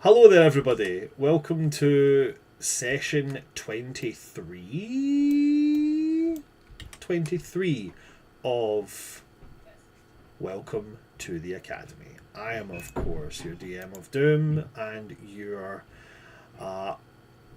Hello there, everybody. Welcome to session 23? 23 of Welcome to the Academy. I am, of course, your DM of Doom and your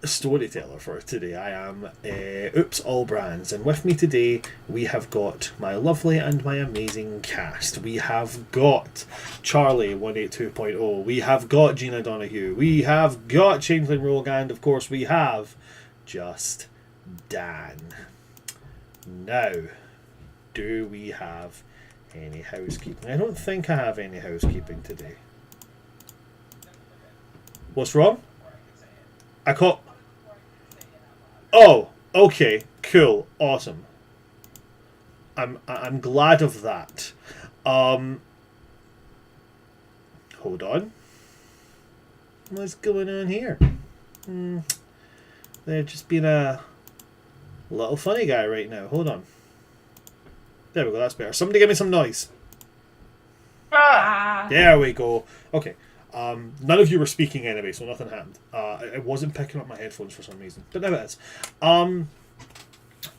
storyteller for today. I am Oops All Brands, and with me today we have got my lovely and my amazing cast. We have got Charlie 182.0, we have got Gina Donahue, we have got Changeling Rogue, and of course we have just Dan. Now, do we have any housekeeping? I don't think I have any housekeeping today. What's wrong? I caught... Oh, okay, cool, awesome. I'm glad of that. Hold on. What's going on here? They're just being a little funny guy right now. Hold on. There we go, that's better. Somebody give me some noise. Ah. There we go. Okay. None of you were speaking anyway, so nothing happened. It wasn't picking up my headphones for some reason, but now it is.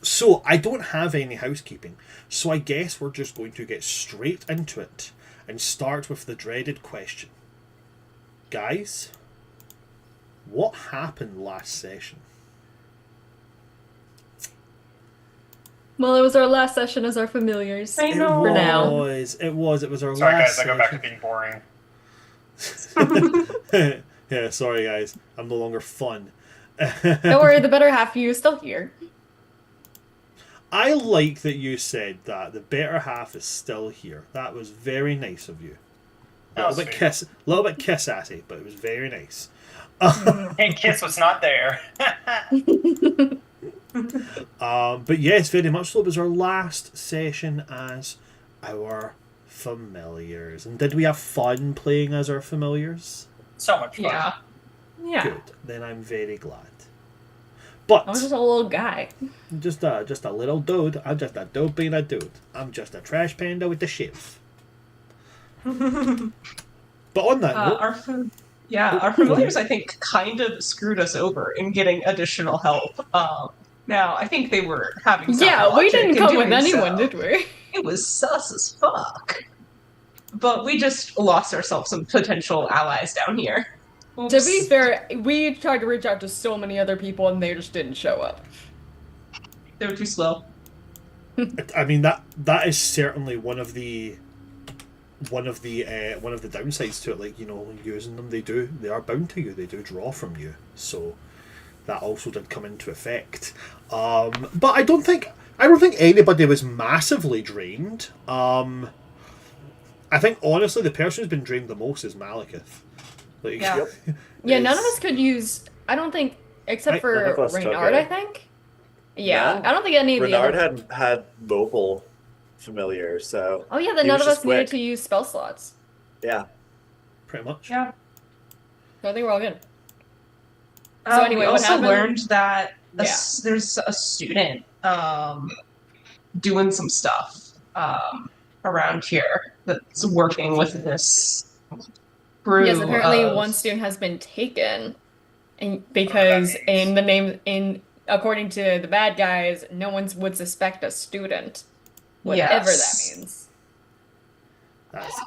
So I don't have any housekeeping, so I guess we're just going to get straight into it and start with the dreaded question. Guys, what happened last session? Well, it was our last session as our familiars. I know. For now. It was our Sorry, last guys, I go back to session. being boring. Yeah, sorry guys, I'm no longer fun. Don't worry, the better half of you is still here. I like that you said that. The better half is still here. That was very nice of you. A little bit kiss assy, but it was very nice. And Kiss was not there. But yes, very much so. It was our last session as our familiars. And did we have fun playing as our familiars? So much fun. Yeah. Yeah. Good. Then I'm very glad. But I was just a little guy. just a little dude. I'm just a dude being a dude. I'm just a trash panda with the shiv. But on that note, our familiars, I think, kind of screwed us over in getting additional help. Now, I think they were having some Yeah, we logic didn't in come doing with anyone, so. did we? It was sus as fuck. But we just lost ourselves some potential allies down here. Oops. To be fair, we tried to reach out to so many other people and they just didn't show up. They were too slow. I mean that is certainly one of the downsides to it. Like, you know, using them, they are bound to you. They do draw from you. So that also did come into effect. But I don't think anybody was massively drained. I think honestly the person who's been drained the most is Malekith. Like, Yeah. Yeah, none of us could use... I don't think... Except for None of us took Reynard, it. I think? Yeah, No. I don't think any of the Renard other... had mobile familiar, so Oh yeah, then he none was of us just needed quick. to use spell slots. yeah. pretty much. Yeah. So I think we're all good. So anyway, we what also happened? learned that Yeah. there's a student doing some stuff around here that's working with this crew. Yes, apparently of- one student has been taken, and because according to the bad guys, no one would suspect a student, whatever Yes. that means. That's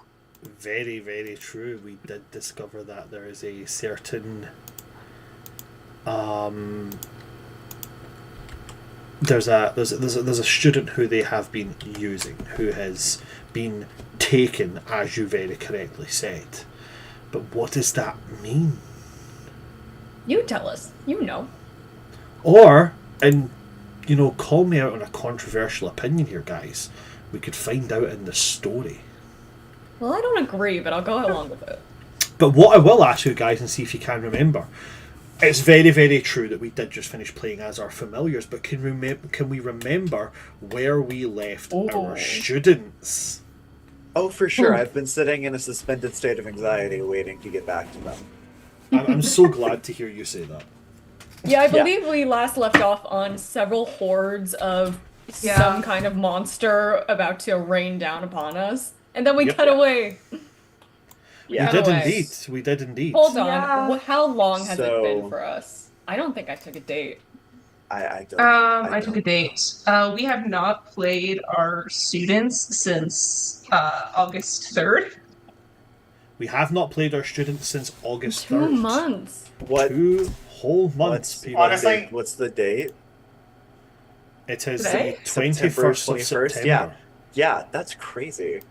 very, very true. We did discover that there is a certain there's a student who they have been using who has been taken, as you very correctly said. But what does that mean? You tell us. You know. Or, and you know, call me out on a controversial opinion here, guys. We could find out in the story. Well, I don't agree, but I'll go along with it. But what I will ask you guys, and see if you can remember, it's very, very true that we did just finish playing as our familiars, but can we remember where we left our students? Oh, for sure. I've been sitting in a suspended state of anxiety waiting to get back to them. I'm so glad to hear you say that. Yeah, I believe we last left off on several hordes of some kind of monster about to rain down upon us, and then we Yep. cut away. Yeah. We did Run away. indeed. We did indeed. Hold on. Yeah. How long has it been So- for us? I don't think I took a date. I don't. I took a date. We have not played our students since August 3rd. We have not played our students since August 2 3rd. months. What? 2 whole months, What's, people. Honestly- what's the date? It is Today? the 21st of September 21st? September. Yeah, that's crazy.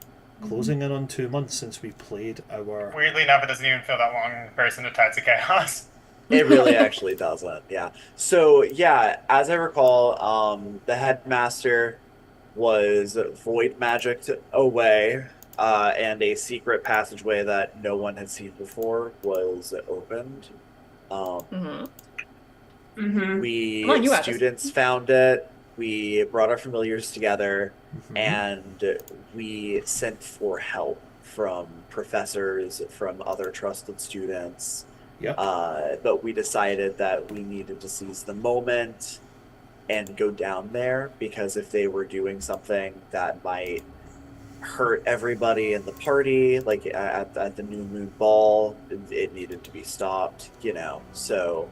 Closing in on 2 months since we played our... Weirdly enough, it doesn't even feel that long in comparison to Tides of Chaos. It really actually doesn't. Yeah. So yeah, as I recall, the headmaster was void magicked away, and a secret passageway that no one had seen before was opened. Mm-hmm. Mm-hmm. We Come on, you have this. students found it. We brought our familiars together, Mhm. and we sent for help from professors, from other trusted students. Yep. But we decided that we needed to seize the moment and go down there, because if they were doing something that might hurt everybody in the party, like at the New Moon Ball, it needed to be stopped, So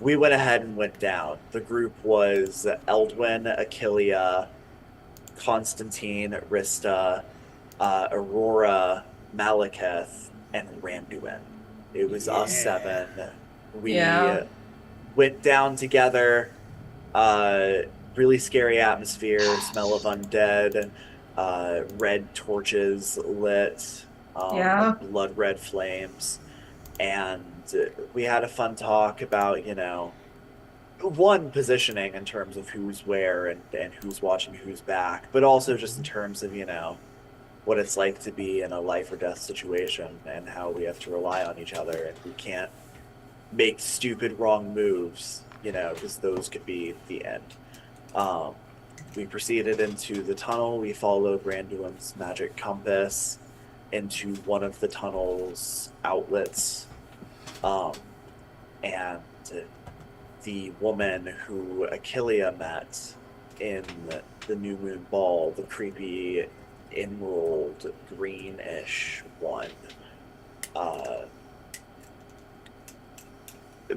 we went ahead and went down. The group was Eldwin, Achillea, Constantine, Rista, Aurora, Malekith, and Randuin. It was us Yeah. 7. We Yeah. went down together. Really scary atmosphere, smell of undead, red torches lit, Yeah. blood red flames. And we had a fun talk about, one, positioning in terms of who's where and who's watching who's back, but also just in terms of, what it's like to be in a life or death situation and how we have to rely on each other, and we can't make stupid wrong moves, because those could be the end. We proceeded into the tunnel. We followed Randuin's magic compass into one of the tunnel's outlets, and the woman who Achillea met in the New Moon Ball, the creepy emerald greenish one,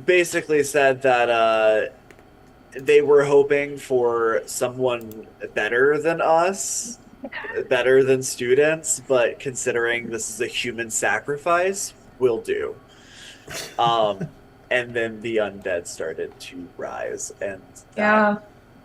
basically said that they were hoping for someone better than us, better than students, but considering this is a human sacrifice, will do. And then the undead started to rise, and Yeah.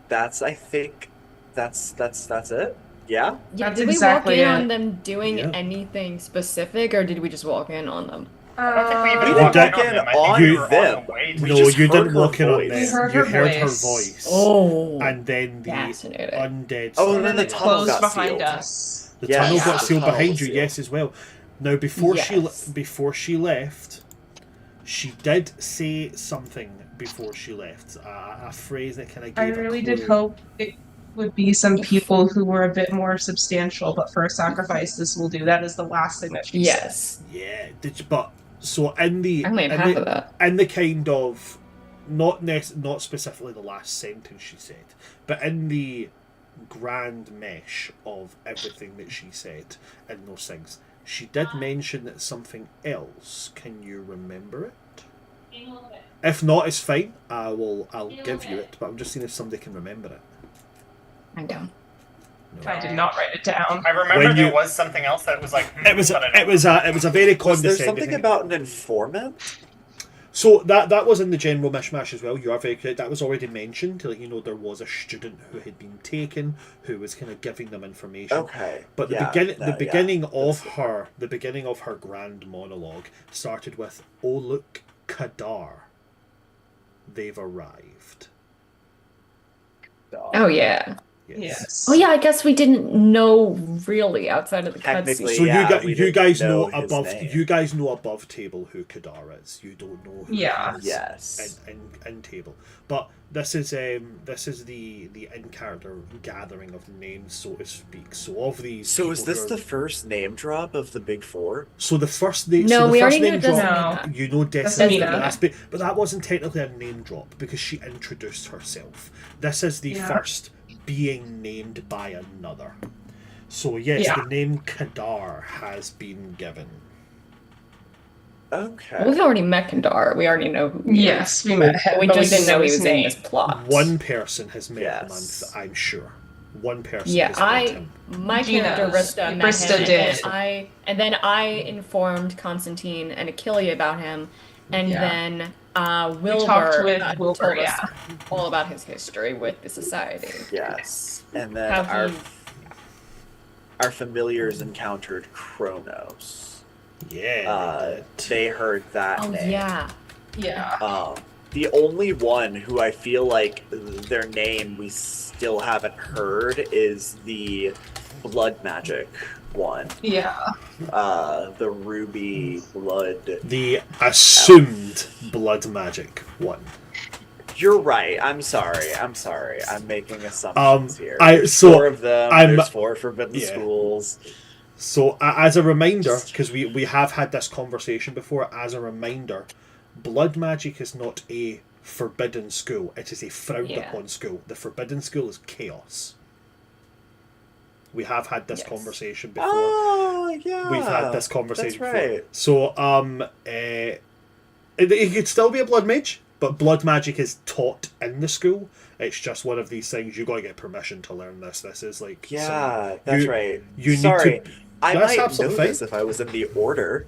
that's, I think, that's it. Yeah. Yeah, That's did we exactly walk in it. on them doing Yeah. anything specific, or did we just walk in on them? I don't think we We even didn't walked walk in in on them. I think on we were them. on the way We to No, just you heard didn't her walk in on voice. them. We heard You her heard her voice. voice. Oh, And then the fascinating. undead... Oh, And and then the it tunnel closed got behind sealed. us. The Yes, tunnel yeah. got the sealed tunnel behind was you, sealed. yes, as well. Now, before Yes. she left, she did say something before she left. A phrase that kind of I gave really a did clue. hope it would be some people who were a bit more substantial, but for a sacrifice, this will do. That is the last thing that she said. Yes, Yeah, but so in the I made in half the, of that. in the kind of not specifically the last sentence she said, but in the grand mesh of everything that she said in those things, she did mention that something else. Can you remember it? If not, it's fine. I'll give you it, but I'm just seeing if somebody can remember it. I don't. No. I did not write it down. I remember When there you- was something else that was like. It was but I don't it was a very Was condescending. there something thing. about an informant? So that was in the general mishmash as well. You are very correct. That was already mentioned. There was a student who had been taken, who was kind of giving them information. Okay. But the yeah, beginning yeah. of That's- the beginning of her grand monologue started with, "Oh look, Kadar, they've arrived." Oh yeah. Yes. Oh yeah. I guess we didn't know really outside of the Technically, cutscene. So yeah, we you didn't guys know know his above name. you guys know above table who Kadar is. You don't know who Yeah. he is Yes. in table. But this is the in character gathering of names, so to speak. So of these. So is people this who the are- first name drop of the big four? So the first name. No, so the we first already knew name it doesn't drop. mean that. You know Destiny, Desmina. but that wasn't technically a name drop because she introduced herself. This is the Yeah. first being named by another. So yes, Yeah. the name Kadar has been given. Okay. We've already met Kandar. We already know who he is. Yes, we met him. We but just didn't know he his was in name. this plot. One person has met Yes. him, I'm sure. One person Yeah, has met him. my Gina- character Rista met Rista him, did. and then I informed Constantine and Achille about him, and Yeah. then We talked Wilbur with Wilbur, told yeah. us all about his history with the society. Yes. And then How our familiars encountered Kronos. Yeah. They heard that Oh name. yeah. Yeah. The only one who I feel like their name we still haven't heard is the blood magic one. Yeah. The ruby blood. The assumed blood magic one. You're right. I'm sorry. I'm making assumptions here. I- There's so 4 of them. I'm- There's 4 forbidden yeah. schools. So, as a reminder, because we have had this conversation before, as a reminder, blood magic is not a forbidden school. It is a frowned Yeah. upon school. The forbidden school is chaos. We have had this Yes. conversation before. Oh, yeah. We've had this conversation That's before. right. So, it could still be a blood mage, but blood magic is taught in the school. It's just one of these things you got to get permission to learn this. This is like Yeah, that's you- right. you need Sorry. to- I That's might know absolutely fine. this if I was in the order.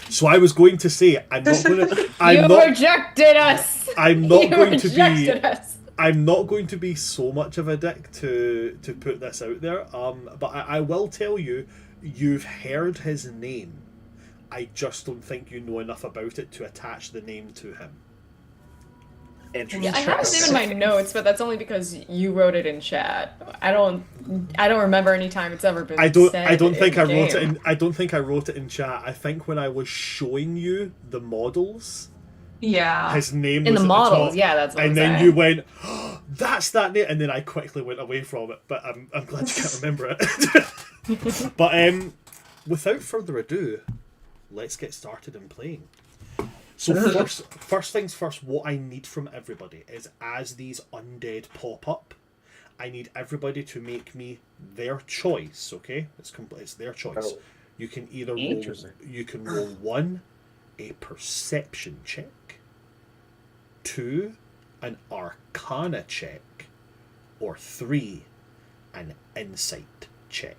So I was going to say I'm not going to. You I'm not. rejected us. I'm not You going to be. rejected us. I'm not going to be so much of a dick to put this out there. But I will tell you, you've heard his name. I just don't think you know enough about it to attach the name to him. Interesting. Yeah, I have his name in my notes, but that's only because you wrote it in chat. I don't remember any time it's ever been I don't said think I in wrote it game. in. I don't think I wrote it in chat. I think when I was showing you the models, Yeah. his name In was the at models, top, yeah, that's what and I'm then saying. you went, oh, "That's that name," and then I quickly went away from it. But I'm glad you can't remember it. But without further ado, let's get started in playing. So first things first, what I need from everybody is as these undead pop up, I need everybody to make me their choice. Okay, it's their choice. Oh. You can either roll. Interesting. You can roll 1, a perception check, 2, an arcana check, or 3, an insight check.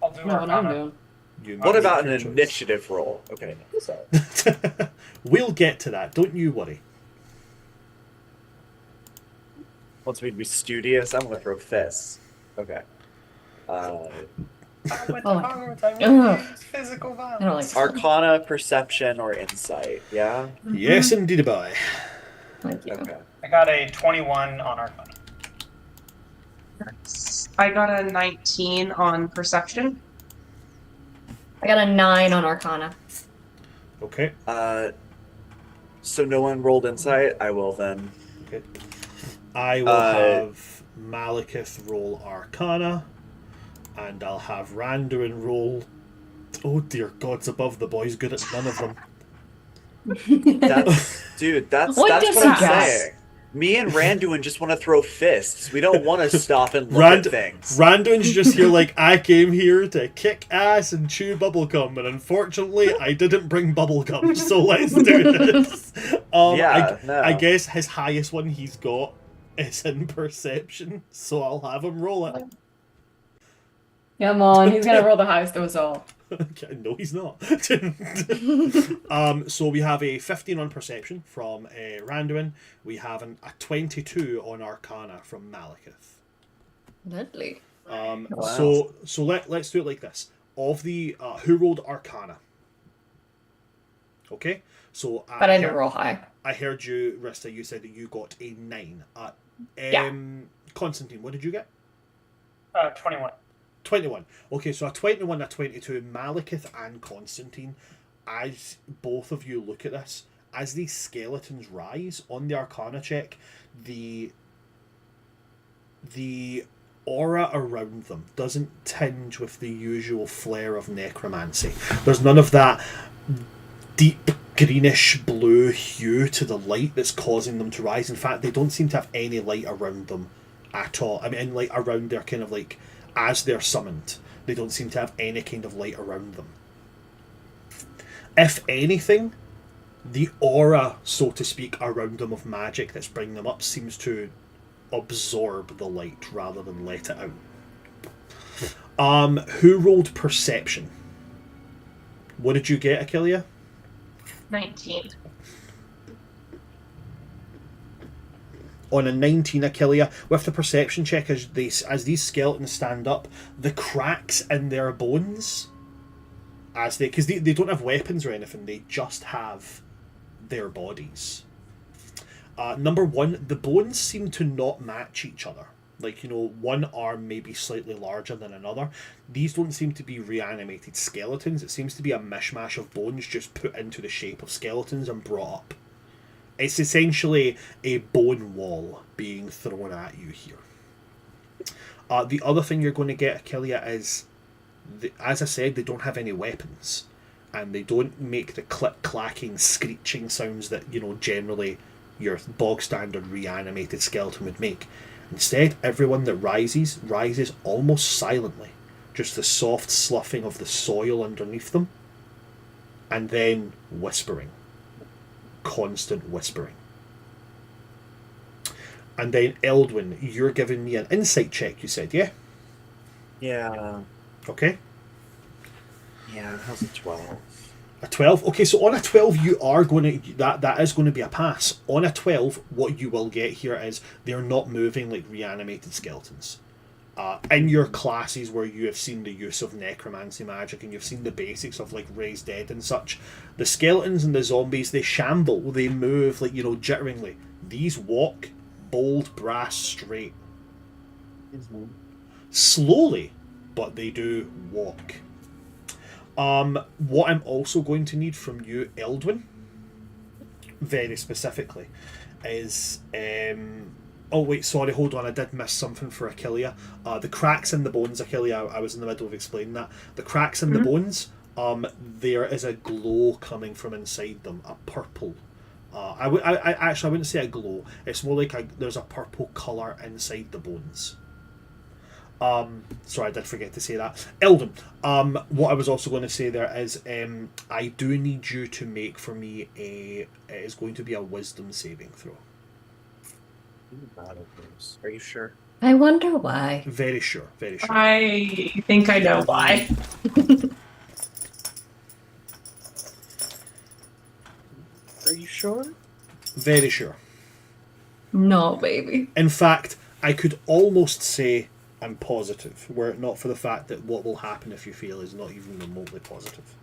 I'll do No, what I'm Arcana. doing. You What make about an your choice. initiative roll? Okay. Sorry. We'll get to that. Don't you worry. Wants me to be studious. I'm gonna throw fists. Okay. I went to Oh. Hogwarts. I Ugh. witnessed physical I don't like violence. this. Arcana, perception, or insight. Yeah. Yes, indeed, boy. Thank you. Okay. I got a 21 on Arcana. I got a 19 on perception. I got a 9 on Arcana. Okay. So no one rolled insight. I will then. Okay. I will have Malekith roll Arcana, and I'll have Randuin roll. Oh dear gods above, the boy's good at none of them. Dude, that's What what does I'm he got? saying. Me and Randuin just want to throw fists. We don't want to stop and look Rand- at things. Randuin's just here like, I came here to kick ass and chew bubblegum, and unfortunately I didn't bring bubblegum, so let's do this. Yeah, no. I guess his highest one he's got is in perception, so I'll have him roll it. Come on, he's gonna roll the highest of us all. Okay, no, he's not. So we have a 15 on perception from Randuin. We have a 22 on Arcana from Malekith. Lovely. Wow. So let's do it like this. Of the who rolled Arcana? Okay, so But I didn't roll high. I heard you, Rista. You said that you got a 9. Yeah. Constantine, what did you get? 21. 21. Okay, so a 21, a 22, Malekith and Constantine, as both of you look at this, as these skeletons rise on the Arcana check, the aura around them doesn't tinge with the usual flare of necromancy. There's none of that deep greenish blue hue to the light that's causing them to rise. In fact, they don't seem to have any light around them at all. I mean, like around their kind of like, as they're summoned, they don't seem to have any kind of light around them. If anything, the aura, so to speak, around them of magic that's bringing them up seems to absorb the light rather than let it out. Who rolled perception? What did you get, Achillia? 19. On a 19, Achillia, with the perception check, as these skeletons stand up, the cracks in their bones, because they don't have weapons or anything, they just have their bodies. Number one, the bones seem to not match each other. Like, one arm may be slightly larger than another. These don't seem to be reanimated skeletons. It seems to be a mishmash of bones just put into the shape of skeletons and brought up. It's essentially a bone wall being thrown at you here. The other thing you're going to get, Achillia, is, as I said, they don't have any weapons. And they don't make the click-clacking, screeching sounds that, generally your bog-standard reanimated skeleton would make. Instead, everyone that rises almost silently. Just the soft sloughing of the soil underneath them. And then whispering. Constant whispering. And then Eldwin, you're giving me an insight check, you said, yeah? Yeah. Okay. Yeah, how's a 12? A 12? Okay, so on a 12 you are going to... That is going to be a pass. On a 12, what you will get here is they're not moving like reanimated skeletons. In your classes where you have seen the use of necromancy magic and you've seen the basics of like raise dead and such, the skeletons and the zombies, they shamble, they move like, jitteringly. These walk bold, brass, straight. Mm-hmm. Slowly, but they do walk. What I'm also going to need from you, Eldwin, very specifically, is oh wait, sorry, hold on, I did miss something for Achillia. The cracks in the bones, Achillia, I was in the middle of explaining that. The cracks in the bones, there is a glow coming from inside them, a purple. I wouldn't say a glow. It's more like there's a purple colour inside the bones. Sorry, I did forget to say that. Eldon, what I was also going to say there is, I do need you to make for me it is going to be a wisdom saving throw. Are you sure? I wonder why. Very sure, very sure. I think I know why. Are you sure? Very sure. No, baby. In fact, I could almost say I'm positive, were it not for the fact that what will happen if you fail is not even remotely positive.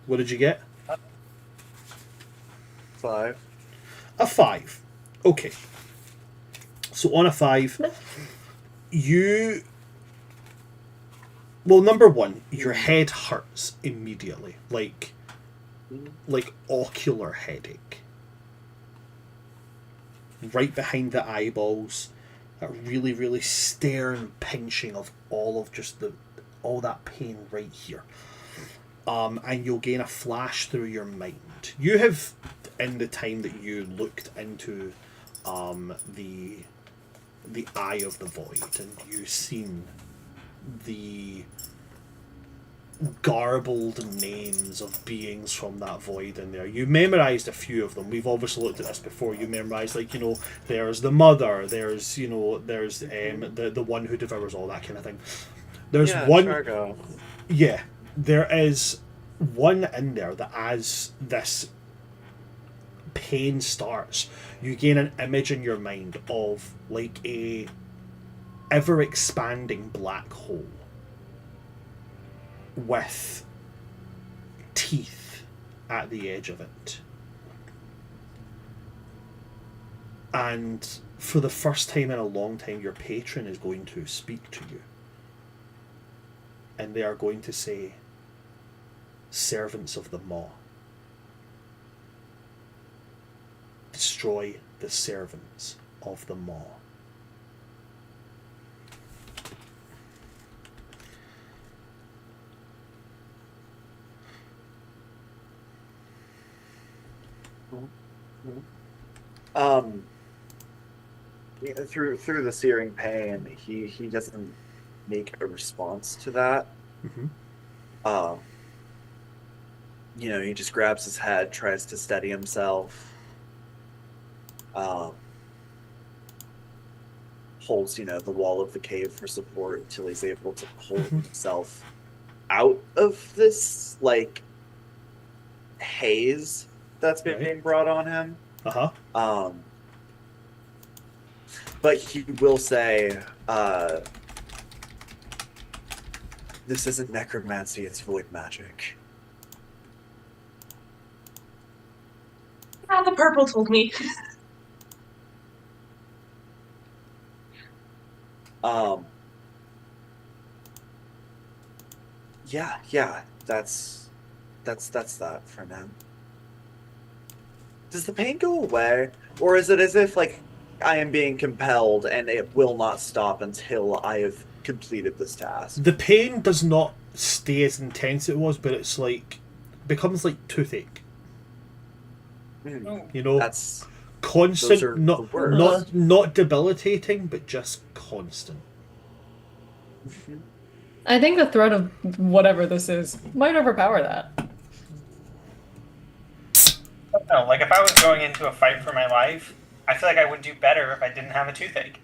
What did you get? 5. A 5. Okay. So on a 5, you... Well, number one, your head hurts immediately. Like ocular headache. Right behind the eyeballs. A really, really stern pinching of all that pain right here. And you'll gain a flash through your mind. You have, in the time that you looked into the eye of the void, and you've seen the garbled names of beings from that void in there. You memorized a few of them. We've obviously looked at this before. You memorized, there's the mother, there's the one who devours all, that kind of thing. There's one. Chargo. Yeah, there is one in there that, as this pain starts, you gain an image in your mind of like a ever expanding black hole with teeth at the edge of it. And for the first time in a long time, your patron is going to speak to you. And they are going to say, "Servants of the Maw, destroy the servants of the Maw." Through the searing pain, he doesn't make a response to that. Mm-hmm. Um, he just grabs his head, tries to steady himself. Um, holds, the wall of the cave for support until he's able to pull himself out of this, like, haze that's been being brought on him. But he will say, this isn't necromancy, it's void magic. The purple told me. Yeah, that's that for now. Does the pain go away? Or is it as if, like, I am being compelled and it will not stop until I have completed this task? The pain does not stay as intense as it was, but it's like, becomes like toothache. That's constant, those are not the worst. not debilitating, but just constant. I think the threat of whatever this is might overpower that. No, like if I was going into a fight for my life, I feel like I would do better if I didn't have a toothache.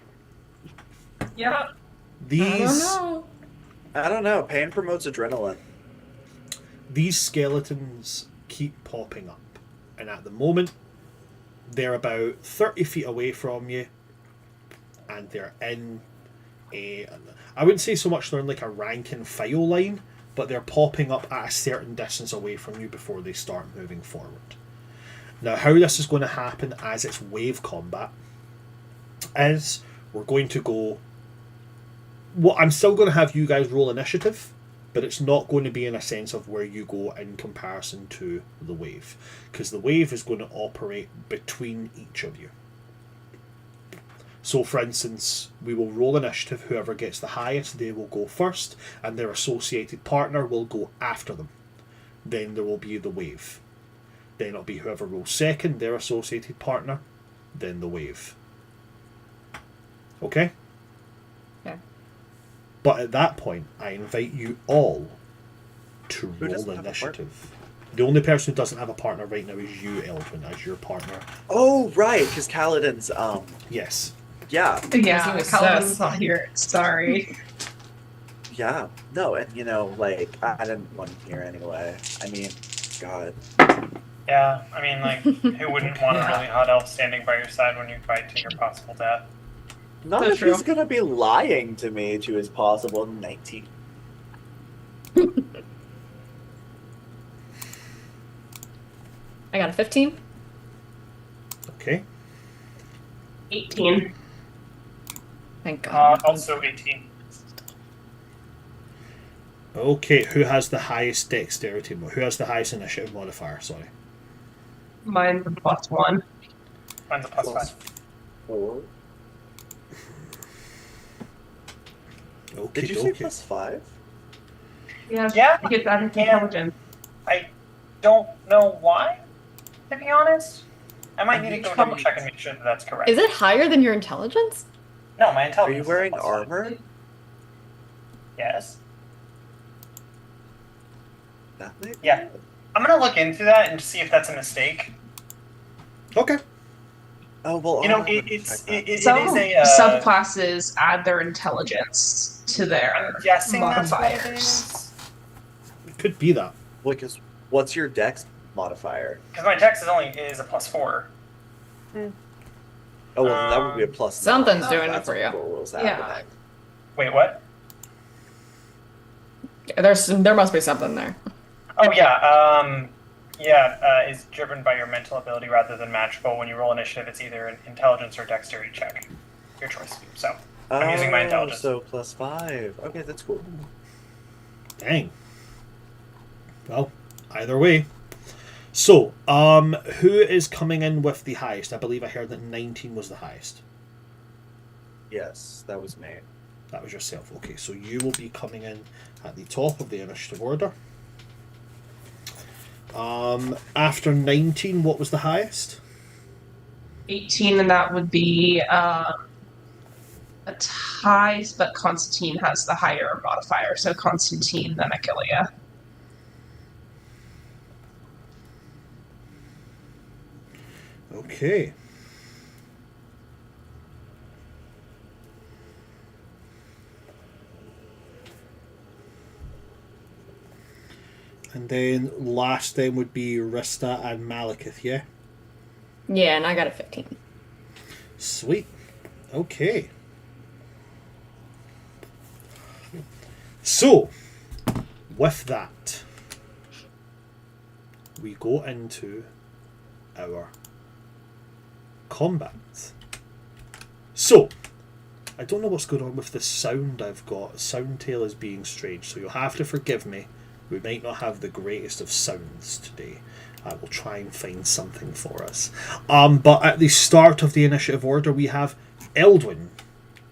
Yeah. I don't know. Pain promotes adrenaline. These skeletons keep popping up, and at the moment, they're about 30 feet away from you, and they're in I wouldn't say so much they're in like a rank and file line, but they're popping up at a certain distance away from you before they start moving forward. Now, how this is going to happen as it's wave combat is we're going to go... Well, I'm still going to have you guys roll initiative, but it's not going to be in a sense of where you go in comparison to the wave, because the wave is going to operate between each of you. So, for instance, we will roll initiative. Whoever gets the highest, they will go first, and their associated partner will go after them. Then there will be the wave. Then it'll be whoever rolls second, their associated partner, then the wave. Okay? Yeah. But at that point, I invite you all to Who roll doesn't have a initiative. The only person who doesn't have a partner right now is you, Eldwin, as your partner. Oh, right, because Kaladin's, Yes. yeah. Yeah, was Calvin's sus. not here. Sorry. Yeah. No, and, like, I didn't want him here anyway. I mean, God. Yeah, I mean, like, who wouldn't want a really hot elf standing by your side when you fight to your possible death? Not That's if he's true. gonna be lying to me to his possible 19. I got a 15. Okay. 18. Thank God. Also 18. Okay, who has the highest dexterity? Who has the highest initiative modifier? Sorry. Mine's a +1. Mine's a +5. 4. Okay, Did you say +5? Yeah, Yeah, I get that yeah. intelligence. I don't know why, to be honest. I might need to go double check and make sure that that's correct. Is it higher than your intelligence? No, my Are intelligence. you wearing is +5. armor? Yes. That may be Yeah. it. I'm gonna look into that and see if that's a mistake. Okay. Oh, well, It Some is a subclasses add their intelligence to their I'm guessing that's what it modifiers. is. It could be that. Because what's your dex modifier? Because my dex is a +4. Oh, well, that would be a +9. Something's doing it That's for you. what was Yeah. happening. Wait, what? There must be something there. Oh yeah, is driven by your mental ability rather than magical. When you roll initiative, it's either an intelligence or dexterity check. Your choice. So I'm using my intelligence. So +5. Okay, that's cool. Dang. Well, either way. So, who is coming in with the highest? I believe I heard that 19 was the highest. Yes, that was me. That was yourself. Okay, so you will be coming in at the top of the initiative order. After 19, what was the highest? 18, and that would be a tie, but Constantine has the higher modifier, so Constantine, then Achillea. Okay. And then last then would be Rista and Malekith, yeah? Yeah, and I got a 15. Sweet. Okay. So, with that, we go into our combat. So, I don't know what's going on with the sound I've got. Soundtail is being strange, so you'll have to forgive me. We might not have the greatest of sounds today. I will try and find something for us. But at the start of the initiative order, we have Eldwin.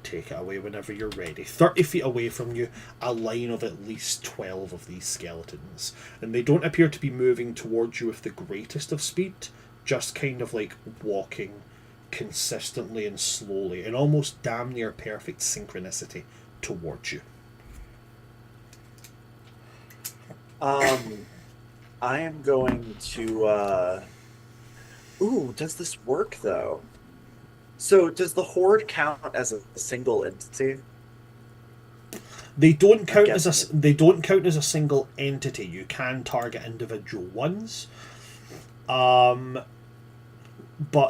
Take it away whenever you're ready. 30 feet away from you, a line of at least 12 of these skeletons. And they don't appear to be moving towards you with the greatest of speed, just kind of like walking consistently and slowly, in almost damn near perfect synchronicity towards you. I am going to. Ooh, does this work though? So, does the horde count as a single entity? They don't count as a single entity. You can target individual ones, but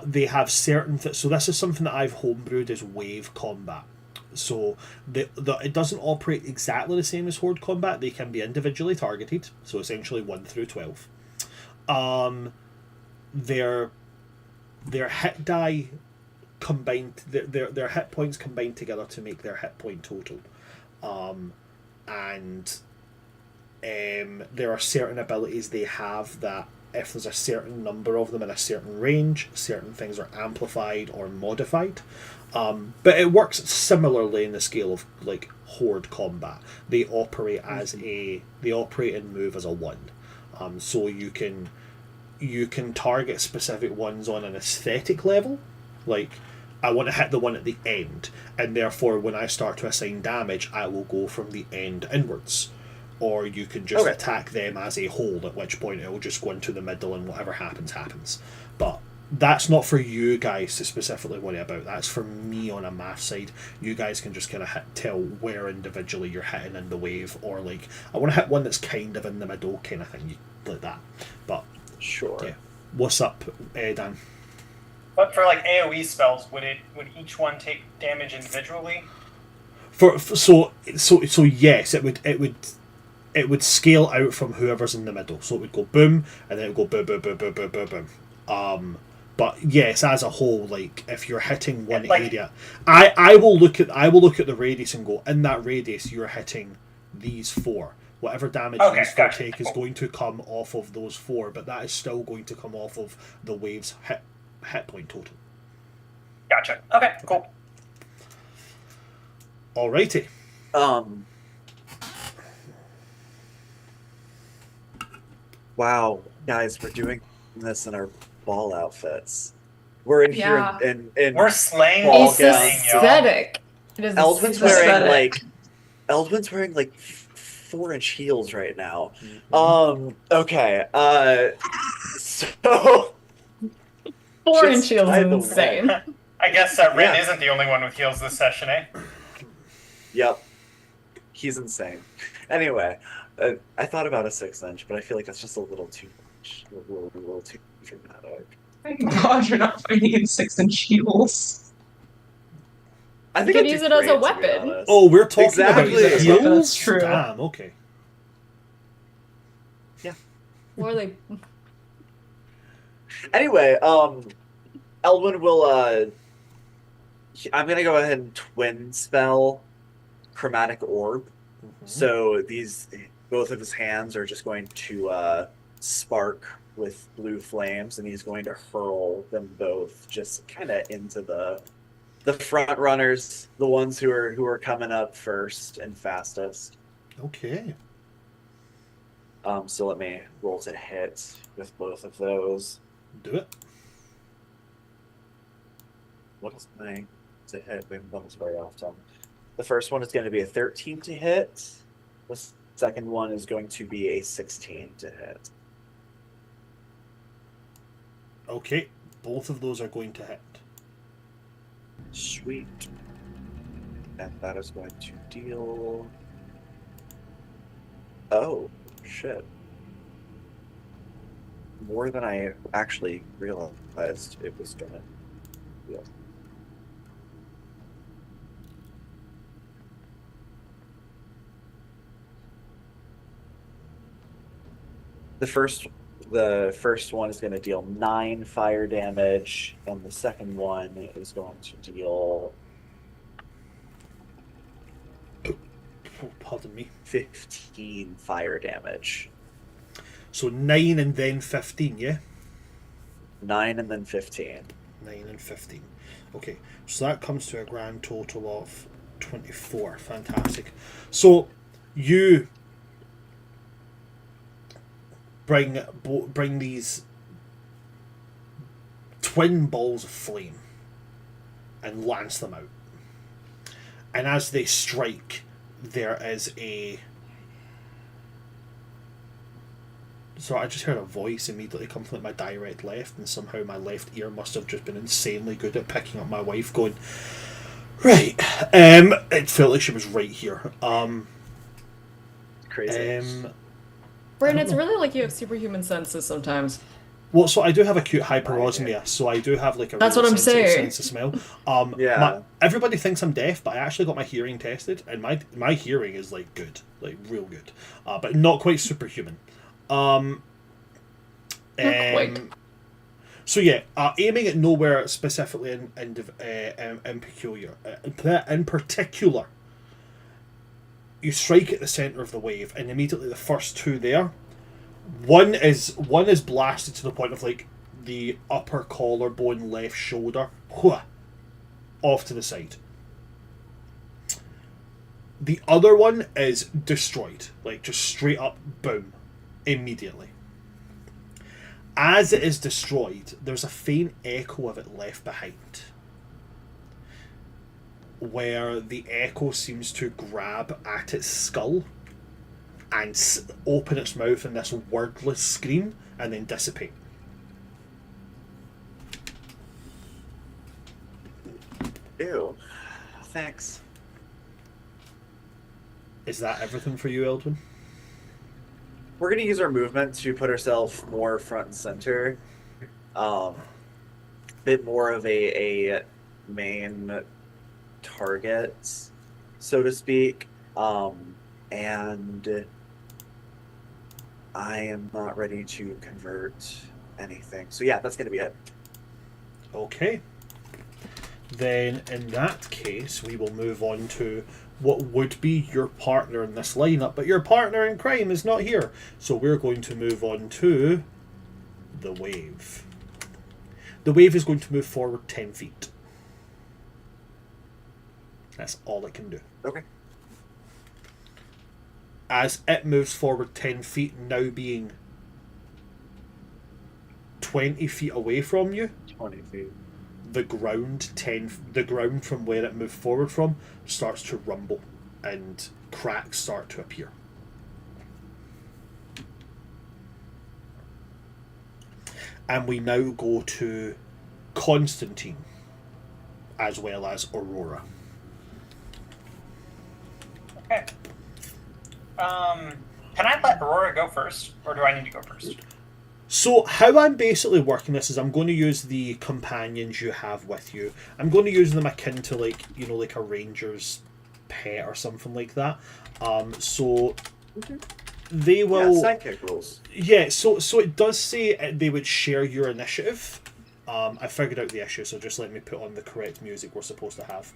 they have certain. So this is something that I've homebrewed as wave combat. So it doesn't operate exactly the same as horde combat. They can be individually targeted. So essentially 1 through 12. Their hit die combined, their hit points combined together to make their hit point total. There are certain abilities they have that if there's a certain number of them in a certain range, certain things are amplified or modified. But it works similarly in the scale of like horde combat. They operate they operate and move as a 1. So you can target specific ones on an aesthetic level, like I want to hit the one at the end, and therefore when I start to assign damage, I will go from the end inwards. Or you can just attack them as a whole, at which point it will just go into the middle and whatever happens, happens. But that's not for you guys to specifically worry about. That's for me on a math side. You guys can just kind of tell where individually you're hitting in the wave, or like, I want to hit one that's kind of in the middle kind of thing, like that. But sure. Yeah. What's up, Dan? But for like AoE spells, would each one take damage individually? So yes, it would scale out from whoever's in the middle. So it would go boom, and then it would go boom, boom, boom, boom, boom, boom, boom. But yes, as a whole, like if you're hitting one area, I will look at the radius and go, in that radius you're hitting these 4. Whatever damage these 4 take is going to come off of those 4, but that is still going to come off of the wave's hit point total. Gotcha. Okay, cool. Alrighty. Wow, guys, we're doing this in our ball outfits. We're in here in we're slaying ball it's aesthetic. It is Eldwin's wearing like 4-inch heels right now. Mm-hmm. Okay. So 4-inch heels is insane. I guess Rin isn't the only one with heels this session, eh? Yep. He's insane. Anyway, I thought about a 6-inch, but I feel like that's just a little too much. A little too dramatic. Thank God you're not fighting in 6-inch heels. I think you could use it as a weapon. Oh, we're talking about Exactly. heels? That's true. Damn, okay. Yeah. Or like Anyway, Eldwin will I'm gonna go ahead and twin spell Chromatic Orb. Mm-hmm. So both of his hands are just going to spark with blue flames, and he's going to hurl them both just kind of into the front runners, the ones who are coming up first and fastest. Okay. So let me roll to hit with both of those. Do it. What is my to hit? We haven't done this very often. The first one is going to be a 13 to hit. The second one is going to be a 16 to hit. Okay. Both of those are going to hit. Sweet. And that is going to deal... Oh, shit. More than I actually realized it was gonna deal. The first one is going to deal 9 fire damage, and the second one is going to deal Oh, pardon me. 15 fire damage. So 9 and then 15, yeah? 9 and then 15. 9 and 15. Okay, so that comes to a grand total of 24. Fantastic. So you bring these twin balls of flame and lance them out. And as they strike, there is a... So I just heard a voice immediately come from my direct left, and somehow my left ear must have just been insanely good at picking up my wife going, right. It felt like she was right here. Crazy. Brandon, it's really like you have superhuman senses sometimes. Well, so I do have acute hyperosmia, so I do have like a That's really what I'm sensitive saying. sense of smell. Yeah. Everybody thinks I'm deaf, but I actually got my hearing tested, and my hearing is like good, like real good, but not quite superhuman. Not quite. So yeah, aiming at nowhere specifically in particular, you strike at the center of the wave, and immediately the first two there. One is blasted to the point of like the upper collarbone, left shoulder, off to the side. The other one is destroyed, like just straight up, boom, immediately. As it is destroyed, there's a faint echo of it left behind, where the echo seems to grab at its skull and open its mouth in this wordless scream and then dissipate. Ew. Thanks. Is that everything for you, Eldwin? We're going to use our movement to put ourselves more front and center. Bit more of a main target, so to speak. And I am not ready to convert anything. So yeah, that's going to be it. Okay. Then in that case, we will move on to what would be your partner in this lineup, but your partner in crime is not here. So we're going to move on to the wave. The wave is going to move forward 10 feet. That's all it can do. Okay. As it moves forward 10 feet, now being 20 feet away from you, 20 feet. the ground from where it moved forward from starts to rumble and cracks start to appear. And we now go to Constantine as well as Aurora. Okay. Can I let Aurora go first, or do I need to go first? So how I'm basically working this is I'm going to use the companions you have with you. I'm going to use them akin to like a ranger's pet or something like that. So they will. Yeah, sidekick rules. Yeah. So it does say they would share your initiative. I figured out the issue, so just let me put on the correct music we're supposed to have.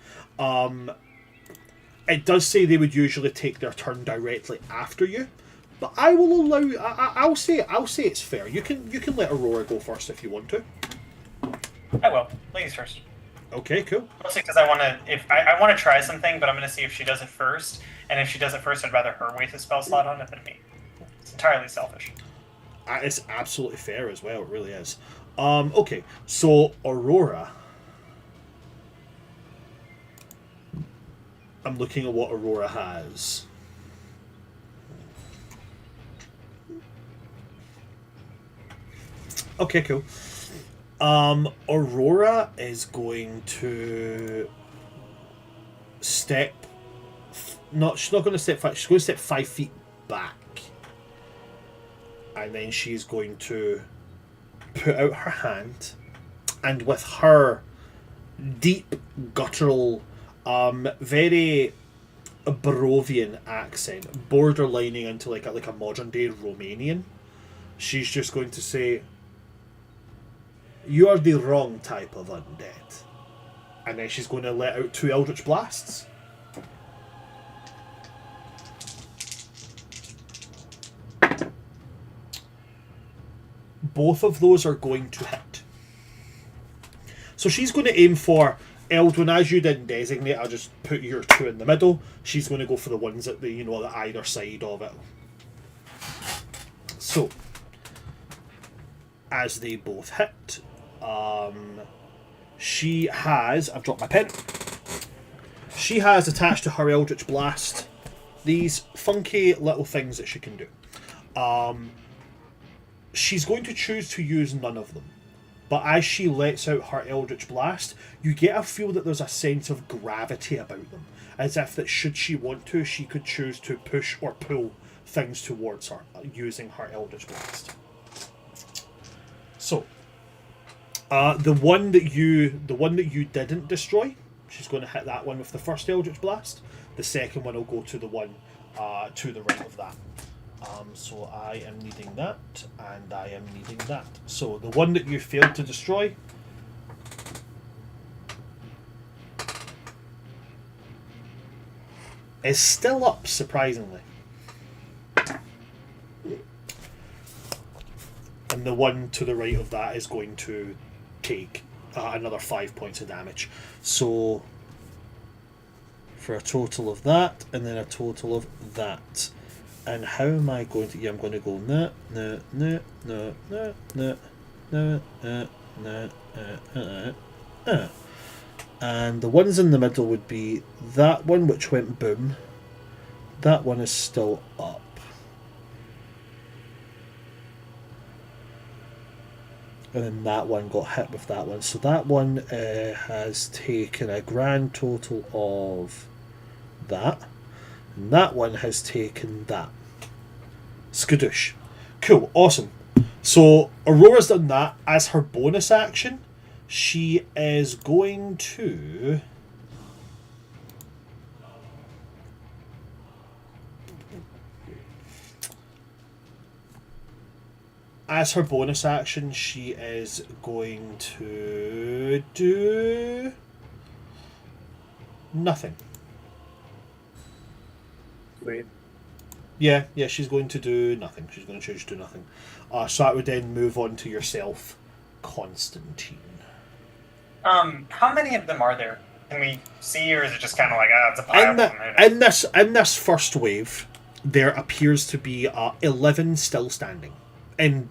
It does say they would usually take their turn directly after you. But I will allow. I'll say it's fair. You can let Aurora go first if you want to. I will. Ladies first. Okay, cool. Mostly because I want to. If I want to try something, but I'm going to see if she does it first. And if she does it first, I'd rather her waste a spell slot on it than me. It's entirely selfish. It's absolutely fair as well. It really is. Okay, so Aurora. I'm looking at what Aurora has. Okay, cool. Aurora is going to step. She's not going to step 5. She's going to step 5 feet back, and then she's going to put out her hand, and with her deep guttural, very Barovian accent, borderlining into like a modern day Romanian, she's just going to say, "You are the wrong type of undead," and then she's going to let out 2 Eldritch Blasts. Both of those are going to hit. So she's going to aim for Eldwin, as you didn't designate. I'll just put your 2 in the middle. She's going to go for the ones at the the either side of it. So as they both hit, she has. I've dropped my pen. She has attached to her Eldritch Blast these funky little things that she can do. She's going to choose to use none of them. But as she lets out her Eldritch Blast, you get a feel that there's a sense of gravity about them. As if that should she want to, she could choose to push or pull things towards her using her Eldritch Blast. So, the one that you didn't destroy, she's going to hit that one with the first Eldritch Blast. The second one will go to the one to the right of that. So I am needing that, and I am needing that. So the one that you failed to destroy is still up, surprisingly. And the one to the right of that is going to take another 5 points of damage. So for a total of that, and then a total of that. And how am I going to... Yeah, I'm going to go... And the ones in the middle would be that one, which went boom. That one is still up. And then that one got hit with that one. So that one has taken a grand total of that. And that one has taken that. Skadoosh. Cool, awesome. So Aurora's done that. As her bonus action, she is going to... As her bonus action, she is going to do nothing. Sweet. Yeah, she's going to do nothing. She's going to choose to do nothing. So that would then move on to yourself, Constantine. How many of them are there? Can we see, or is it just kind of like, it's a pile of them? In this first wave, there appears to be 11 still standing. And,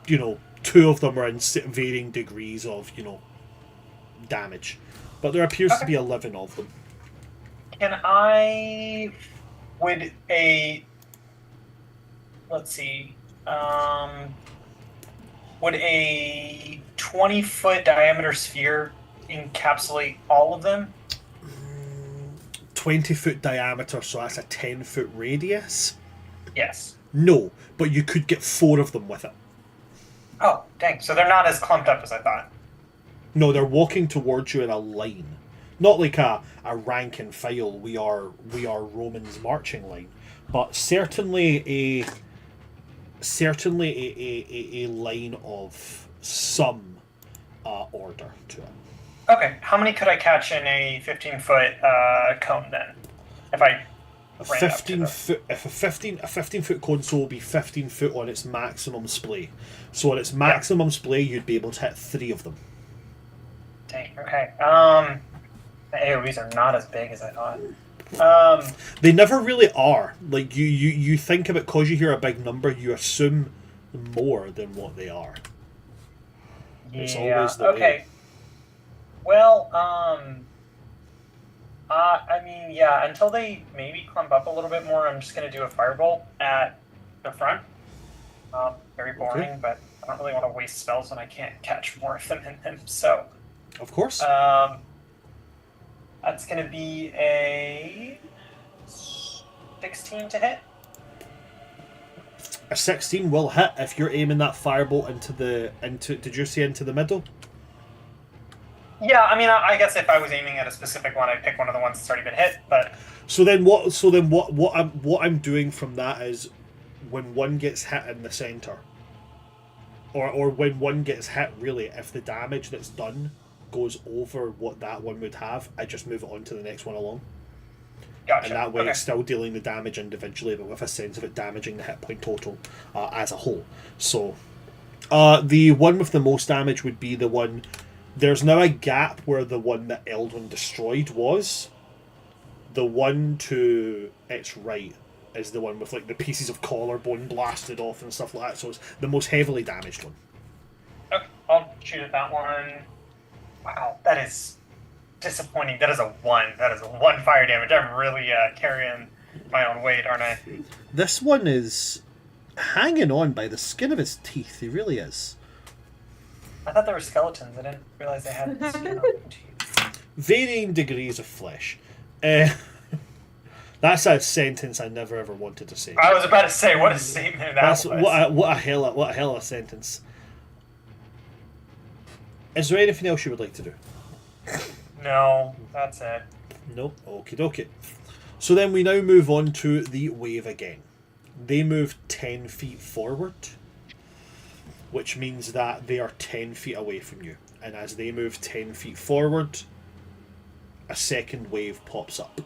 2 of them are in varying degrees of, damage. But there appears to be 11 of them. Can I... Would a... Let's see. Would a 20-foot diameter sphere encapsulate all of them? 20-foot diameter, so that's a 10-foot radius? Yes. No, but you could get 4 of them with it. Oh, dang. So they're not as clumped up as I thought. No, they're walking towards you in a line. Not like a rank and file, we are Romans marching line, but certainly a line of some order to it. Okay, how many could I catch in a 15-foot cone then? If I A 15-foot console will be 15 foot on its maximum splay. So on its maximum splay, you'd be able to hit 3 of them. Dang. Okay. The AoEs are not as big as I thought. They never really are. Like you think of it, because you hear a big number, you assume more than what they are. It's always the way. Well, I mean, yeah, until they maybe clump up a little bit more, I'm just going to do a firebolt at the front. Very boring, but I don't really want to waste spells when I can't catch more of them in them. So, Of course. that's going to be a 16 to hit. A 16 will hit if you're aiming that firebolt into. Did you say into the middle? Yeah, I mean, I guess if I was aiming at a specific one, I'd pick one of the ones that's already been hit. But So then what I'm doing from that is when one gets hit in the center, or when one gets hit, really, if the damage that's done goes over what that one would have, I just move it on to the next one along. gotcha. And that way Okay. it's still dealing the damage individually, but with a sense of it damaging the hit point total as a whole. So, the one with the most damage would be the one. There's now a gap where the one that Eldwin destroyed was. The one to its right is the one with like the pieces of collarbone blasted off and stuff like that. So it's the most heavily damaged one. Okay, I'll shoot at that one. Wow, that is disappointing. That is a 1. That is a 1 fire damage. I'm really carrying my own weight, aren't I? This one is hanging on by the skin of his teeth. He really is. I thought they were skeletons. I didn't realize they had skin on their teeth. Varying degrees of flesh. That's a sentence I never ever wanted to say. I was about to say, what a statement that That's was. what a hell of a sentence. Is there anything else you would like to do? No, that's it. Nope. Okie dokie. So then we now move on to the wave again. They move 10 feet forward, which means that they are 10 feet away from you. And as they move 10 feet forward, a second wave pops up.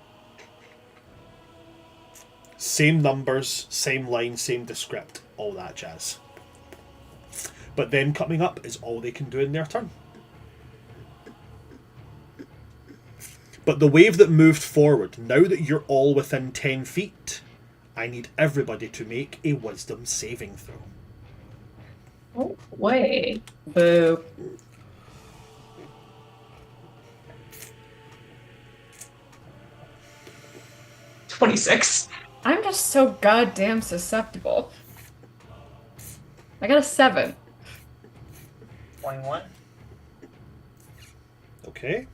Same numbers, same line, same descript, all that jazz. But them coming up is all they can do in their turn. But the wave that moved forward, now that you're all within 10 feet, I need everybody to make a wisdom saving throw. Oh, wait. Boo. $26. I'm just so goddamn susceptible. I got a 7. 21. Okay.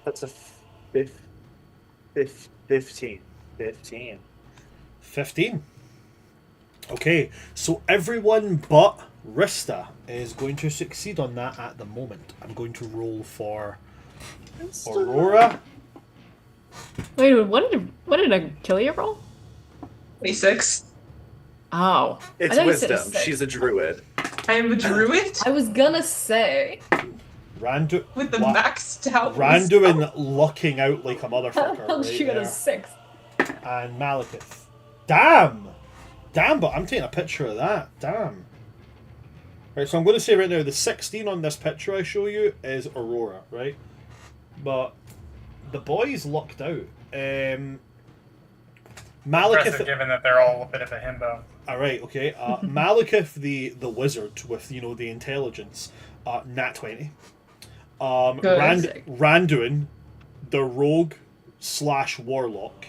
That's a 15. 15. 15. Okay, so everyone but Rista is going to succeed on that at the moment. I'm going to roll for Aurora. Wait, what did Achilles roll? 26. Oh. It's I thought you said wisdom. 6. She's a druid. I am a druid I was gonna say. Randu with the Wa- maxed out Randuin lucking out like a How motherfucker. the hell right she got a there. 6? And Malekith. Damn! Damn, but I'm taking a picture of that. Damn. Right, so I'm going to say right now, the 16 on this picture I show you is Aurora, right? But the boys lucked out. Impressive Malekith... given that they're all a bit of a himbo. Alright, okay. Malekith, the wizard with, you know, the intelligence, nat 20. Good. Randuin, the rogue / warlock,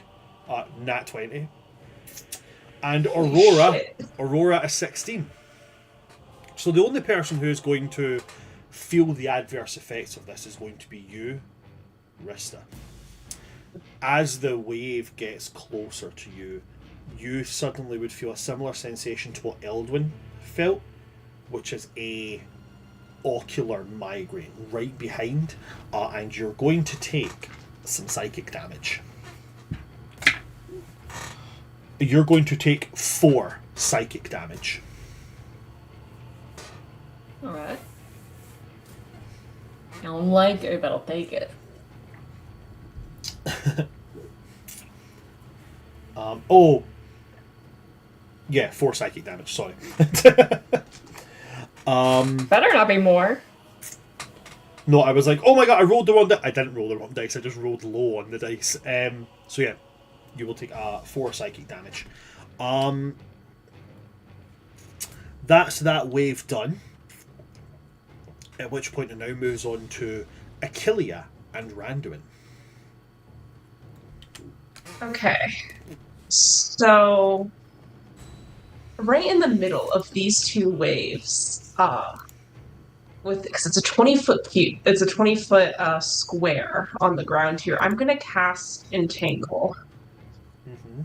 nat 20. And Aurora a 16. So the only person who is going to feel the adverse effects of this is going to be you, Rista. As the wave gets closer to you, you suddenly would feel a similar sensation to what Eldwin felt, which is a ocular migraine right behind, and you're going to take some psychic damage. You're going to take 4 psychic damage. Alright. I don't like it, but I'll take it. Yeah, 4 psychic damage, sorry. Better not be more. No, I was like, oh my god, I rolled the wrong dice. I didn't roll the wrong dice, I just rolled low on the dice. So yeah, you will take 4 psychic damage. That's that wave done. At which point it now moves on to Achillia and Randuin. Okay. So, right in the middle of these two waves, because it's a 20-foot cube, it's a 20-foot square on the ground here. I'm gonna cast Entangle Mm-hmm.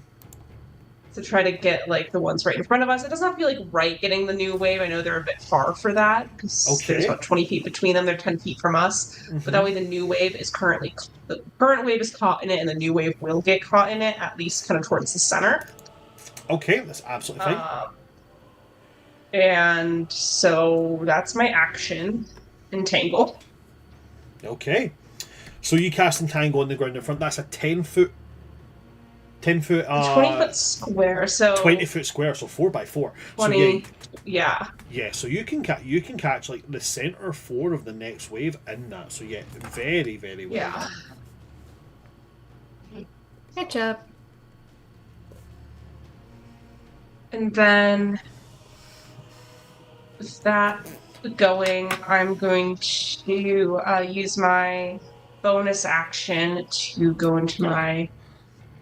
to try to get like the ones right in front of us. It doesn't have to be like right getting the new wave. I know they're a bit far for that because there's Okay. about 20 feet between them. They're 10 feet from us. But that way, the new wave is the current wave is caught in it, and the new wave will get caught in it, at least kind of towards the center. Okay, that's absolutely fine. And so that's my action, Entangle. Okay. So you cast Entangle on the ground in front. That's a 10-foot... 10-foot... 20-foot square, so... 20-foot square, so 4x4. 20, So yeah. yeah, so you can catch like the center 4 of the next wave in that. So yeah, very, very well. Yeah. Good job. And then with that going, I'm going to use my bonus action to go into my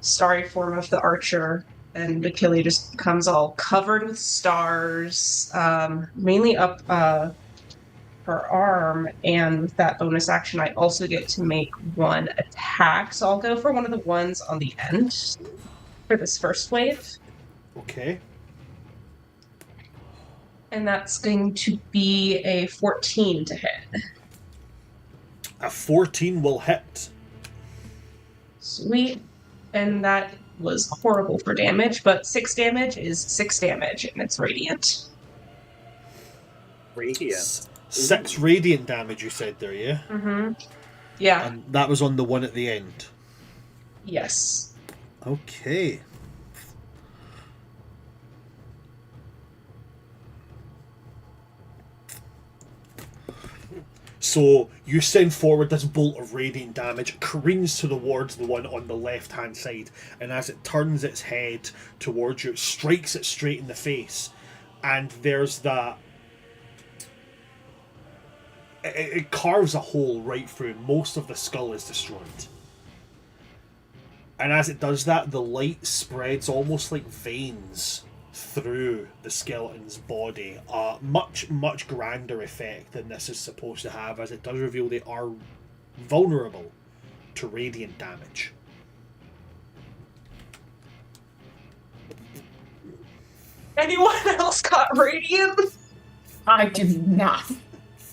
starry form of the archer, and Achille just becomes all covered with stars, mainly up her arm. And with that bonus action, I also get to make one attack. So I'll go for one of the ones on the end for this first wave. Okay. And that's going to be a 14 to hit. A 14 will hit. Sweet. And that was horrible for damage, but 6 damage is 6 damage, and it's radiant. Radiant. 6 radiant damage, you said there, yeah? Mm-hmm. Yeah. And that was on the one at the end. Yes. Okay. So you send forward this bolt of radiant damage, it careens towards the one on the left-hand side, and as it turns its head towards you, it strikes it straight in the face, and there's that... It carves a hole right through. Most of the skull is destroyed. And as it does that, the light spreads almost like veins through the skeleton's body. Much, much grander effect than this is supposed to have, as it does reveal they are vulnerable to radiant damage. Anyone else got radiant? I do not.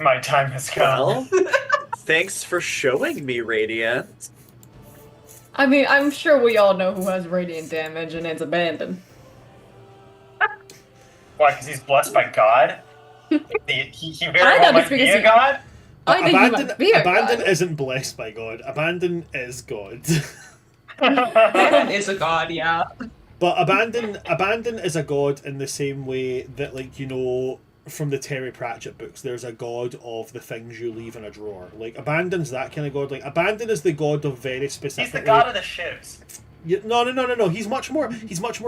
My time has come. Well, thanks for showing me Radiant. I mean, I'm sure we all know who has radiant damage, and it's Abandon. Why? Because he's blessed by God? He very I well thought might it's be because a god? I think he might be a Abandon god. isn't blessed by God. Abandon is God. Abandon is a god, yeah. But Abandon is a god in the same way that, like, you know, from the Terry Pratchett books, there's a god of the things you leave in a drawer. Like, Abandon's that kind of god. Like, Abandon is the god of very specific... He's the god of the shivs. No. He's much more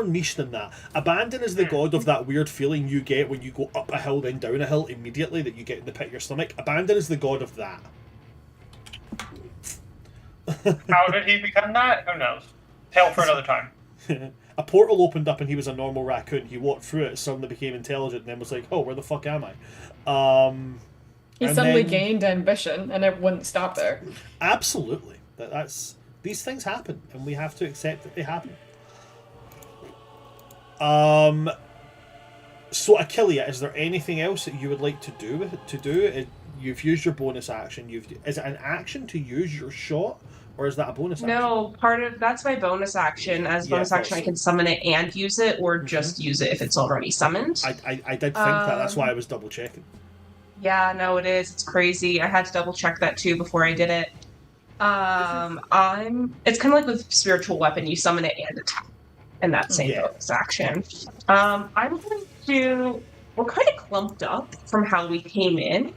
niche than that. Abandon is the god of that weird feeling you get when you go up a hill then down a hill immediately, that you get in the pit of your stomach. Abandon is the god of that. How did he become that? Who knows? Tale for another time. A portal opened up and he was a normal raccoon. He walked through it, suddenly became intelligent, and then was like, "Oh, where the fuck am I?" He and suddenly then- gained ambition, and it wouldn't stop there. Absolutely. That's these things happen, and we have to accept that they happen. So Achillia, is there anything else that you would like to do with it? You've used your bonus action. Is it an action to use your shot, or is that a bonus action? No, that's my bonus action. As Yeah, bonus action, I can summon it and use it, or just use it if it's already summoned. I did think that. That's why I was double checking. Yeah, no, it is. It's crazy. I had to double check that too before I did it. It's kind of like with spiritual weapon, you summon it and attack in that same bonus action. I'm going to. We're kind of clumped up from how we came in.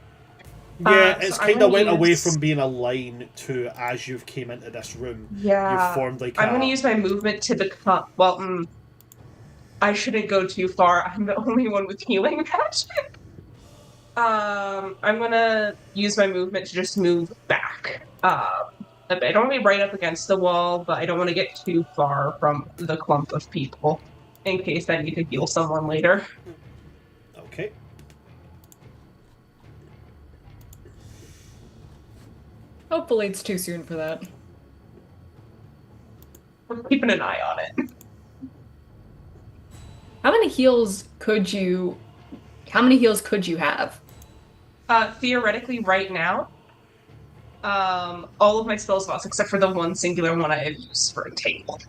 Yeah, it's so kind of went away use- from being a line to, as you've came into this room, Yeah. you've formed like I'm going to use my movement to become. Well, I shouldn't go too far. I'm the only one with healing magic. I'm going to use my movement to just move back. a bit. I don't want to be right up against the wall, but I don't want to get too far from the clump of people in case I need to heal someone later. Okay. Hopefully it's too soon for that. We're keeping an eye on it. How many heals could you have? Theoretically, right now, all of my spell slots except for the one singular one I have used for a table.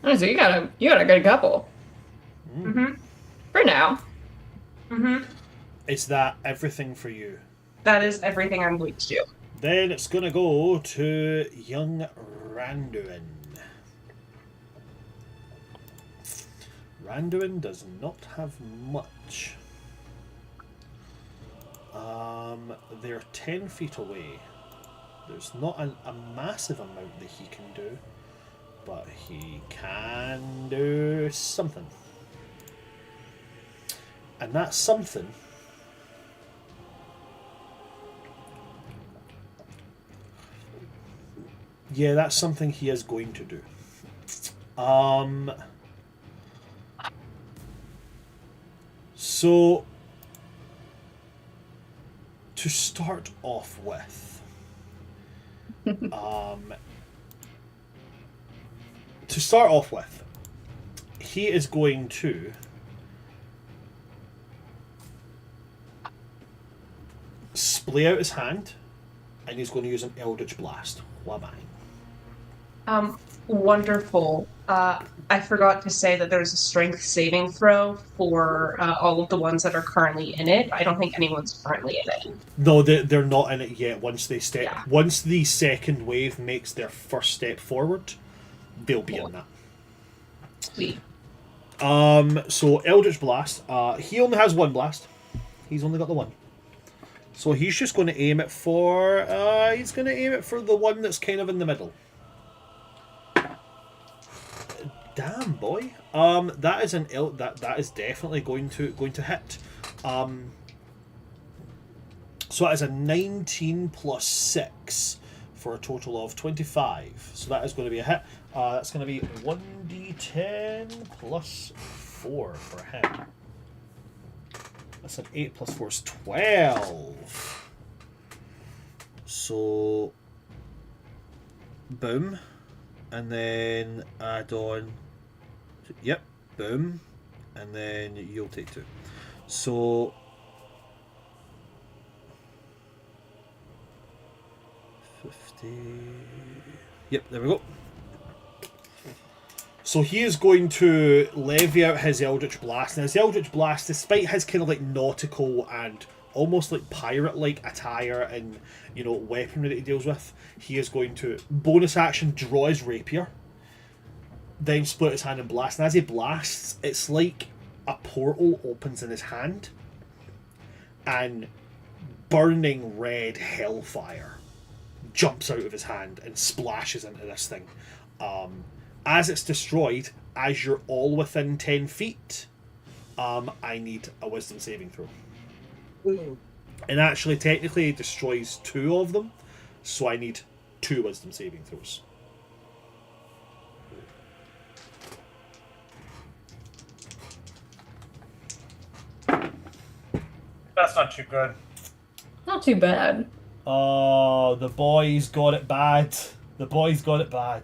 Oh, so you got a good couple. Mm-hmm. For now. Mm-hmm. Is that everything for you? That is everything I'm going to do. Then it's going to go to young Randuin. Randuin does not have much. They're 10 feet away. There's not a massive amount that he can do, but he can do something. And that something that's something he is going to do. So to start off with, he is going to splay out his hand, and he's going to use an Eldritch Blast. Wabang. Wonderful. I forgot to say that there's a strength saving throw for all of the ones that are currently in it. I don't think anyone's currently in it. No, they're not in it yet. Once the second wave makes their first step forward, they'll be in that. Sweet. So Eldritch Blast. He only has one blast. He's only got the one. So he's just going to aim it for. He's going to aim it for the one that's kind of in the middle. Damn, boy. That is that is definitely going to hit. So that is a 19 plus 6 for a total of 25. So that is going to be a hit. That's going to be 1d10 plus 4 for him. That's an 8 plus 4 is 12. So boom. And then add on. Yep, boom. And then you'll take 2. So 50. Yep, there we go. So he is going to levy out his Eldritch Blast. Now his Eldritch Blast, despite his kind of like nautical and almost like pirate-like attire and, you know, weaponry that he deals with, he is going to bonus action draw his rapier, then split his hand and blast. And as he blasts, it's like a portal opens in his hand, and burning red hellfire jumps out of his hand and splashes into this thing. As it's destroyed, as you're all within 10 feet, I need a wisdom saving throw. Ooh. And actually, technically, it destroys 2 of them, so I need 2 wisdom saving throws. That's not too good. Not too bad. Oh, the boys got it bad. The boys got it bad.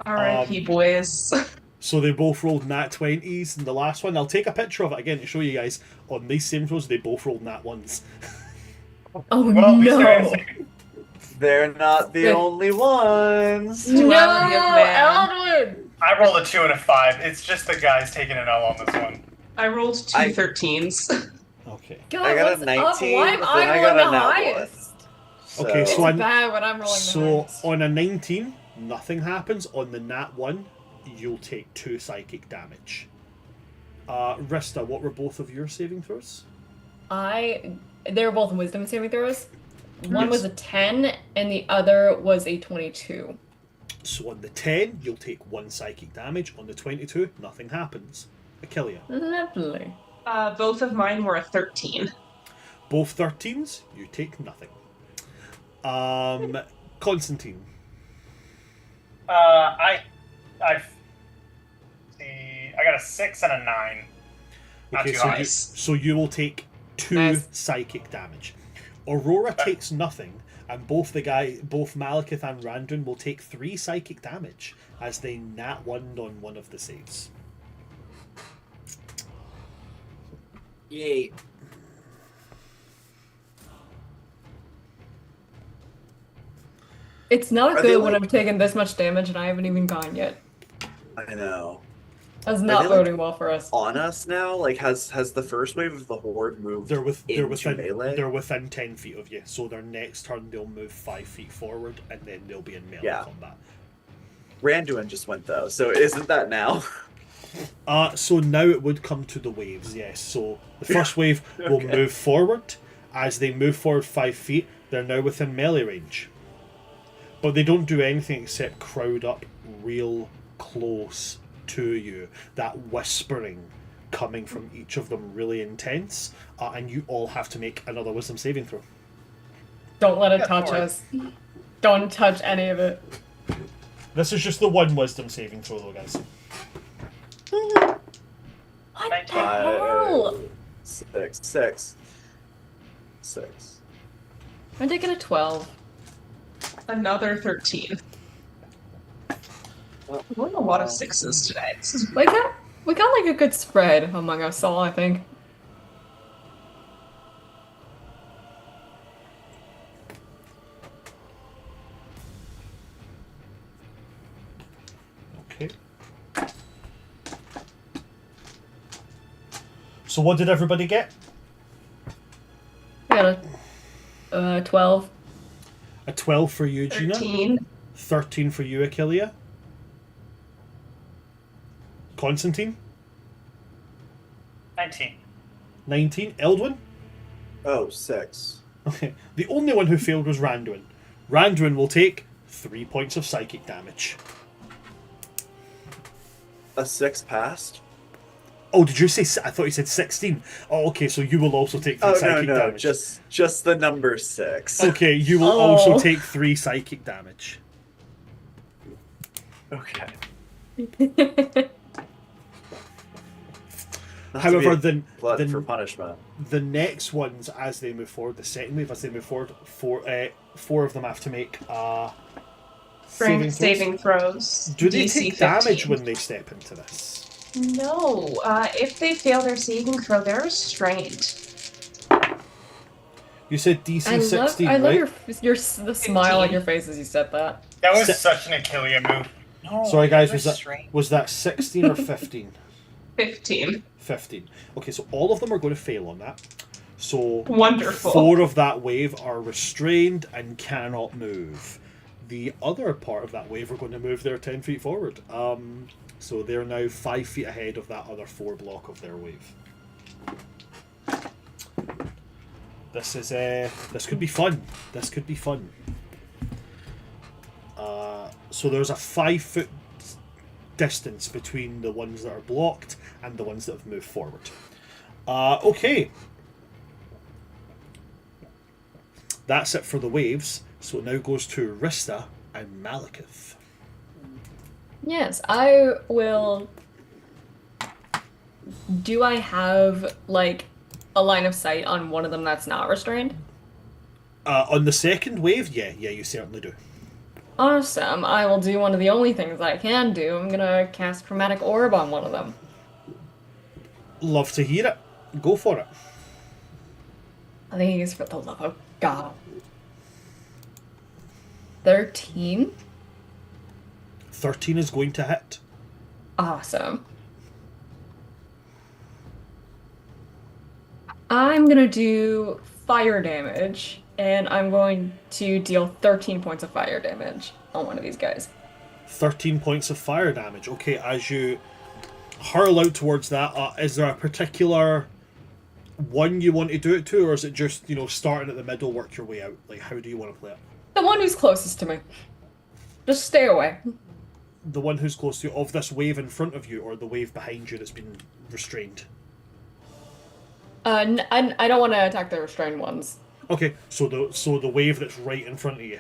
R.I.P. boys. So they both rolled nat 20s, and the last one, I'll take a picture of it again to show you guys. On these same throws, they both rolled nat 1s. Oh Well, no! They're not the only ones. No, Duality of man. Eldwin! I rolled a 2 and a 5. It's just the guys taking an L on this one. I rolled 2 13s. Okay. God, I got what's a 19, Up? Why am but then I I got rolling a the nat highest? one. Okay, It's so I'm- bad when I'm rolling the So highest. on a 19, nothing happens. On the nat 1, you'll take 2 psychic damage. Rista, what were both of your saving throws? They were both wisdom saving throws. One Yes. was a 10 and the other was a 22. So on the 10, you'll take 1 psychic damage. On the 22, nothing happens. Achillia. Lovely. Both of mine were a 13. Both 13s, you take nothing. Constantine. I see. I got a 6 and a 9. Not Okay, too so high. so you will take 2 Nice. psychic damage. Aurora takes nothing, and both Malekith and Randon will take 3 psychic damage as they nat 1 on one of the saves. Yay. It's not Are they, good when like- I'm taking this much damage and I haven't even gone yet. I know. That's they, not like, boding well for us. On us now? Like, has the first wave of the horde moved They're into within melee? they're within 10 feet of you. So their next turn they'll move 5 feet forward, and then they'll be in melee Yeah. combat. Randuin just went though, so isn't that now? So now it would come to the waves, yes. So the first wave will Okay. move forward. As they move forward 5 feet, they're now within melee range. But they don't do anything except crowd up real close to you. That whispering coming from each of them really intense. And you all have to make another wisdom saving throw. Don't let it Yeah, touch forward. us. Don't touch any of it. This is just the one wisdom saving throw though, guys. What the 19. hell? 6. I'm taking a 12. Another 13. We're in a lot of 6s today. This is We got like a good spread among us all, I think. Okay. So what did everybody get? We got a 12. A 12 for you, Gina. 13. 13 for you, Achillea. Constantine. 19. 19. Eldwin. Oh, 6. Okay. The only one who failed was Randuin. Randuin will take 3 points of psychic damage. A 6 passed? Oh, did you say? I thought you said 16. Oh, okay. So you will also take 3 Oh, psychic no, damage. just the number 6. Okay, you will Oh. also take 3 psychic damage. Okay. Not to However, be then blood then for punishment. the next ones, as they move forward, the second wave, as they move forward, 4 of them have to make Strength throws. saving throws. Do they DC take damage 15. when they step into this? No. If they fail their saving throw, they're restrained. You said DC 16, I love right? the smile on your face as you said that. That was Se- such an Achillea move. No, Sorry, guys, you're was that restrained. 16 or 15? 15. 15. Okay, so all of them are going to fail on that. So Wonderful. 4 of that wave are restrained and cannot move. The other part of that wave are going to move their 10 feet forward. So they're now 5 feet ahead of that other 4 block of their wave. This is this could be fun. This could be fun. So there's a 5 foot distance between the ones that are blocked and the ones that have moved forward. Okay. That's it for the waves. So it now goes to Rista and Malekith. Yes, I will. Do I have like a line of sight on one of them that's not restrained? On the second wave, yeah, you certainly do. Awesome. I will do one of the only things I can do. I'm gonna cast Chromatic Orb on one of them. Love to hear it. Go for it. Please, for the love of God. 13? 13 is going to hit. Awesome. I'm gonna do fire damage, and I'm going to deal 13 points of fire damage on one of these guys. 13 points of fire damage. Okay, as you hurl out towards that, is there a particular one you want to do it to, or is it just, starting at the middle, work your way out? Like, how do you want to play it? The one who's closest to me. Just stay away. The one who's close to you, of this wave in front of you, or the wave behind you that's been restrained? I don't want to attack the restrained ones. Okay, so the wave that's right in front of you.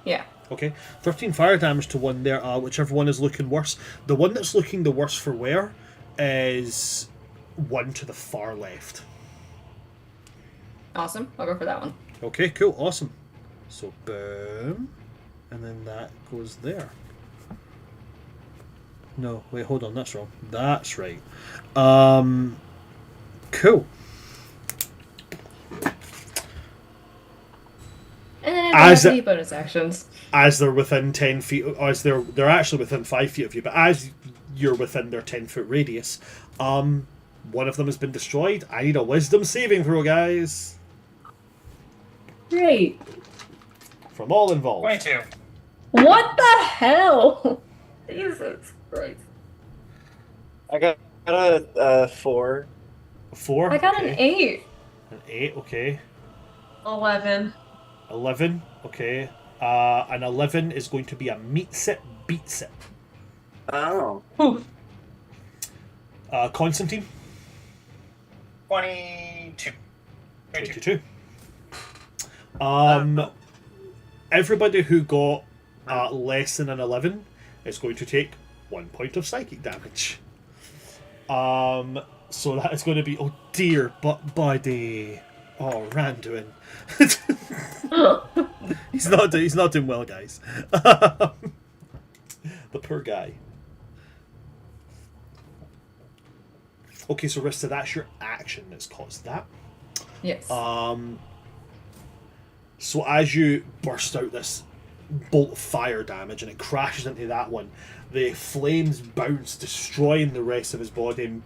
Yeah. Okay, 13 fire damage to one there, whichever one is looking worse. The one that's looking the worst for wear is one to the far left. Awesome. I'll go for that one. Okay, cool, awesome. So, boom. And then that goes there. No, wait, hold on, that's wrong. That's right. Cool. And then As I have any bonus actions. As they're within 10 feet, as they're actually within 5 feet of you, but as you're within their 10-foot radius, one of them has been destroyed. I need a wisdom saving throw, guys. Great. From all involved. 22. What the hell? Jesus Christ. I got a 4. 4. I got okay. an 8. An 8, okay. 11. 11, okay. An 11 is going to be a meets it, beats it. Oh. Ooh. Constantine? 22. 22. Everybody who got less than an 11 is going to take 1 point of psychic damage. So that is going to be, oh dear, but buddy. Oh, Randuin. He's not doing well, guys. The poor guy. Okay, so Rista, that's your action that's caused that. Yes. So as you burst out this bolt of fire damage and it crashes into that one, the flames bounce, destroying the rest of his body and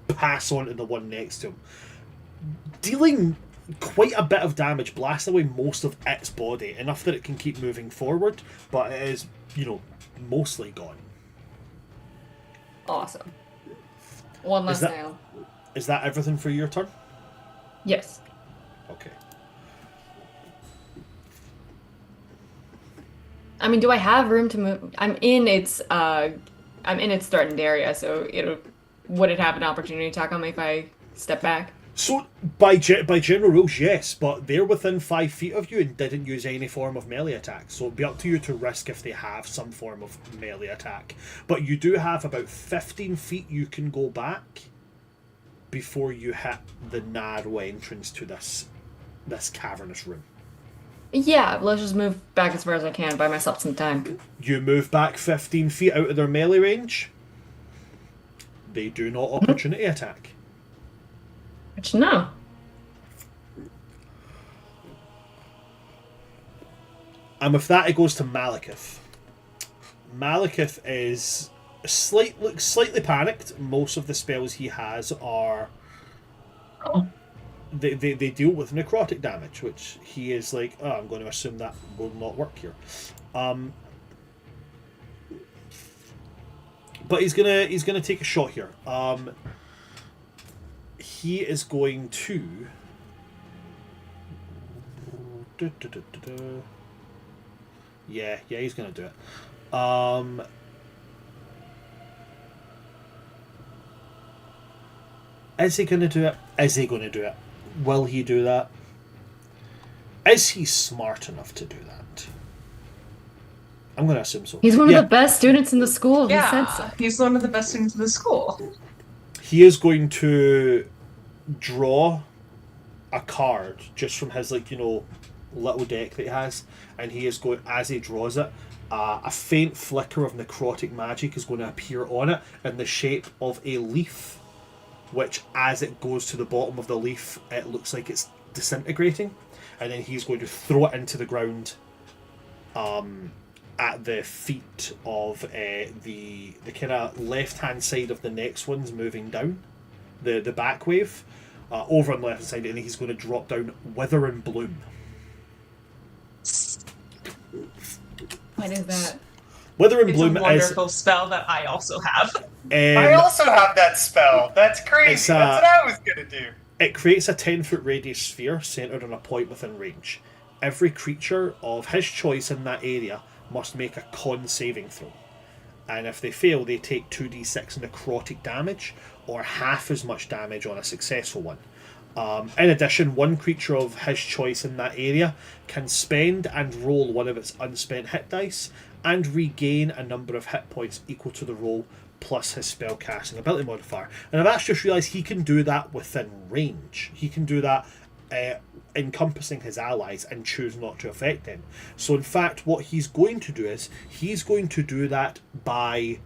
pass on to the one next to him. Dealing quite a bit of damage, blasting away most of its body, enough that it can keep moving forward, but it is, mostly gone. Awesome. One less now. Is that everything for your turn? Yes. Okay. I mean, do I have room to move? I'm in its threatened area, so would it have an opportunity attack on me if I step back? So, by general rules, yes, but they're within 5 feet of you and didn't use any form of melee attack, so it'd be up to you to risk if they have some form of melee attack. But you do have about 15 feet you can go back before you hit the narrow entrance to this cavernous room. Yeah, let's just move back as far as I can, buy myself some time. You move back 15 feet out of their melee range. They do not opportunity attack. Which, no. And with that, it goes to Malekith. Malekith is slightly panicked. Most of the spells he has are... They deal with necrotic damage, which he is like, oh, I'm going to assume that will not work here. But he's gonna take a shot here. He is going to... Yeah, he's going to do it. Is he going to do it? Is he going to do it? Will he do that? Is he smart enough to do that? I'm going to assume so. He's one of the best students in the school. Yeah, He said so. he's one of the best students in the school. He is going to draw a card just from his little deck that he has, and he is going, as he draws it, a faint flicker of necrotic magic is going to appear on it in the shape of a leaf, which as it goes to the bottom of the leaf it looks like it's disintegrating, and then he's going to throw it into the ground at the feet of the kind of left hand side of the next one's moving down the back wave, over on the left side, and he's going to drop down Wither and Bloom. What is that? Wither and It's Bloom a wonderful spell that I also have. I also have that spell. That's crazy. That's what I was gonna do. It creates a 10-foot radius sphere centered on a point within range. Every creature of his choice in that area must make a con saving throw. And if they fail, they take 2d6 necrotic damage, or half as much damage on a successful one. In addition, one creature of his choice in that area can spend and roll one of its unspent hit dice and regain a number of hit points equal to the roll plus his spellcasting ability modifier. And I've actually just realised he can do that within range. He can do that encompassing his allies and choose not to affect them. So in fact, what he's going to do is he's going to do that by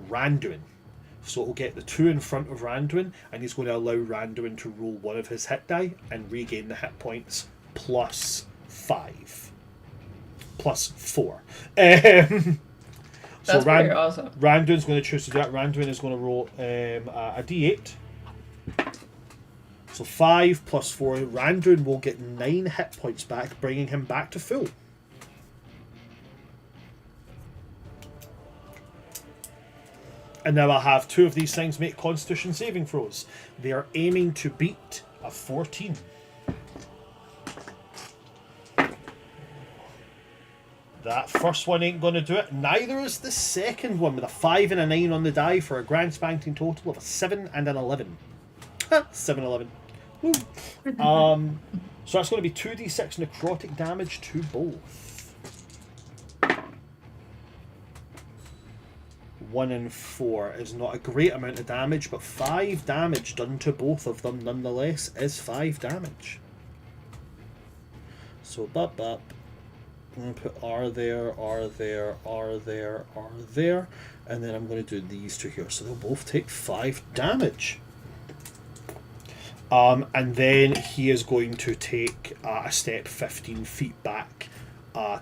Randuin. So it'll get the 2 in front of Randuin, and he's going to allow Randuin to roll one of his hit die and regain the hit points plus 5. Plus 4. That's pretty awesome. Randuin's going to choose to do that. Randuin is going to roll a d8. So 5 plus 4. Randuin will get 9 hit points back, bringing him back to full. And now I'll have 2 of these things make Constitution saving throws. They are aiming to beat a 14. That first one ain't going to do it. Neither is the second one, with a 5 and a 9 on the die for a grand spanking total of a 7 and an 11. 7-11. Woo. So that's going to be 2d6 necrotic damage to both. 1 and 4 is not a great amount of damage, but 5 damage done to both of them nonetheless is 5 damage. So bup. I'm going to put R there, R there, R there, R there, and then I'm going to do these 2 here. So they'll both take 5 damage. And then he is going to take a step 15 feet back,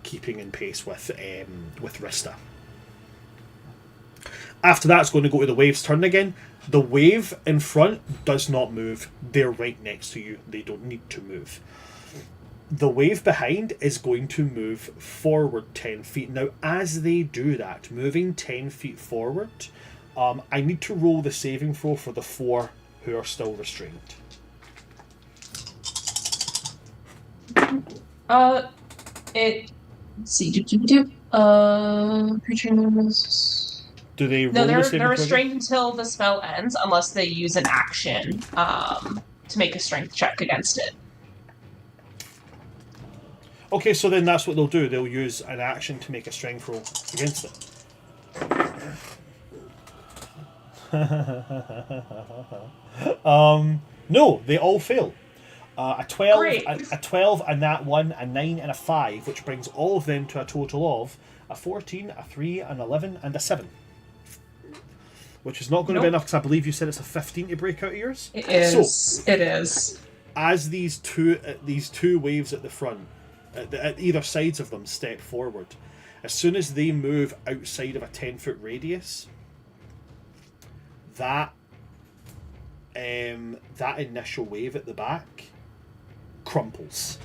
keeping in pace with Rista. After that, it's going to go to the wave's turn again. The wave in front does not move. They're right next to you. They don't need to move. The wave behind is going to move forward 10 feet. Now, as they do that, moving 10 feet forward, I need to roll the saving throw for the 4 who are still restrained. Let's see. Creature knows. Do they roll No, the they're saving throw restrained again? until the spell ends, unless they use an action to make a strength check against it. Okay, so then that's what they'll do. They'll use an action to make a strength roll against it. No, they all fail. A 12, a 12, a nat 1, a 9, and a 5, which brings all of them to a total of a 14, a 3, an 11, and a 7. Which is not going to be enough, because I believe you said it's a 15 to break out of yours. It is. So, it is. As these two waves at the front, at either sides of them, step forward, as soon as they move outside of a 10-foot radius, that initial wave at the back crumples,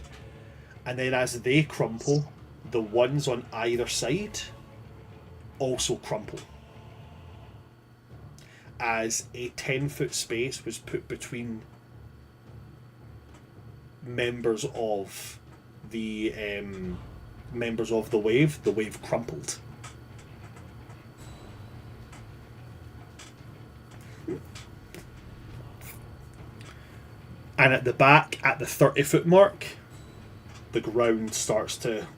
and then as they crumple, the ones on either side also crumple, as a 10-foot space was put between members of the wave crumpled. And at the back, at the 30-foot mark, the ground starts to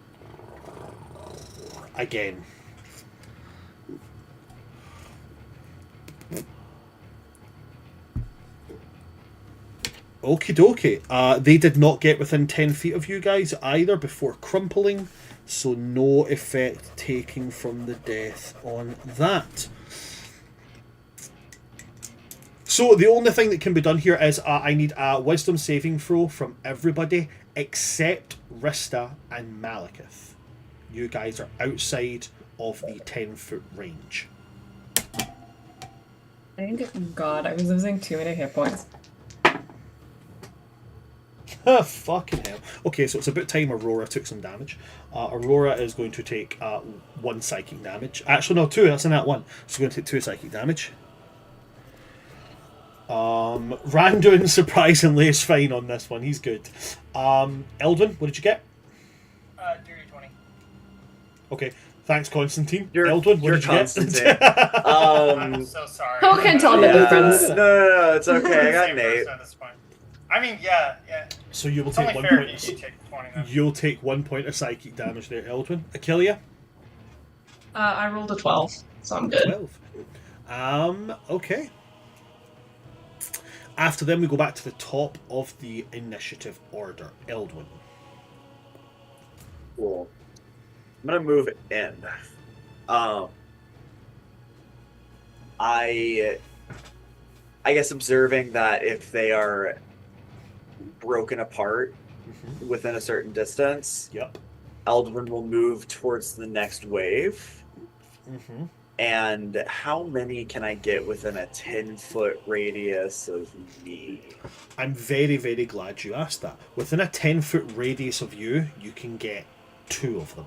again. Okie dokie. They did not get within 10 feet of you guys either before crumpling, so no effect taking from the death on that. So the only thing that can be done here is I need a wisdom saving throw from everybody except Rista and Malekith. You guys are outside of the 10-foot range. God, I was losing too many hit points. Fucking hell. Okay, so it's about time Aurora took some damage. Aurora is going to take 1 psychic damage. Actually, no, 2. That's in that 1. She's going to take 2 psychic damage. Randuin, surprisingly, is fine on this one. He's good. Eldwin, what did you get? Dirty 20. Okay, thanks, Constantine. You're Eldwin, what did you Constantine. get? I'm so sorry. Who can tell the difference? No, it's okay. I got Same Nate. person at this point. I mean, yeah. So you will It's take only 1 fair point. you take 20 then. You'll take 1 point of psychic damage there, Eldwin. Aquilia? I rolled a 12, so I'm good. 12. Okay. After then, we go back to the top of the initiative order. Eldwin. Cool. I'm gonna move in. I guess observing that if they are broken apart Mm-hmm. within a certain distance, Yep. Eldwin will move towards the next wave. Mm-hmm. And how many can I get within a 10-foot radius of me? I'm very, very glad you asked that. Within a 10-foot radius of you, you can get 2 of them.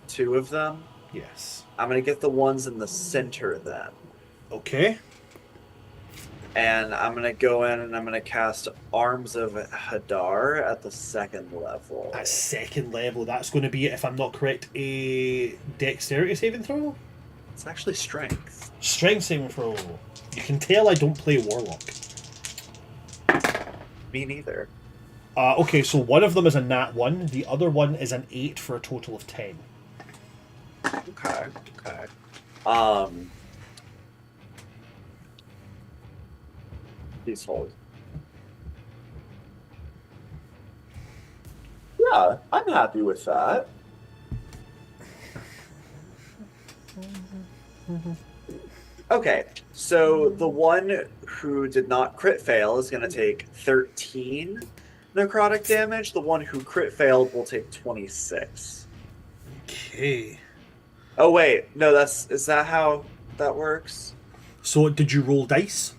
2 of them? Yes. I'm gonna get the ones in the center then. Okay. And I'm gonna go in and I'm gonna cast Arms of Hadar at the 2nd level. At 2nd level, that's going to be, if I'm not correct, a dexterity saving throw? It's actually strength. Strength saving throw. You can tell I don't play Warlock. Me neither. Okay, so one of them is a nat 1, the other one is an 8 for a total of 10. Okay. Please hold. Yeah, I'm happy with that. Okay, so the one who did not crit fail is going to take 13 necrotic damage. The one who crit failed will take 26. Okay. Oh wait, no, is that how that works? So did you roll dice?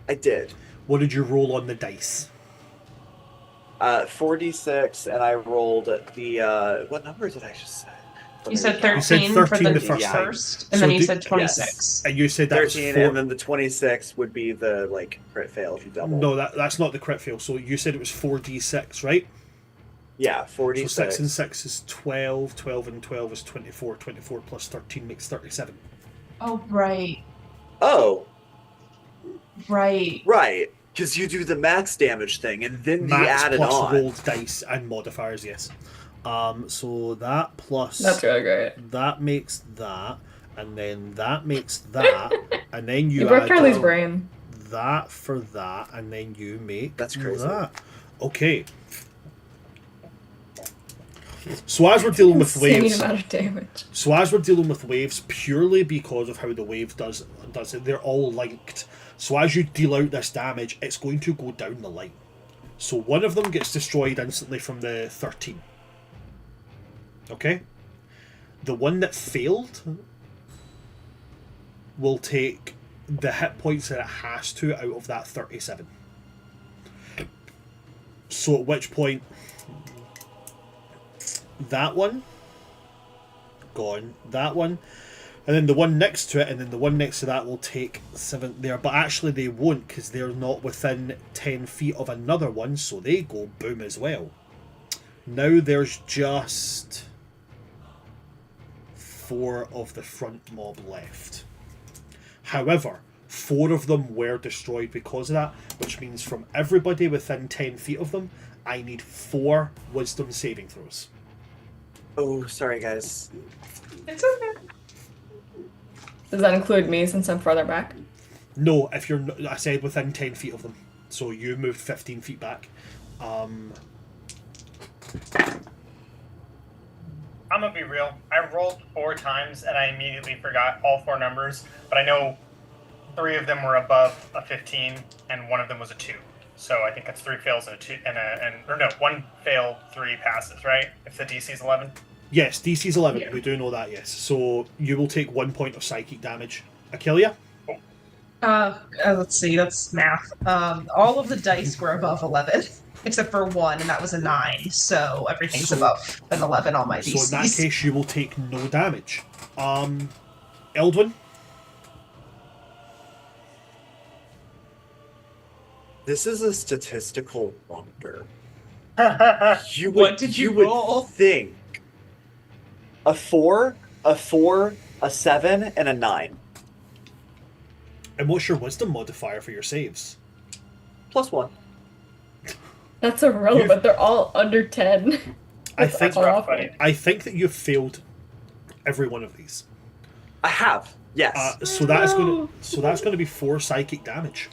I did. What did you roll on the dice? 4d6, and I rolled the what number did I just say? You said You said 13 for 13 the the first time. first, and So then you did- said 26. Yes. And you said that was 13, 4... and then the 26 would be the like crit fail if you double. No, that's not the crit fail. So you said it was 4d6, right? Yeah, 46. So 6 and 6 is 12, 12 and 12 is 24, 24 plus 13 makes 37. Oh, right. Oh, Right. right. Because you do the max damage thing, and then you Max add it plus on. rolled dice and modifiers, yes. So that plus... That's really great. That makes that, and then that makes that, and then you You broke add Charlie's on brain. that for that, and then you make That's crazy. that. Okay. So as we're dealing with Insane waves, amount of damage. so as we're dealing with waves, purely because of how the wave does it, they're all linked. So as you deal out this damage, it's going to go down the line. So one of them gets destroyed instantly from the 13. Okay? The one that failed will take the hit points that it has to out of that 37. So at which point, that one, gone, that one, and then the one next to it, and then the one next to that will take 7 there. But actually they won't, because they're not within 10 feet of another one, so they go boom as well. Now there's just 4 of the front mob left. However, 4 of them were destroyed because of that, which means from everybody within 10 feet of them, I need 4 wisdom saving throws. Oh, sorry, guys. It's okay. Does that include me since I'm further back? No, if you're... I said within 10 feet of them. So you moved 15 feet back. I'm gonna be real. I rolled 4 times and I immediately forgot all 4 numbers, but I know 3 of them were above a 15 and 1 of them was a 2. So I think that's 3 fails and a 2 or no, 1 failed, 3 passes, right? If the DC is 11. Yes, DC's 11. Yeah. We do know that, yes. So you will take 1 point of psychic damage. Aquilia? Let's see, that's math. All of the dice were above 11, except for 1, and that was a 9, so everything's So- above an 11 on my So DCs. in that case, you will take no damage. Eldwin? This is a statistical wonder. You What did you would roll? think a 4, a 7, and a 9. And what's your wisdom modifier for your saves? +1. That's irrelevant. They're all under 10. I think rough, buddy. I think that you've failed every one of these. I have. Yes. So that's going to be 4 psychic damage.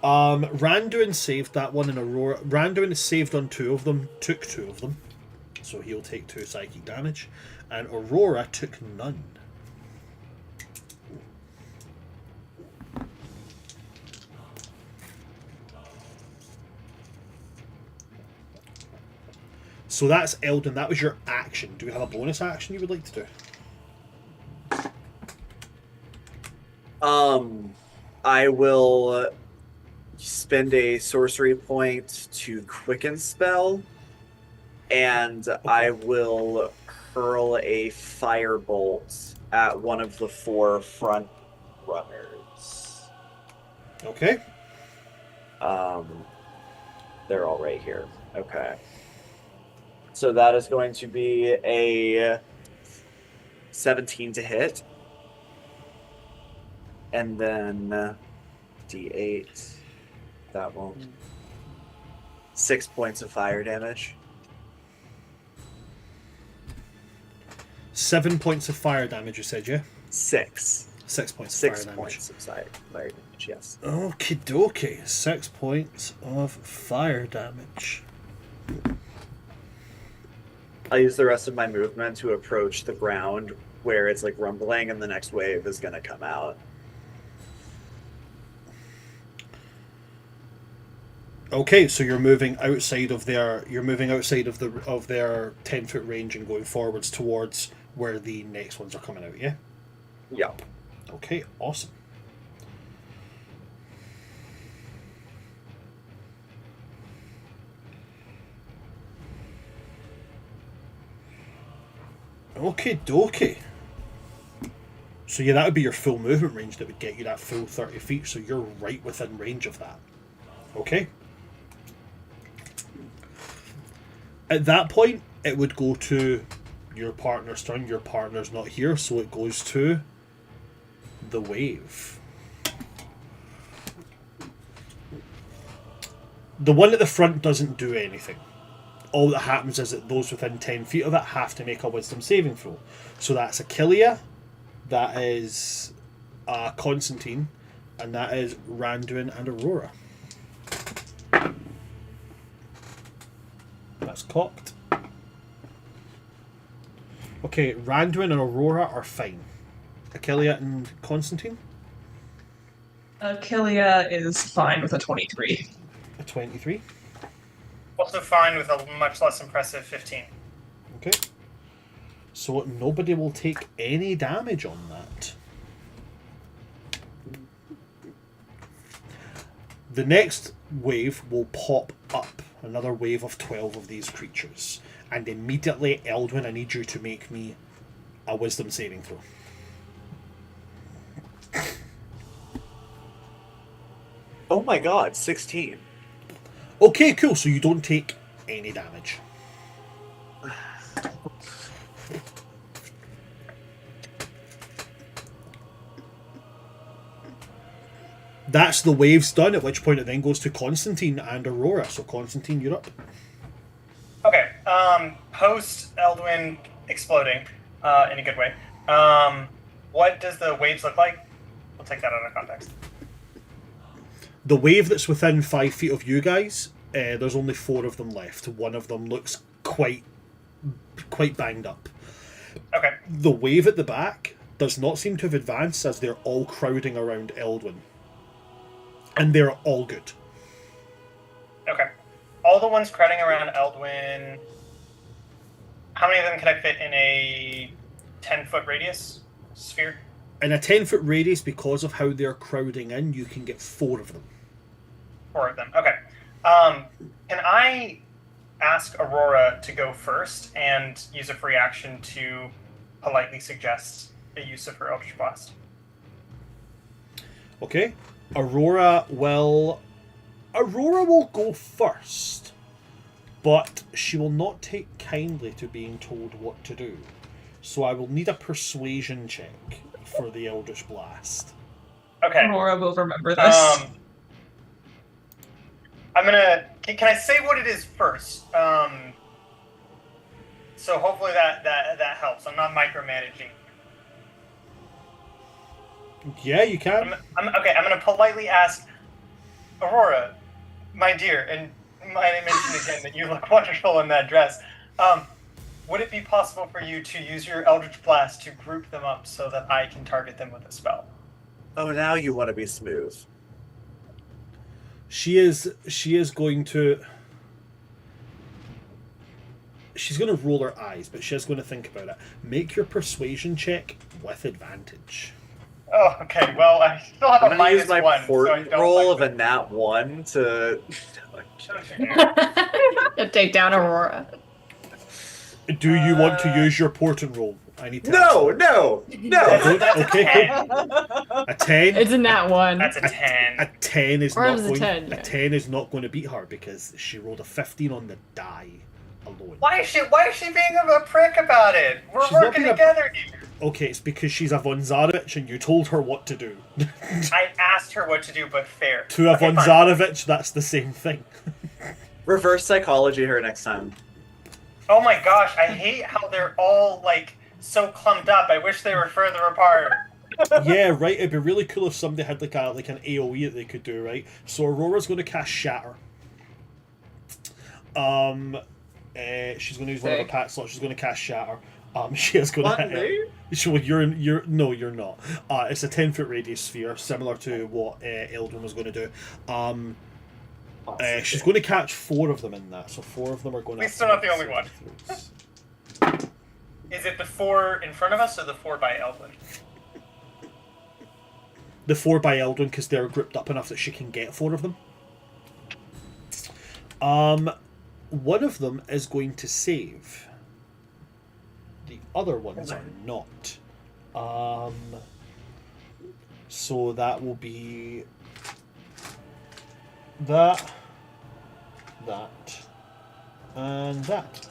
Randuin saved that one, and Aurora. Randuin is saved on 2 of them. Took 2 of them, so he'll take 2 psychic damage, and Aurora took none. So that's Eldon. That was your action. Do we have a bonus action you would like to do? I will spend a sorcery point to quicken spell, and I will hurl a firebolt at one of the 4 front runners. Okay. They're all right here. Okay. So that is going to be a 17 to hit. And then D8. That won't. 6 points of fire damage. 7 points of fire damage, you said, yeah? 6. 6 points of 6 fire damage. points of fire damage, yes. Okie dokie. 6 points of fire damage. I'll use the rest of my movement to approach the ground where it's like rumbling and the next wave is going to come out. Okay, so you're moving outside of their their 10-foot range and going forwards towards where the next ones are coming out, yeah? Yeah. Okay, awesome. Okay, dokie. So yeah, that would be your full movement range that would get you that full 30 feet, so you're right within range of that. Okay. At that point, it would go to your partner's turn. Your partner's not here, so it goes to the wave. The one at the front doesn't do anything. All that happens is that those within 10 feet of it have to make a wisdom saving throw. So that's Achillea, that is Constantine, and that is Randuin and Aurora. That's cocked. Okay, Randuin and Aurora are fine. Achillea and Constantine? Achillea is fine with a 23. A 23. Also fine with a much less impressive 15. Okay. So nobody will take any damage on that. The next wave will pop up. Another wave of 12 of these creatures. And immediately, Eldwin, I need you to make me a wisdom saving throw. Oh my god, 16. Okay, cool. So you don't take any damage. That's the waves done, at which point it then goes to Constantine and Aurora. So Constantine, you're up. Okay. Post Eldwin exploding, in a good way. What does the waves look like? We'll take that out of context. The wave that's within 5 feet of you guys, there's only 4 of them left. One of them looks quite banged up. Okay. The wave at the back does not seem to have advanced, as they're all crowding around Eldwin. And they're all good. Okay. All the ones crowding around Eldwin, how many of them can I fit in a 10-foot radius sphere? In a 10-foot radius, because of how they're crowding in, you can get 4 of them. 4 of them. Okay. Can I ask Aurora to go first and use a free action to politely suggest the use of her Eldritch Blast? Okay. Aurora will go first, but she will not take kindly to being told what to do. So I will need a persuasion check for the Eldritch Blast. Okay. Aurora will remember this. I'm gonna. Can I say what it is first? So hopefully that helps. I'm not micromanaging. Yeah, you can. I'm gonna politely ask Aurora, my dear, and I mention again that you look wonderful in that dress. Would it be possible for you to use your Eldritch Blast to group them up so that I can target them with a spell? Oh, now you want to be smooth. She is going to. She's going to roll her eyes, but she's going to think about it. Make your persuasion check with advantage. Oh, okay. Well, I still have I'm a gonna use minus my one. port So roll of a nat 1 to. To take down Aurora. Do you want to use your portent roll? I need to. No. Okay, cool. A 10. It's a nat 1. That's a 10. A 10 is Or not it was a going. 10, A yeah. 10 is not going to beat her because she rolled a 15 on the die alone. Why is she being a prick about it? We're She's not working being a- together here. Okay, it's because she's a Von Zarovich and you told her what to do. I asked her what to do, but fair. To a Okay, Von fine. Zarovich, that's the same thing. Reverse psychology her next time. Oh my gosh, I hate how they're all like so clumped up. I wish they were further apart. Yeah, right. It'd be really cool if somebody had like an AOE that they could do, right? So Aurora's going to cast Shatter. She's going to use one of her Sick. pack slots. She's going to cast Shatter. She is going to What, hit it. So you're not. It's a 10-foot radius sphere, similar to what Eldwin was going to do. She's going to catch 4 of them in that, so 4 of them are going to. At least I'm not the only one. Is it the 4 in front of us or the 4 by Eldwin? The 4 by Eldwin, because they're grouped up enough that she can get 4 of them. One of them is going to save. The other ones are not. So that will be that, and that.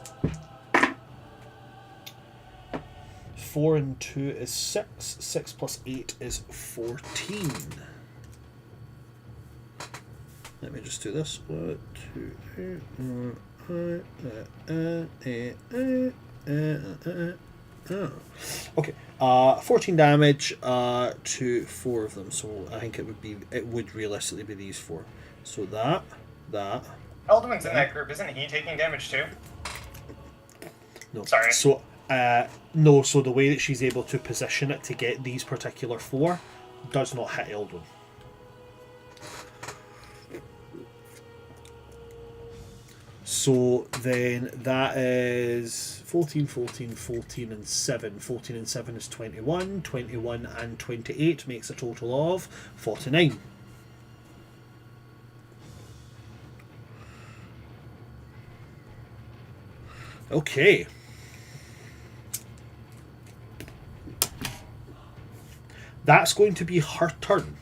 4 and 2 is 6. 6 plus 8 is 14. Let me just do this. 1, 2, okay. 14 damage to 4 of them. So I think it would realistically be these 4. So that. Eldwin's in that group, isn't he taking damage too? No. Sorry. So no. So the way that she's able to position it to get these particular 4 does not hit Eldwin. So then that is 14, 14, 14 and 7. 14 and 7 is 21. 21 and 28 makes a total of 49. Okay. That's going to be her turn.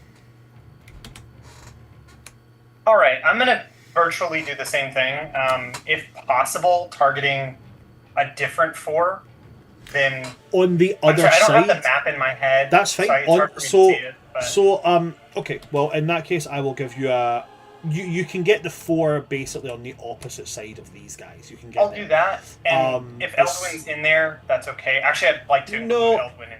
Alright, I'm gonna virtually do the same thing. If possible, targeting a different 4 than... On the I'm other sorry, I don't side... have the map in my head. That's fine. So it's hard for me to see it, but- Okay, well, in that case, I will give you a... You can get the 4 basically on the opposite side of these guys. You can get I'll them. do that. And if Eldwin's in there, that's okay. Actually, I'd like to No. include Eldwin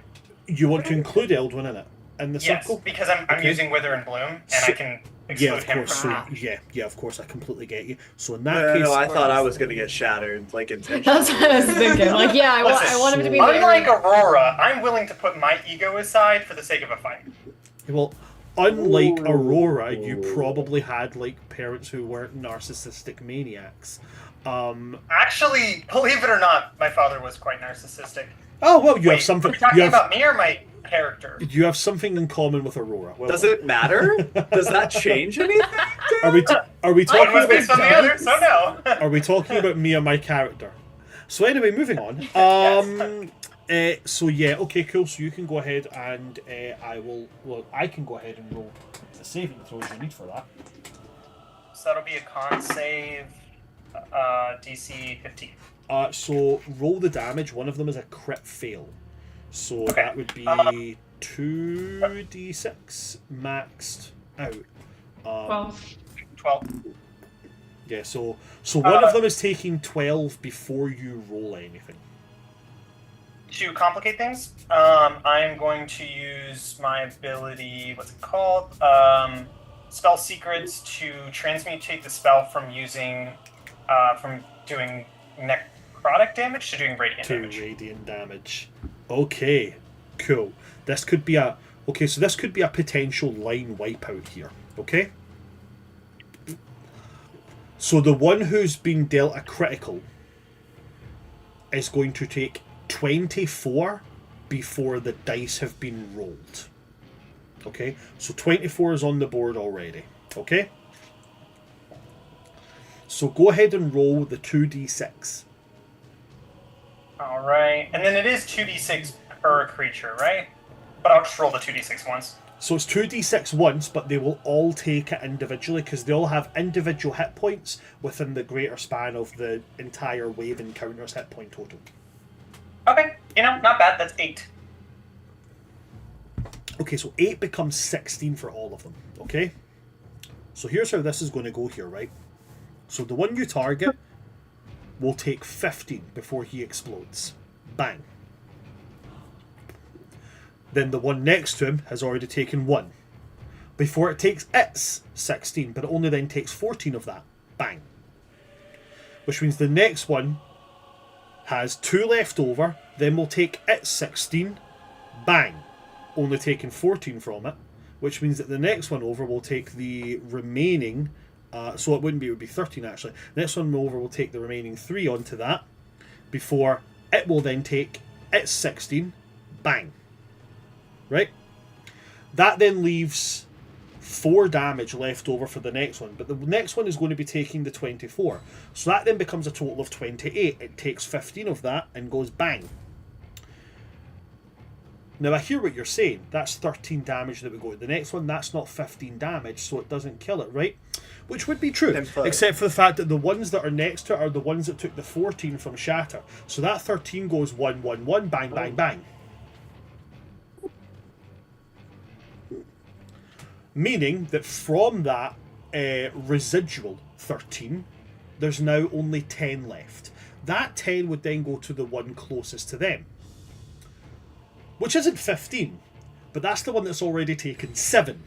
in. You want to include Eldwin in it? In the Yes, circle? because I'm Okay. using Wither and Bloom, and So- I can exclude Yeah, of him course. from So, yeah, of course. I completely get you. So in that case... No, I thought I was gonna get shattered, like intentionally. That's what I was thinking. Like, yeah, I Listen, want him to be Unlike there. Aurora, I'm willing to put my ego aside for the sake of a fight. Well, unlike Ooh. Aurora, you probably had like parents who weren't narcissistic maniacs. Actually, believe it or not, my father was quite narcissistic. Oh well, you Wait, have something. Are we talking about me or my character? You have something in common with Aurora. Well, Does it matter? Does that change anything? Are we One talking was based on the about? other, so no. Are we talking about me and my character? So anyway, moving on. So yeah, okay, cool. So you can go ahead and I can go ahead and roll the saving throws you need for that. So that'll be a con save, DC 15. So roll the damage. One of them is a crit fail. So Okay. that would be 2d6 maxed out. 12. 12. Yeah, so one of them is taking 12 before you roll anything. To complicate things, I'm going to use my ability. What's it called? Spell Secrets to transmutate the spell from doing necrotic damage to doing radiant damage. Radiant damage. Okay, cool. This could be a potential line wipeout here. Okay. So the one who's been dealt a critical is going to take 24 before the dice have been rolled. Okay, so 24 is on the board already. Okay, so go ahead and roll the 2d6. Alright, and then it is 2d6 per creature, right? But I'll just roll the 2d6 once. So it's 2d6 once, but they will all take it individually because they all have individual hit points within the greater span of the entire wave encounter's hit point total. Okay, not bad. That's 8. Okay, so 8 becomes 16 for all of them, okay? So here's how this is going to go here, right? So the one you target will take 15 before he explodes. Bang. Then the one next to him has already taken 1. Before it takes its 16, but it only then takes 14 of that. Bang. Which means the next one has 2 left over, then will take its 16. Bang. Only taking 14 from it. Which means that the next one over will take the remaining... so it would be 13 actually. The next one over will take the remaining 3 onto that. Before it will then take its 16. Bang. Right? That then leaves 4 damage left over for the next one, but the next one is going to be taking the 24. So that then becomes a total of 28. It takes 15 of that and goes bang. Now I hear what you're saying. That's 13 damage that we go. The next one, that's not 15 damage, so it doesn't kill it, right? Which would be true, except for the fact that the ones that are next to it are the ones that took the 14 from Shatter. So that 13 goes 1, 1, 1, bang, bang, bang. Meaning that from that residual 13, there's now only 10 left. That 10 would then go to the one closest to them. Which isn't 15, but that's the one that's already taken 7.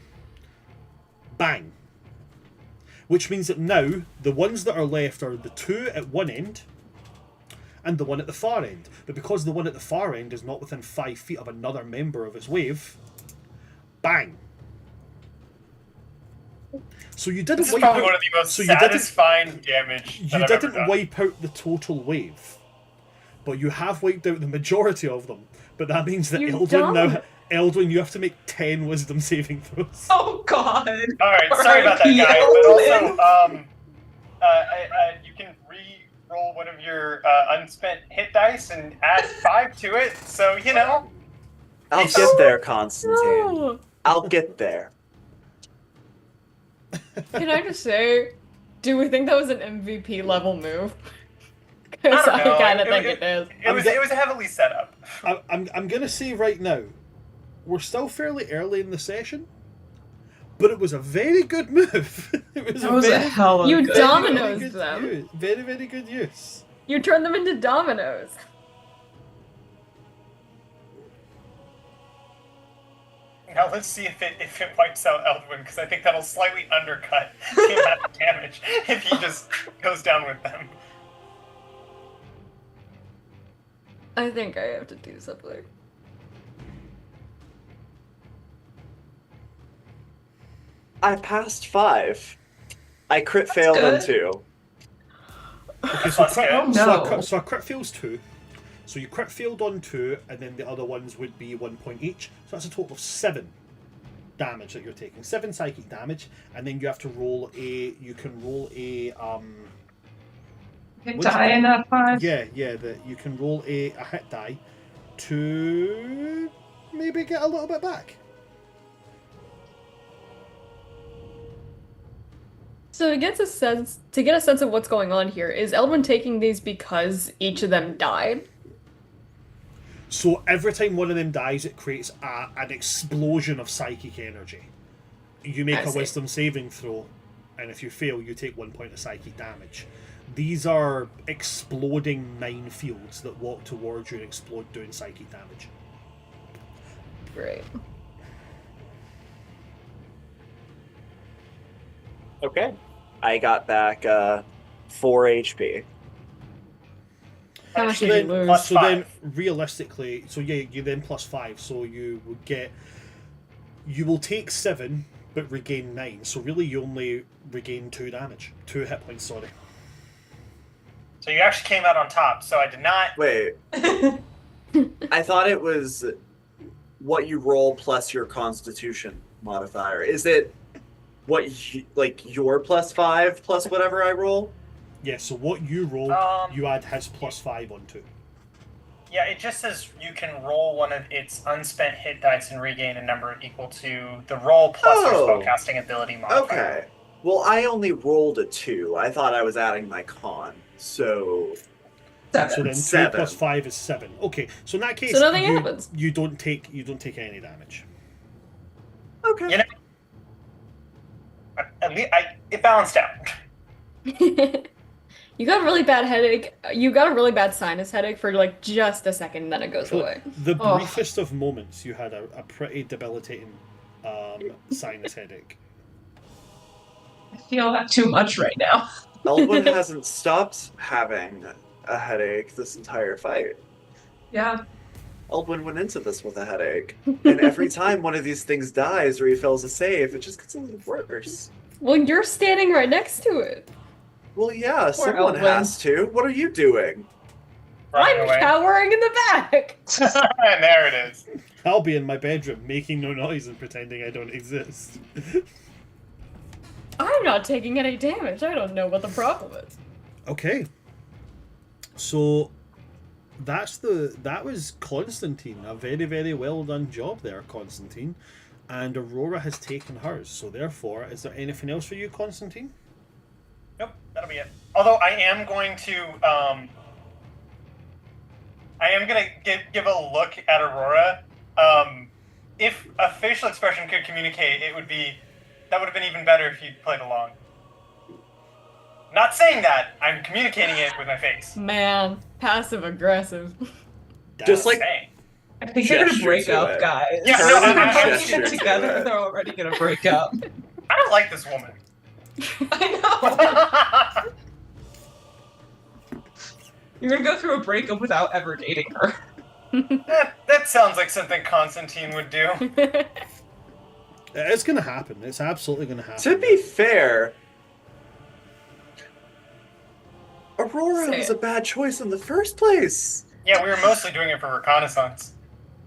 Bang. Which means that now, the ones that are left are the 2 at one end, and the one at the far end. But because the one at the far end is not within 5 feet of another member of his wave, bang. So you didn't This is probably one of the most satisfying damage that I've ever done. Wipe out the total wave, but you have wiped out the majority of them. But that means that Eldwin, you have to make 10 wisdom saving throws. Oh God! All right, sorry about that, guy. But also, you can re-roll one of your unspent hit dice and add 5 to it. So I'll get there, Constantine. No. I'll get there. Can I just say, do we think that was an MVP level move? Because I kind of think it is. It was heavily set up. I'm gonna say right now, we're still fairly early in the session, but it was a very good move. It was a hell of You good. dominoes them. Very, very good use. You turn them into dominoes. Now let's see if it wipes out Eldwin, because I think that'll slightly undercut the amount of damage if he just goes down with them. I think I have to do something. I passed 5. I crit failed on 2. Okay, so That's so a crit fails 2. So you crit failed on 2, and then the other ones would be 1 point each. So that's a total of 7 damage that you're taking. 7 psychic damage, and then you have to roll a. You can roll a. Hit die in that 5. Yeah. You can roll a hit die to maybe get a little bit back. So to get a sense of what's going on here, is Eldwin taking these because each of them died? So every time one of them dies, it creates an explosion of psychic energy. You make a wisdom saving throw, and if you fail, you take 1 point of psychic damage. These are exploding minefields that walk towards you and explode, doing psychic damage. Great. Okay. I got back 4 HP. How much So did you then, lose? Plus so then, 5. realistically, so yeah, you then +5, so you will take 7, but regain 9. So really, you only regain 2 damage, 2 hit points. Sorry. So you actually came out on top. So I did not. Wait, I thought it was what you roll plus your Constitution modifier. Is it what like your +5 plus whatever I roll? Yeah. So what you roll, you add his +5 onto. Yeah, it just says you can roll one of its unspent hit dice and regain a number equal to the roll plus your spellcasting ability modifier. Okay. Well, I only rolled a 2. I thought I was adding my con. So 7. So then 2 7. plus 5 is 7. Okay. So in that case, So nothing happens. You don't take any damage. okay. You know, at least it balanced out. You got a really bad headache. You got a really bad sinus headache for like just a second, then it goes away. The Oh. briefest of moments, you had a pretty debilitating sinus headache. I feel that too much right now. Eldwin hasn't stopped having a headache this entire fight. Yeah. Eldwin went into this with a headache. And every time one of these things dies or he fails a save, it just gets a little worse. Well, you're standing right next to it. Well, yeah, someone Eldwin. has to. What are you doing? Running I'm away. cowering in the back. And there it is. I'll be in my bedroom making no noise and pretending I don't exist. I'm not taking any damage. I don't know what the problem is. Okay. So that was Constantine. A very, very well done job there, Constantine. And Aurora has taken hers. So therefore, is there anything else for you, Constantine? Nope, that'll be it. Although I am going to give a look at Aurora. If a facial expression could communicate, that would have been even better if you'd played along. Not saying that, I'm communicating it with my face. Man, passive aggressive. Just like Saying. I think they're gonna Gesture break to up, it. guys. Yeah, Turn no, and I'm They're gesture getting to together. it. They're already gonna break up. I don't like this woman. I know. You're gonna go through a breakup without ever dating her. that sounds like something Constantine would do. It's going to happen. It's absolutely going to happen. To be fair, Aurora Say was it. a bad choice in the first place. Yeah, we were mostly doing it for reconnaissance.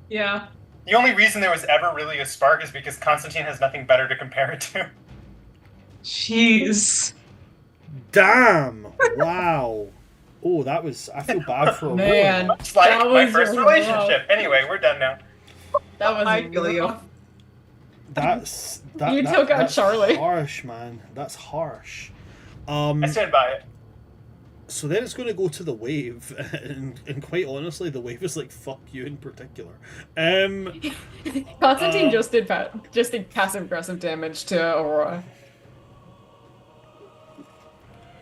Yeah. The only reason there was ever really a spark is because Constantine has nothing better to compare it to. Jeez. Damn! Wow. Oh, that was... I feel bad for Aurora. Man. Much like That my was first rough. relationship. Anyway, we're done now. That was I feel you. rough. That You took out that's Charlie. harsh, man. That's harsh. I stand by it. So then it's going to go to the wave, and quite honestly, the wave is like, fuck you in particular. Constantine just did passive aggressive damage to Aurora.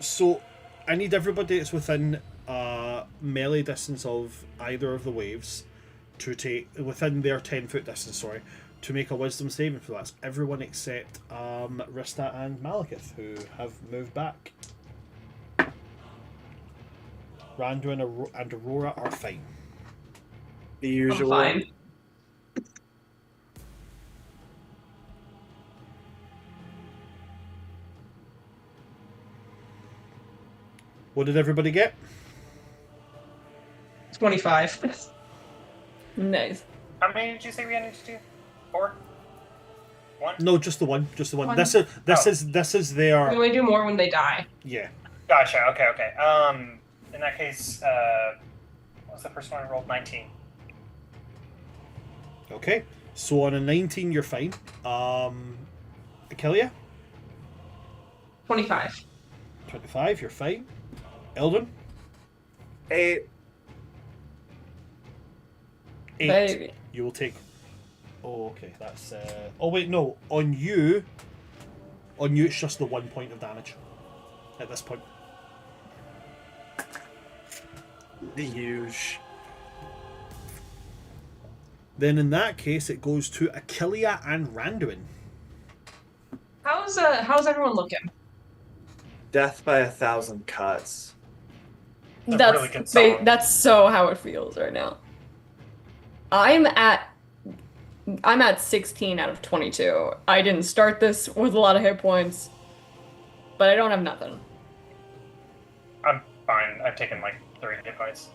So I need everybody that's within melee distance of either of the waves to take, within their 10-foot distance, sorry, to make a wisdom saving for that. That's everyone except Rista and Malekith, who have moved back. Randu and Aurora are fine. The I'm usual. fine. What did everybody get? 25. Nice. How many did you say we had to do? 4? 1? No, just the one. Just the one. One. This is We their only do more when they die. yeah. Gotcha. Okay. In that case, what was the first one I rolled? 19. Okay. So on a 19, you're fine. Akelia, 25. 25, you're fine. Eldon, 8. 8. Baby. You will take. Oh, okay. That's. Oh wait, no. On you, On you, it's just the 1 point of damage at this point. The huge. Then in that case, it goes to Achillea and Randuin. How's everyone looking? Death by 1,000 cuts. It's a really good song. That's so how it feels right now. I'm at 16 out of 22. I didn't start this with a lot of hit points, but I don't have nothing. I'm fine. I've taken like 3 hit points.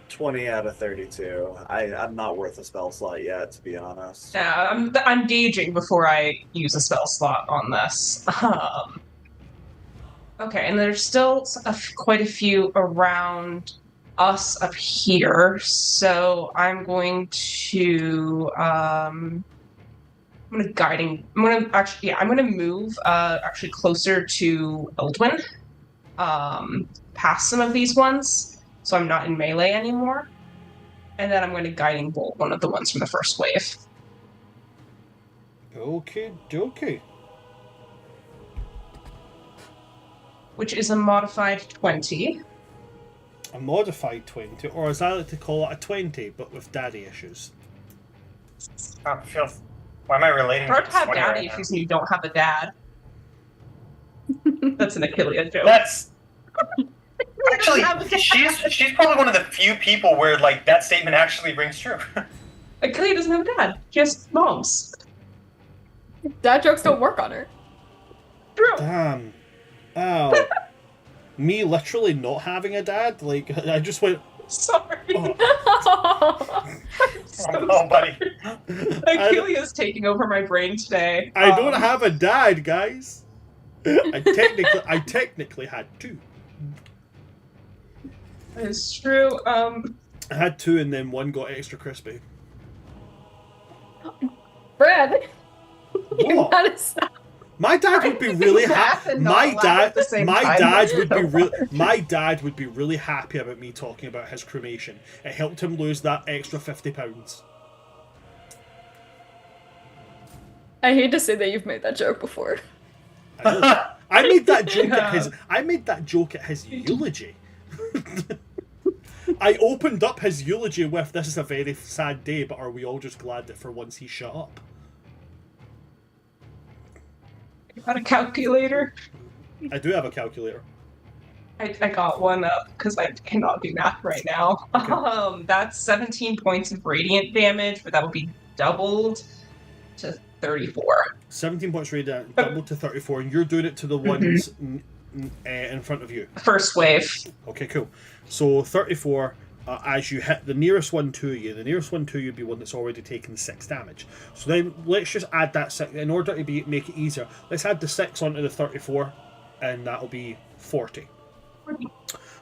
20 out of 32. I'm not worth a spell slot yet, to be honest. Yeah, I'm gauging before I use a spell slot on this. Okay, and there's still quite a few around us up here, so I'm going to I'm gonna move actually closer to Eldwin, past some of these ones, so I'm not in melee anymore. And then I'm going to guiding bolt one of the ones from the first wave. Okay, dokie. Which is a modified 20. A modified 20, or as I like to call it, a 20, but with daddy issues. I feel. Why am I relating? Hard to to have 20 daddy right now? issues and you don't have a dad. That's an Achillea joke. That's actually she's probably one of the few people where like that statement actually rings true. Achillea doesn't have a dad. She has moms. Dad jokes don't work on her. True. Damn. Ow. Me literally not having a dad? Like, I just went... Sorry. Oh. Oh, buddy. Achillea's taking over my brain today. I don't have a dad, guys. I technically had 2. It's true. I had 2 and then 1 got extra crispy. Brad, you What? gotta stop. My dad would be really Laugh happy. and not laugh at the same time. My dad would be really happy about me talking about his cremation. It helped him lose that extra £50. I hate to say that you've made that joke before. I made that joke at his. I made that joke at his eulogy. I opened up his eulogy with, "This is a very sad day, but are we all just glad that for once he shut up?" You got a calculator? I do have a calculator. I got one up because I cannot do math right now. Okay. That's 17 points of radiant damage, but that will be doubled to 34. 17 points radiant, doubled to 34, and you're doing it to the ones in front of you. First wave. Okay, cool. So 34, as you hit the nearest one to you, the nearest one to you would be one that's already taken 6 damage. So then let's just add that 6, in order to make it easier, let's add the 6 onto the 34, and that'll be 40.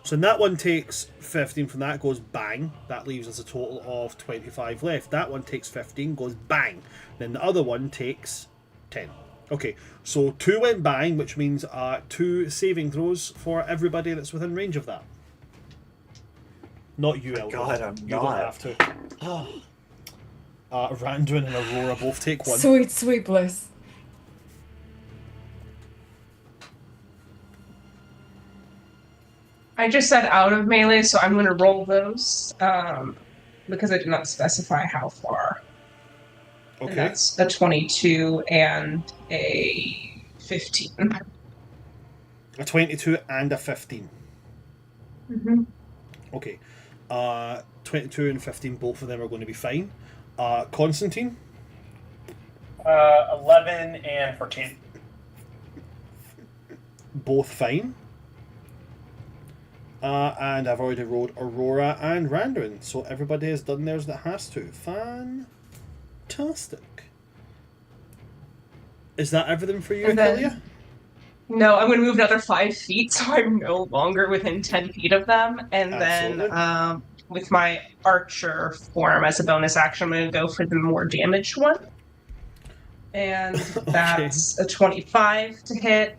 So that one takes 15, from that goes bang, that leaves us a total of 25 left. That one takes 15, goes bang. Then the other one takes 10. Okay, so 2 went bang, which means 2 saving throws for everybody that's within range of that. Not you, Eldwins. God, I'm you not. don't have to. Randuin and Aurora both take 1. Sweet, sweet bliss. I just said out of melee, so I'm going to roll those because I did not specify how far. Okay. And that's a 22 and a 15. A 22 and a 15. Mm-hmm. Okay. 22 and 15, both of them are going to be fine. Constantine? 11 and 14. Both fine. And I've already rolled Aurora and Randuin, so everybody has done theirs that has to. Fantastic. Is that everything for you, And then- Achillea? No, I'm going to move another 5 feet, so I'm no longer within 10 feet of them. And Absolutely. then with my archer form as a bonus action, I'm going to go for the more damaged one. And that's a 25 to hit.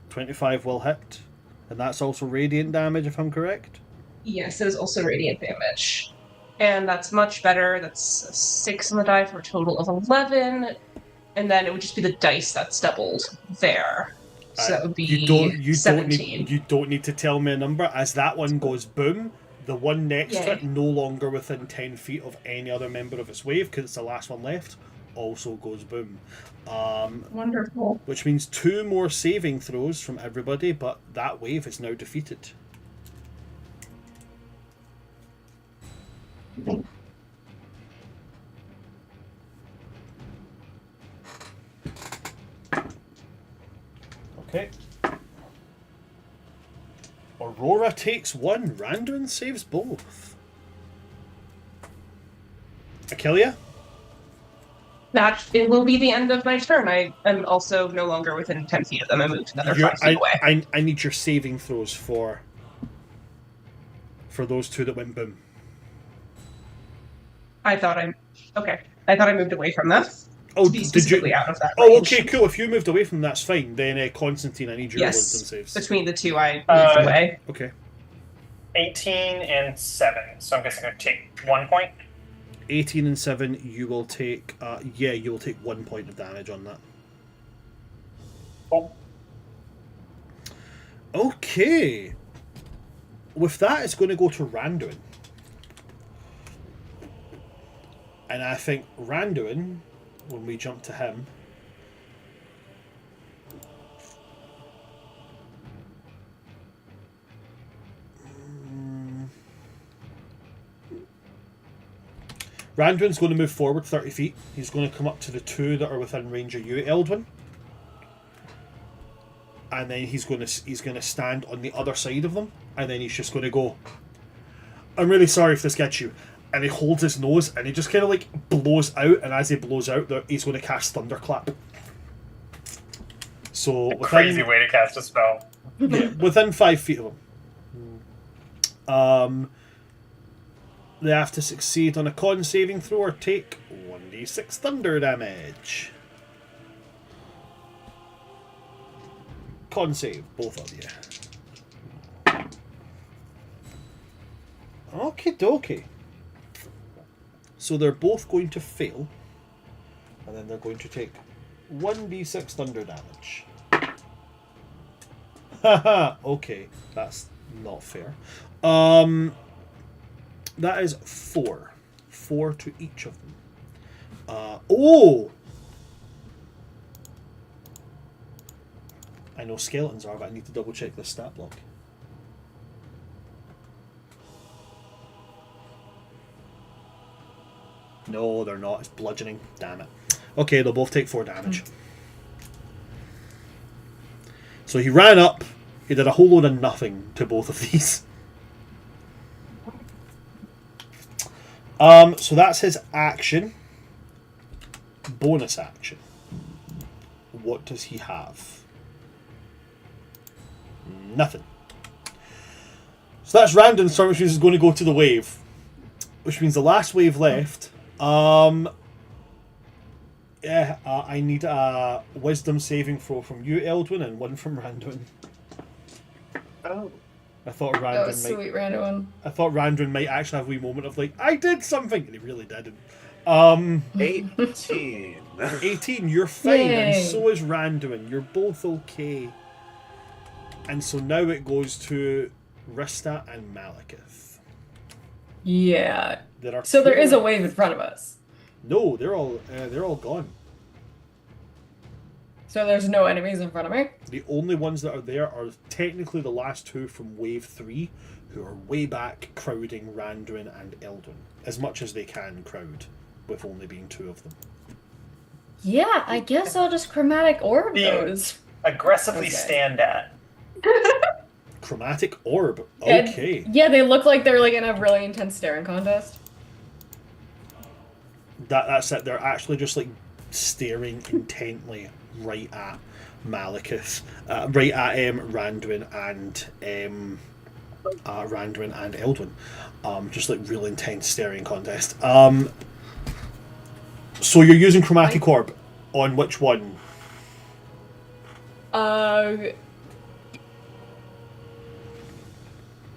25 will hit. And that's also radiant damage, if I'm correct. Yes, it is also radiant damage. And that's much better. That's a 6 on the die for a total of 11. and then it would just be the dice that's doubled there. So that would be you 17. don't need to tell me a number, as that one goes boom. The one next to Yay. it, no longer within 10 feet of any other member of its wave, because it's the last one left, also goes boom. Wonderful. Which means 2 more saving throws from everybody, but that wave is now defeated. Okay. Aurora takes 1. Randuin saves both. Akelia? It will be the end of my turn. I am also no longer within 10 feet of them. I moved another 5 feet away. I need your saving throws for those 2 that went boom. I thought I moved away from them. Oh, to be specifically out of that Oh, range. okay, cool. If you moved away from them, that's fine. Then, Constantine, I need your wisdom saves. Between the 2, I moved away. Okay. 18 and 7. So I'm guessing I take 1 point. 18 and 7, you will take... you will take 1 point of damage on that. Oh. Okay. With that, it's going to go to Randuin. And I think Randuin, when we jump to him... Randuin's going to move forward 30 feet. He's going to come up to the 2 that are within range of you, Eldwin. And then he's going to stand on the other side of them. And then he's just going to go, I'm really sorry if this gets you. And he holds his nose and he just kind of like blows out. And as he blows out, he's going to cast Thunderclap. So Crazy way to cast a spell. Yeah, within 5 feet of him. They have to succeed on a con saving throw or take 1d6 thunder damage. Con save, both of you. Okie dokie. So they're both going to fail. And then they're going to take 1d6 thunder damage. Haha, okay. That's not fair. That is 4. 4 to each of them. I know skeletons are, but I need to double check this stat block. No, they're not. It's bludgeoning. Damn it. Okay, they'll both take 4 damage. So he ran up. He did a whole load of nothing to both of these. So that's his action. Bonus action. What does he have? Nothing. So that's Randuin's turn, which means he's going to go to the wave. Which means the last wave left. I need a wisdom saving throw from you, Eldwin, and 1 from Randuin. Oh. I thought Randuin sweet Randuin. I thought Randuin might actually have a wee moment of like, I did something, and he really didn't. 18. 18, you're fine, Yay. and so is Randuin. You're both okay. And so now it goes to Rista and Malekith. Yeah. There is a wave in front of us. No, they're all gone. So there's no enemies in front of me? The only ones that are there are technically the last 2 from Wave 3, who are way back crowding Randuin and Eldwin. As much as they can crowd, with only being 2 of them. Yeah, I guess I'll just chromatic orb those. Aggressively stand at. Chromatic orb. Okay. Yeah, they look like they're like in a really intense staring contest. That's it. They're actually just like staring intently right at Malekith, right at Randuin and Eldwin. Just like real intense staring contest. So you're using chromatic orb on which one?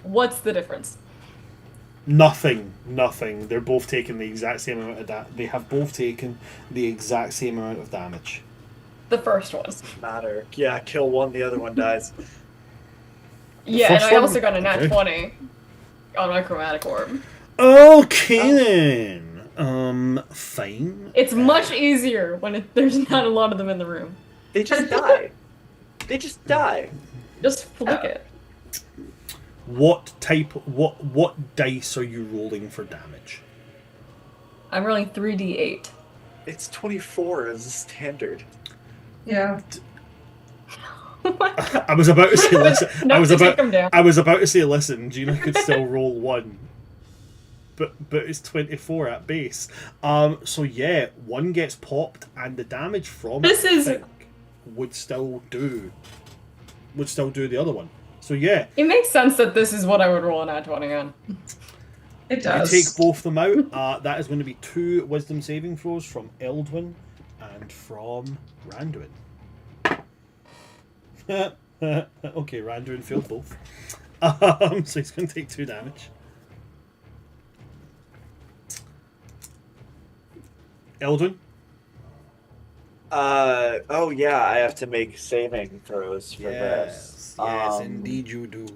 What's the difference? Nothing. They're both taking the exact same amount of They have both taken the exact same amount of damage. The first one. Doesn't matter. Yeah, kill one, the other one dies. Yeah, and first I one- also got a nat okay. 20 on my chromatic orb. Okay then. Fine. It's much easier when there's not a lot of them in the room. They just die. They just die. Just flick it. What dice are you rolling for damage? I'm rolling 3d8. It's 24 as a standard. Yeah. Oh my god. I was about to say listen. Enough to take 'em down. I was about to say listen. Gina could still roll 1, but it's 24 at base. So yeah, 1 gets popped, and the damage from This it, is- I think, would still do the other one. So yeah, It makes sense that this is what I would roll a nat 20 on. It you does. take both them out. That is going to be 2 wisdom saving throws from Eldwin and from Randuin. Okay, Randuin failed both. So he's going to take 2 damage. Eldwin? Oh yeah, I have to make saving throws for this. Yes, indeed you do.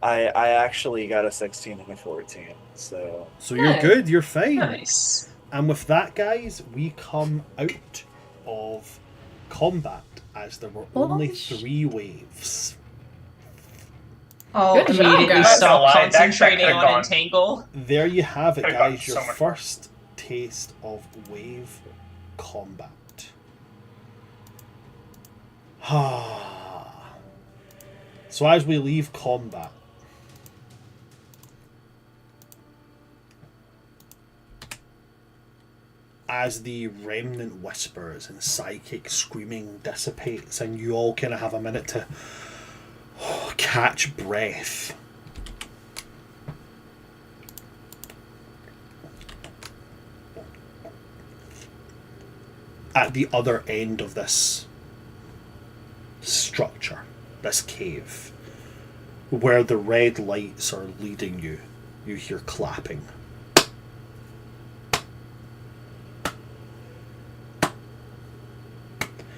I actually got a 16 and a 14, so So you're Nice. good, you're fine. Nice. And with that, guys, we come out of combat as there were only Oh, 3 waves. I'll Good job, immediately guys. stop That's a lie. That concentrating could've on gone. Entangle. There you have it, Could've gotten guys. Your so much first taste of wave combat. So as we leave combat, as the remnant whispers and psychic screaming dissipates, and you all kind of have a minute to catch breath. At the other end of this structure, this cave, where the red lights are leading you, you hear clapping.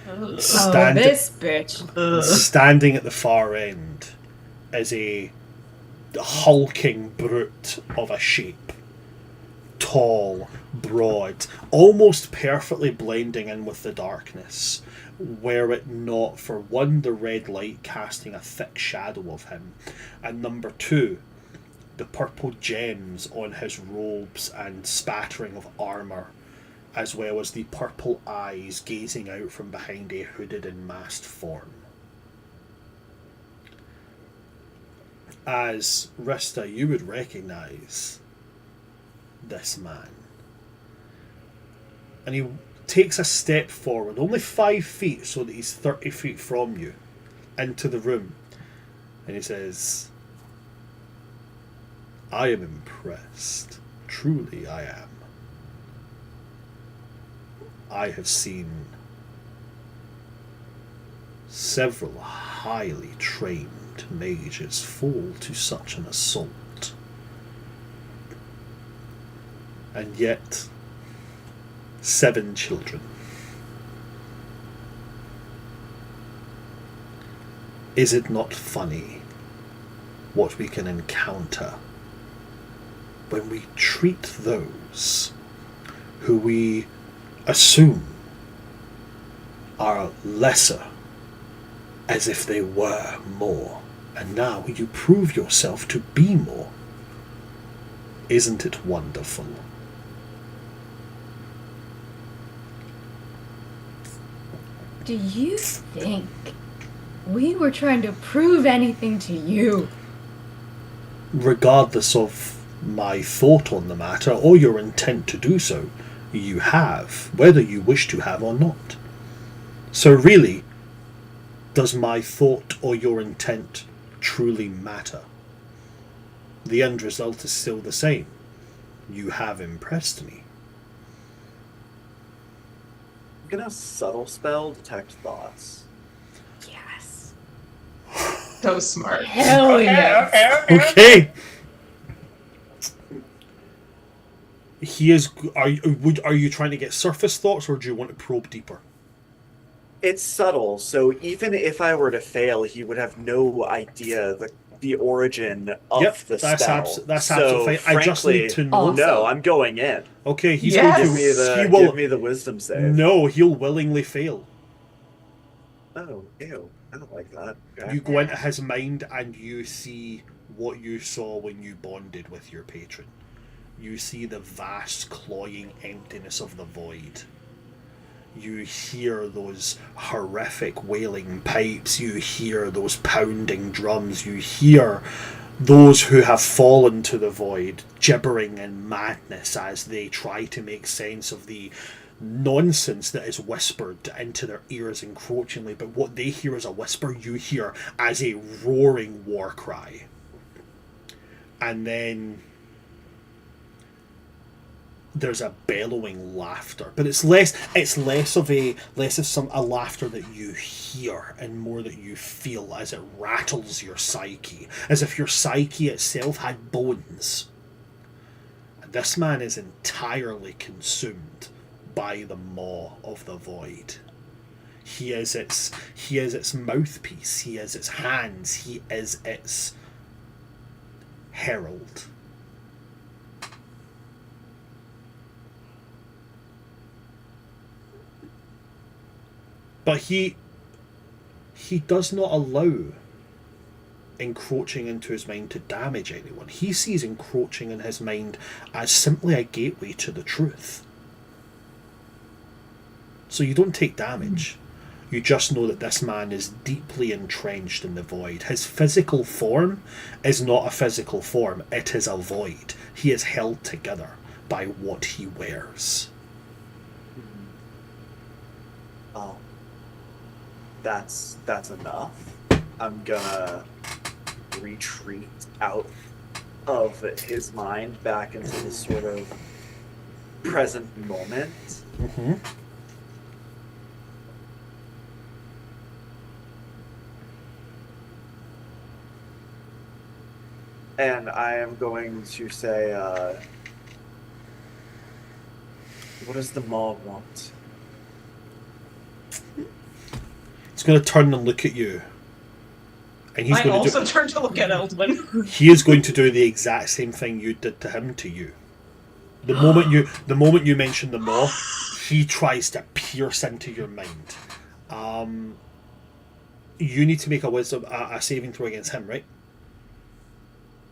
Oh, Stand- this bitch. Standing at the far end is a hulking brute of a shape. Tall, broad, almost perfectly blending in with the darkness, were it not for 1, the red light casting a thick shadow of him, and number 2, the purple gems on his robes and spattering of armour, as well as the purple eyes gazing out from behind a hooded and masked form. As Rista, you would recognise this man. And he takes a step forward, only 5 feet, so that he's 30 feet from you, into the room. And he says, I am impressed. Truly I am. I have seen several highly trained mages fall to such an assault. And yet, 7 children. Is it not funny what we can encounter when we treat those who we assume are lesser as if they were more, and now you prove yourself to be more? Isn't it wonderful? Do you think we were trying to prove anything to you? Regardless of my thought on the matter or your intent to do so, you have, whether you wish to have or not. So really, does my thought or your intent truly matter? The end result is still the same. You have impressed me. I'm gonna subtle spell detect thoughts. Yes. So smart. Hell Okay, yes. okay. Okay. He is. Are you trying to get surface thoughts, or do you want to probe deeper? It's subtle, so even if I were to fail, he would have no idea the origin Yep, of the spell. that's So absolutely fine. I just need frankly, to know. Awesome. no, I'm going in. Okay, he's Yes. going Give me to. He the will. give me the wisdom save. No, he'll willingly fail. Oh, ew. I don't like that. Okay. You go into his mind and you see what you saw when you bonded with your patron. You see the vast, cloying emptiness of the void. You hear those horrific wailing pipes. You hear those pounding drums. You hear those who have fallen to the void gibbering in madness as they try to make sense of the nonsense that is whispered into their ears encroachingly. But what they hear as a whisper, you hear as a roaring war cry. And then there's a bellowing laughter, but it's less of a laughter that you hear and more that you feel as it rattles your psyche, as if your psyche itself had bones. And this man is entirely consumed by the maw of the void. He is its mouthpiece, he is its hands, he is its herald. But he does not allow encroaching into his mind to damage anyone. He sees encroaching in his mind as simply a gateway to the truth. So you don't take damage. You just know that this man is deeply entrenched in the void. His physical form is not a physical form, it is a void. He is held together by what he wears. Oh. That's enough. I'm gonna retreat out of his mind back into the sort of present moment. Mm-hmm. And I am going to say, what does the maw want? He's going to turn and look at you. And he's I going also to turn to look at Eldwin. he is going to do the exact same thing you did to him to you. The moment you mention the maw, he tries to pierce into your mind. You need to make a saving throw against him, right?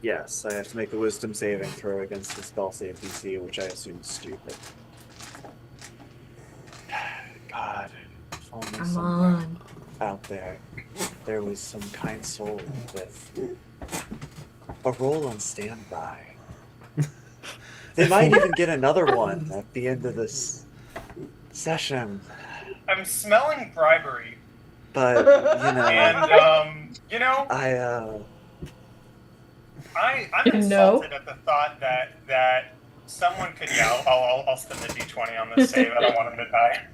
Yes, I have to make a wisdom saving throw against the spell save DC, which I assume is stupid. God, if only Come somewhere on. out there was some kind soul with a role on standby. They might even get another one at the end of this session. I'm smelling bribery, But, you know, and I'm No. insulted at the thought that someone could. Yeah, I'll spend the d20 on this save. I don't want him to die.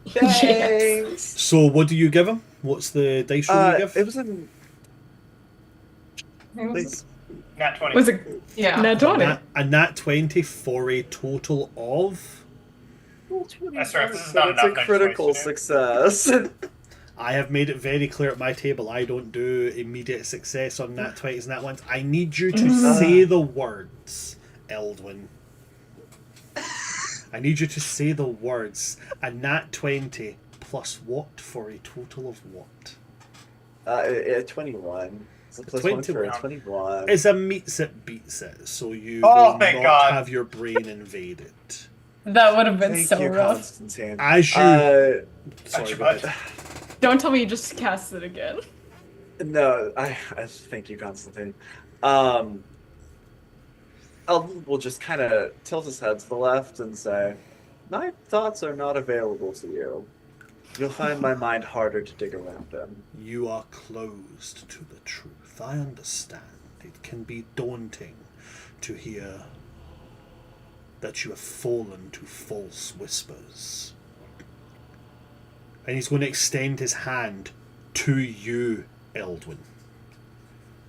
thanks. So what do you give him? What's the dice roll you give? It was in. Please. Nat 20. Was it Yeah. nat 20? A nat 20 for a total of... That's right, this is not It's a enough critical next week, success. I have made it very clear at my table I don't do immediate success on nat 20s and nat 1s. I need you to say the words, Eldwin. I need you to say the words. A nat 20 plus what for a total of what? 21. It's a plus 1 for a 21. It's a meets it, beats it, so you Oh, will thank not God. have your brain invaded. That would have been Thank so you, rough. Constantine. As you... Got sorry, you, go bud. ahead. Don't tell me you just cast it again. No, I thank you, Constantine. We'll just kind of tilt his head to the left and say, "My thoughts are not available to you. You'll find my mind harder to dig around in." You are closed to the truth. I understand. It can be daunting to hear that you have fallen to false whispers. And he's going to extend his hand to you, Eldwin.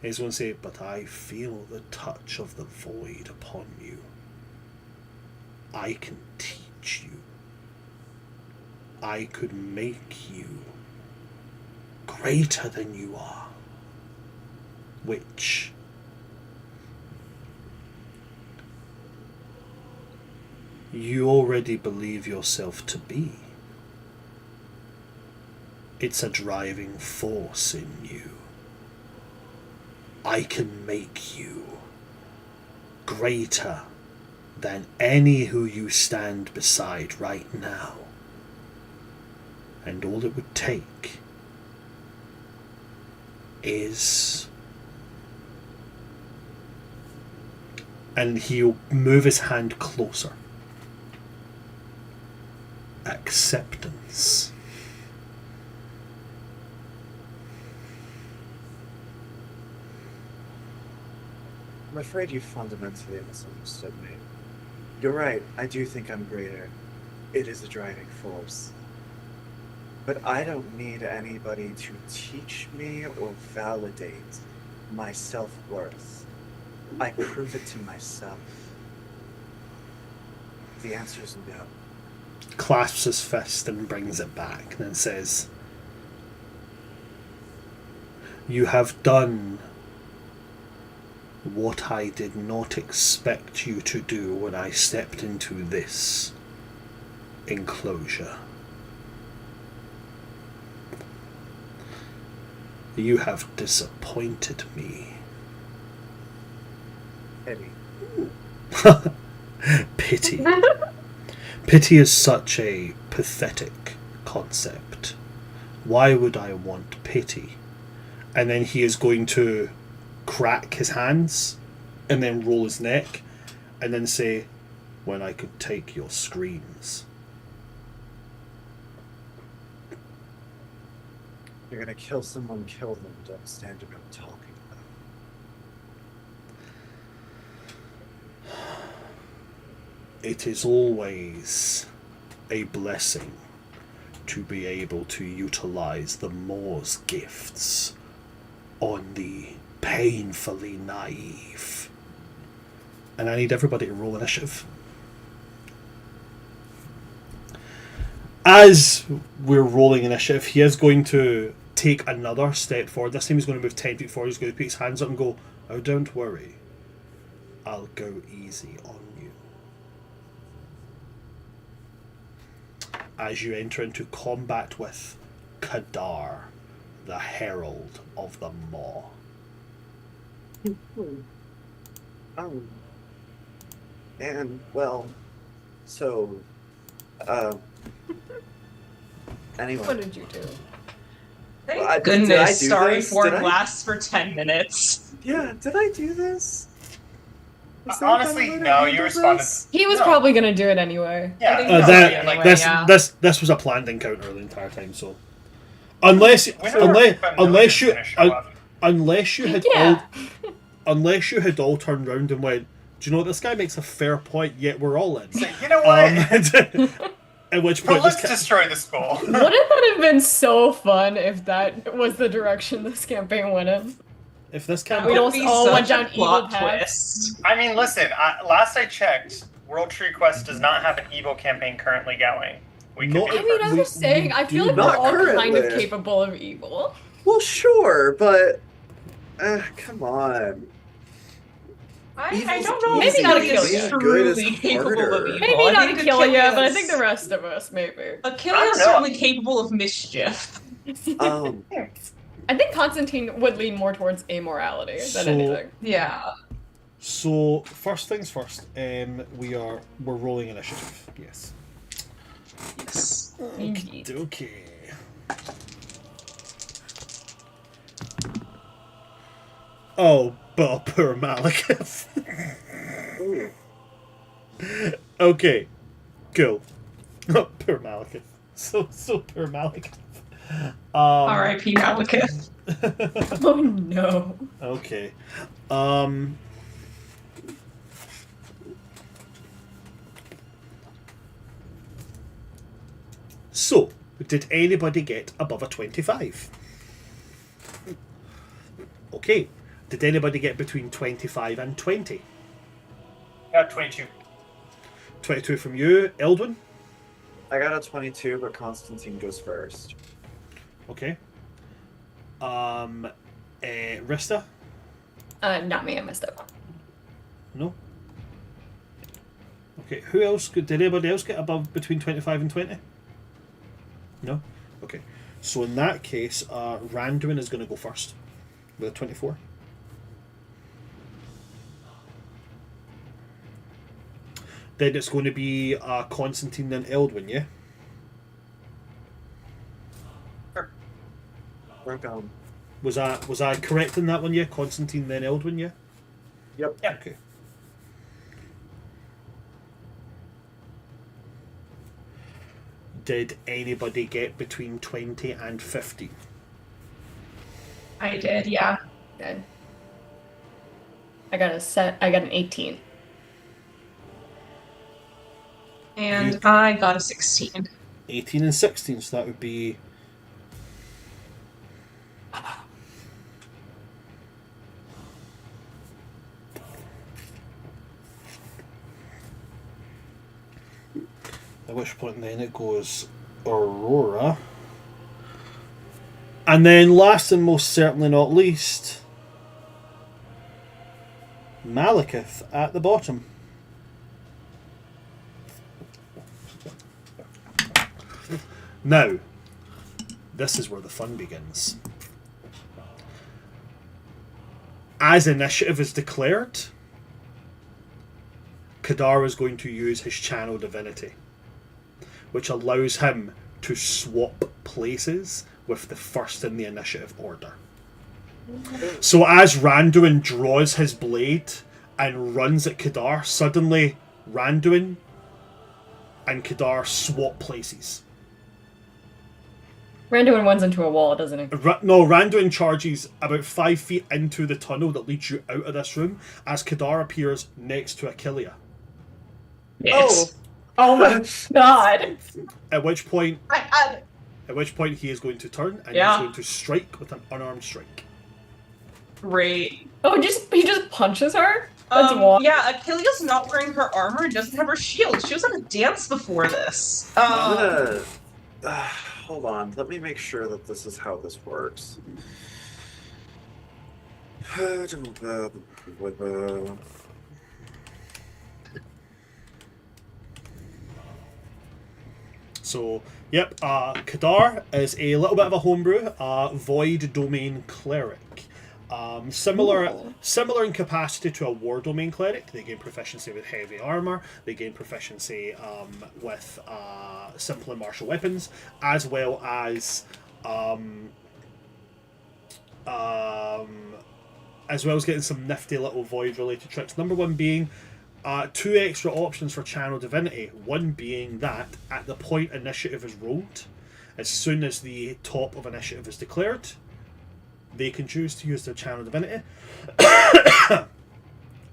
He's going to say, "But I feel the touch of the void upon you. I can teach you. I could make you greater than you are. Which you already believe yourself to be. It's a driving force in you. I can make you greater than any who you stand beside right now. And all it would take is... And he'll move his hand closer. Acceptance. I'm afraid you fundamentally misunderstood me. You're right, I do think I'm greater. It is a driving force. But I don't need anybody to teach me or validate my self-worth. I prove it to myself. The answer is no. Clasps his fist and brings it back, and then says, "You have done what I did not expect you to do when I stepped into this enclosure. You have disappointed me." Eddie. Pity. Pity is such a pathetic concept. Why would I want pity? And then he is going to crack his hands and then roll his neck and then say, "When I could take your screams." You're gonna kill someone, kill them. Don't stand around talking about it. It is always a blessing to be able to utilize the Moor's gifts on the painfully naive. And I need everybody to roll initiative. As we're rolling initiative, he is going to take another step forward. This time he's going to move 10 feet forward. He's going to put his hands up and go, "Oh, don't worry. I'll go easy on you." As you enter into combat with Kadar, the Herald of the Maw. And, well, so, anyway. What did you do? Thank Well, did I goodness do Starry this? Form Did I? lasts for 10 minutes. Yeah, did I do this? Was that Honestly, kind of no, what I you handled responded. this? He was No. probably gonna do it anyway. Yeah, I think no, so. that- I mean, like, this, yeah. this was a planned encounter the entire time, so unless we never expect unless you Milligan's gonna show up. unless you had Yeah. unless you had all turned round and went, "Do you know what, this guy makes a fair point, yet we're all in." So, you know what? At which But point let's this destroy the school. Wouldn't that have been so fun if that was the direction this campaign went in? if this That campaign We don't would be all went such a down evil plot paths. twist. I mean, listen. Last I checked, World Tree Quest does not have an evil campaign currently going. We can No, I mean, confirm. as We- I'm saying, we I feel do like we're not all kind of currently. capable of evil. Well, sure, but come on. I Evil's don't know Maybe if not Achilles kill is you. Good as truly capable harder. of evil. Maybe I not think Achilles, but I Achilles- think the rest of us, maybe. Achilles I is don't know. certainly capable of mischief. I think Constantine would lean more towards amorality than So- anything. Yeah. So first things first, we're rolling initiative. Yes. Yes. Indeed. Okay. Oh, but poor Malekith. Ooh. Okay, cool. Poor Malekith. So poor Malekith. R.I.P. Malekith. Oh no. Okay. So, did anybody get above a 25? Okay. Did anybody get between 25 and 20? Yeah, 22. 22 from you. Eldwin? I got a 22, but Constantine goes first. Okay. Rista? Not me, I messed up. No? Okay, who else? Did anybody else get above between 25 and 20? No? Okay. So in that case, Randuin is going to go first with a 24. Then it's going to be Constantine and Eldwin, yeah? Work on. Was I correct in that one, yeah? Constantine then Eldwin, yeah? Yep. Yeah. Okay. Did anybody get between 20 and 50? I did, yeah. Good. I got an 18. And I got a 16. 18 and 16, so that would be... At which point then it goes Aurora. And then last and most certainly not least, Malekith at the bottom. Now, this is where the fun begins. As initiative is declared, Kadar is going to use his channel divinity, which allows him to swap places with the first in the initiative order. So as Randuin draws his blade and runs at Kadar, suddenly Randuin and Kadar swap places. Randuin runs into a wall, doesn't he? No, Randuin charges about 5 feet into the tunnel that leads you out of this room as Kadar appears next to Achillea. Yes. Oh my god! At which point I he is going to turn and Yeah. he's going to strike with an unarmed strike. Great. Oh, he just punches her? That's wild. Yeah, Achillea's not wearing her armor and doesn't have her shield. She was on a dance before this. I'm gonna... hold on. Let me make sure that this is how this works. So, yep, Kadar is a little bit of a homebrew, Void Domain Cleric. Similar in capacity to a War Domain Cleric. They gain proficiency with heavy armor, they gain proficiency with simple and martial weapons, as well as getting some nifty little Void related tricks. Number one being 2 extra options for Channel Divinity. One being that at the point initiative is rolled, as soon as the top of initiative is declared, they can choose to use their Channel Divinity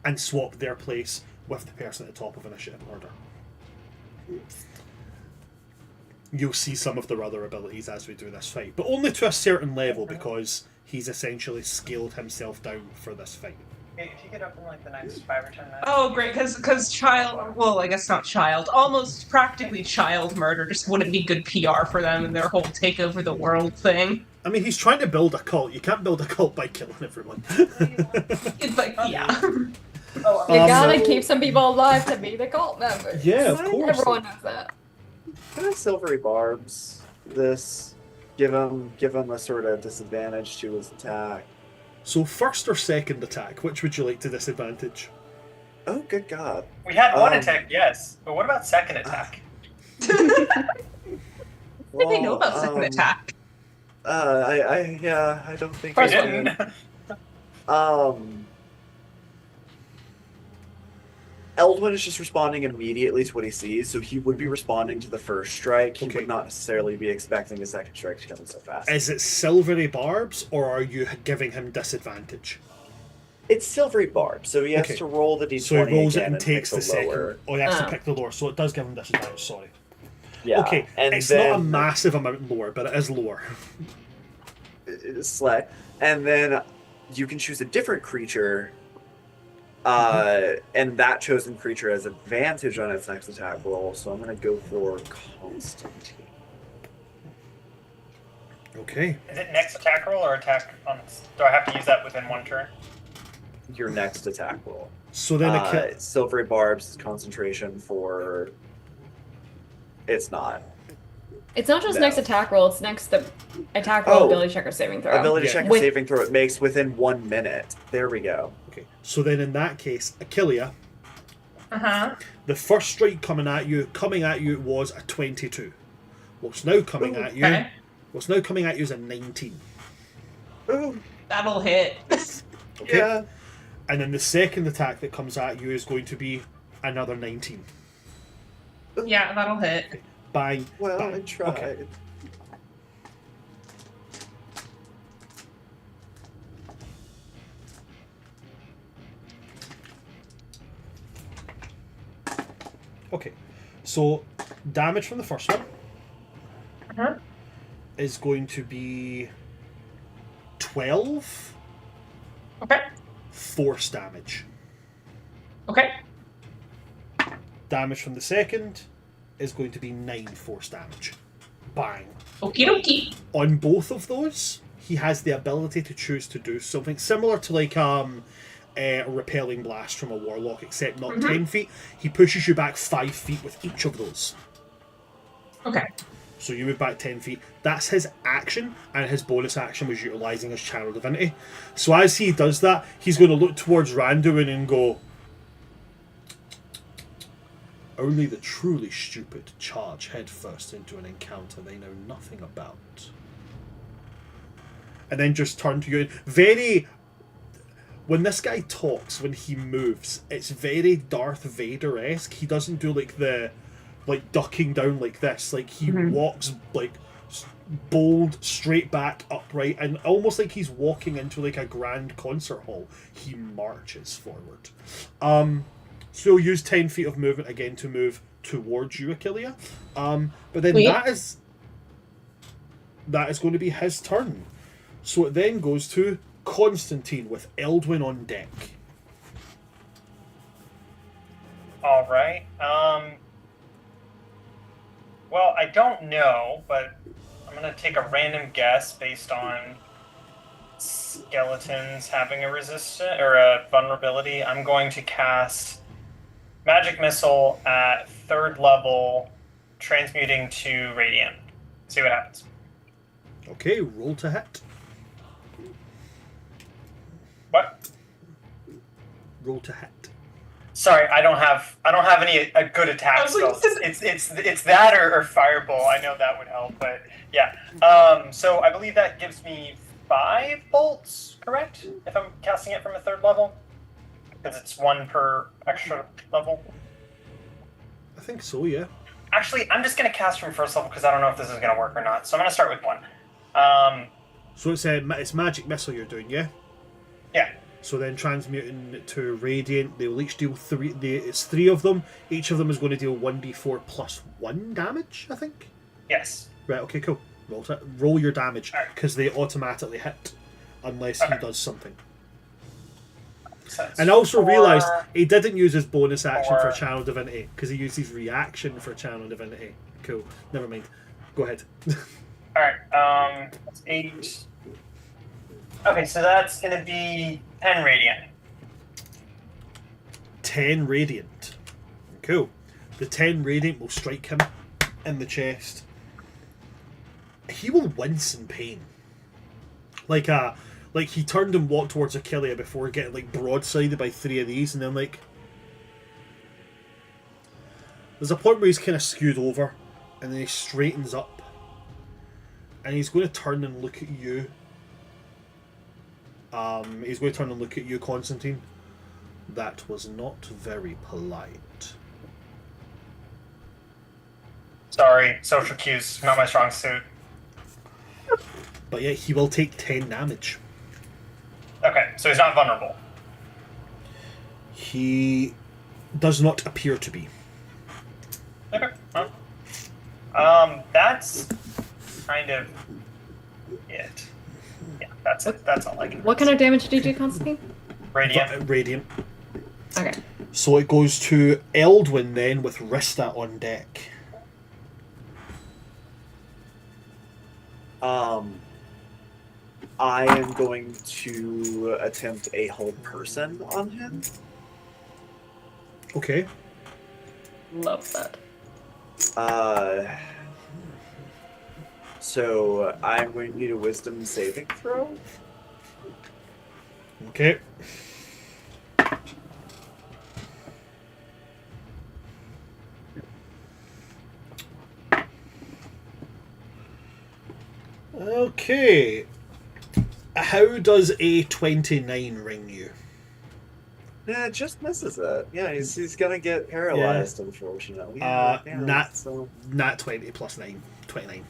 and swap their place with the person at the top of initiative order. You'll see some of their other abilities as we do this fight, but only to a certain level because he's essentially scaled himself down for this fight. If you get up in like the next 5 or 10 minutes. Oh, great, because child, well, I guess not child, almost practically child murder just wouldn't be good PR for them and their whole take over the world thing. I mean, he's trying to build a cult. You can't build a cult by killing everyone. But yeah. You gotta keep some people alive to be the cult members. Yeah, of course. Everyone knows that. Can I silvery barbs this? Give him a sort of disadvantage to his attack. So first or second attack, which would you like to disadvantage? Oh, good God. We had one attack, yes, but what about second attack? What did they know about second attack? I don't think We I didn't. Eldwin is just responding immediately to what he sees, so he would be responding to the first strike. He Okay. would not necessarily be expecting the second strike to come so fast. Is it silvery barbs, or are you giving him disadvantage? It's silvery barb, so he has Okay. to roll the d20 So he rolls it again and takes pick the second. lower. Oh, he has to Oh. pick the lower, so it does give him disadvantage, sorry. Yeah. Okay, and it's then, not a massive amount lower, but it is lower. Slay. And then you can choose a different creature And that chosen creature has advantage on its next attack roll, so I'm going to go for Constantine. Okay. Is it next attack roll or attack on? Do I have to use that within one turn? Your next attack roll. So then Silvery Barb's concentration for... It's not. It's not just No. next attack roll, it's next the attack roll, ability check, or saving throw. Ability check or With- saving throw it makes within 1 minute. There we go. Okay. So then in that case, Achillea, Uh-huh. the first strike coming at you was a 22. What's now coming at you? Okay. What's now coming at you is a 19. Ooh, That'll hit. Okay. yeah. And then the second attack that comes at you is going to be another 19. Yeah, that'll hit. Bang. Well, bang. I tried. Okay. Okay. So damage from the first one Uh-huh. is going to be 12 Okay. force damage. Okay. Damage from the second is going to be 9 force damage. Bang. Okie dokie. On both of those, he has the ability to choose to do something similar to like a repelling blast from a warlock, except not 10 feet. He pushes you back 5 feet with each of those. Okay. So you move back 10 feet. That's his action, and his bonus action was utilising his Channel Divinity. So as he does that, he's going to look towards Randuin and go, only the truly stupid charge headfirst into an encounter they know nothing about. And then just turn to you. Very... When this guy talks, when he moves, it's very Darth Vader-esque. He doesn't do like the... like ducking down like this. Like he walks like bold, straight back, upright, and almost like he's walking into like a grand concert hall. He marches forward. So he'll use 10 feet of movement again to move towards you, Achillea. But then that is going to be his turn. So it then goes to Constantine with Eldwin on deck. All right. Well, I don't know, but I'm gonna take a random guess based on skeletons having a resistance or a vulnerability. I'm going to cast Magic Missile at 3rd level, transmuting to Radiant. See what happens. Okay, roll to hit. What? Roll to hit. Sorry, I don't have any good attack spells. It's that or Fireball. I know that would help, but yeah. So I believe that gives me 5 bolts, correct? If I'm casting it from a 3rd level, because it's 1 per extra level. I think so, yeah. Actually, I'm just gonna cast from 1st level because I don't know if this is gonna work or not. So I'm gonna start with 1. So it's Magic Missile you're doing, yeah? Yeah. So then transmuting to Radiant, they will each deal 3. It's 3 of them. Each of them is going to deal 1d4 plus 1 damage, I think. Yes. Right, okay, cool. Roll your damage, Alright. because they automatically hit, unless he does something. So And I also 4, realised he didn't use his bonus action for 4. Channel Divinity, because he used his reaction for Channel Divinity. Cool. Never mind. Go ahead. Alright, that's 8. Okay, so that's gonna be 10 Radiant. 10 Radiant. Cool. The 10 Radiant will strike him in the chest. He will wince in pain. Like he turned and walked towards Achillea before getting like broadsided by 3 of these, and then like there's a point where he's kind of skewed over, and then he straightens up, and he's going to turn and look at you. He's going to turn and look at you, Constantine. That was not very polite. Sorry, social cues, not my strong suit. But yet he will take 10 damage. Okay, so he's not vulnerable. He does not appear to be. Okay. That's kind of it. Yeah, that's it. That's all I can. What kind of damage did you do, Constantine? Radiant? Radiant. Okay. So it goes to Eldwin then with Rista on deck. I am going to attempt a hold person on him. Okay. Love that. So I'm going to need a wisdom saving throw. Okay. Okay. How does a 29 ring you? Yeah, it just misses it. Yeah, he's gonna get paralyzed, unfortunately. Nat 20 plus 9. 29.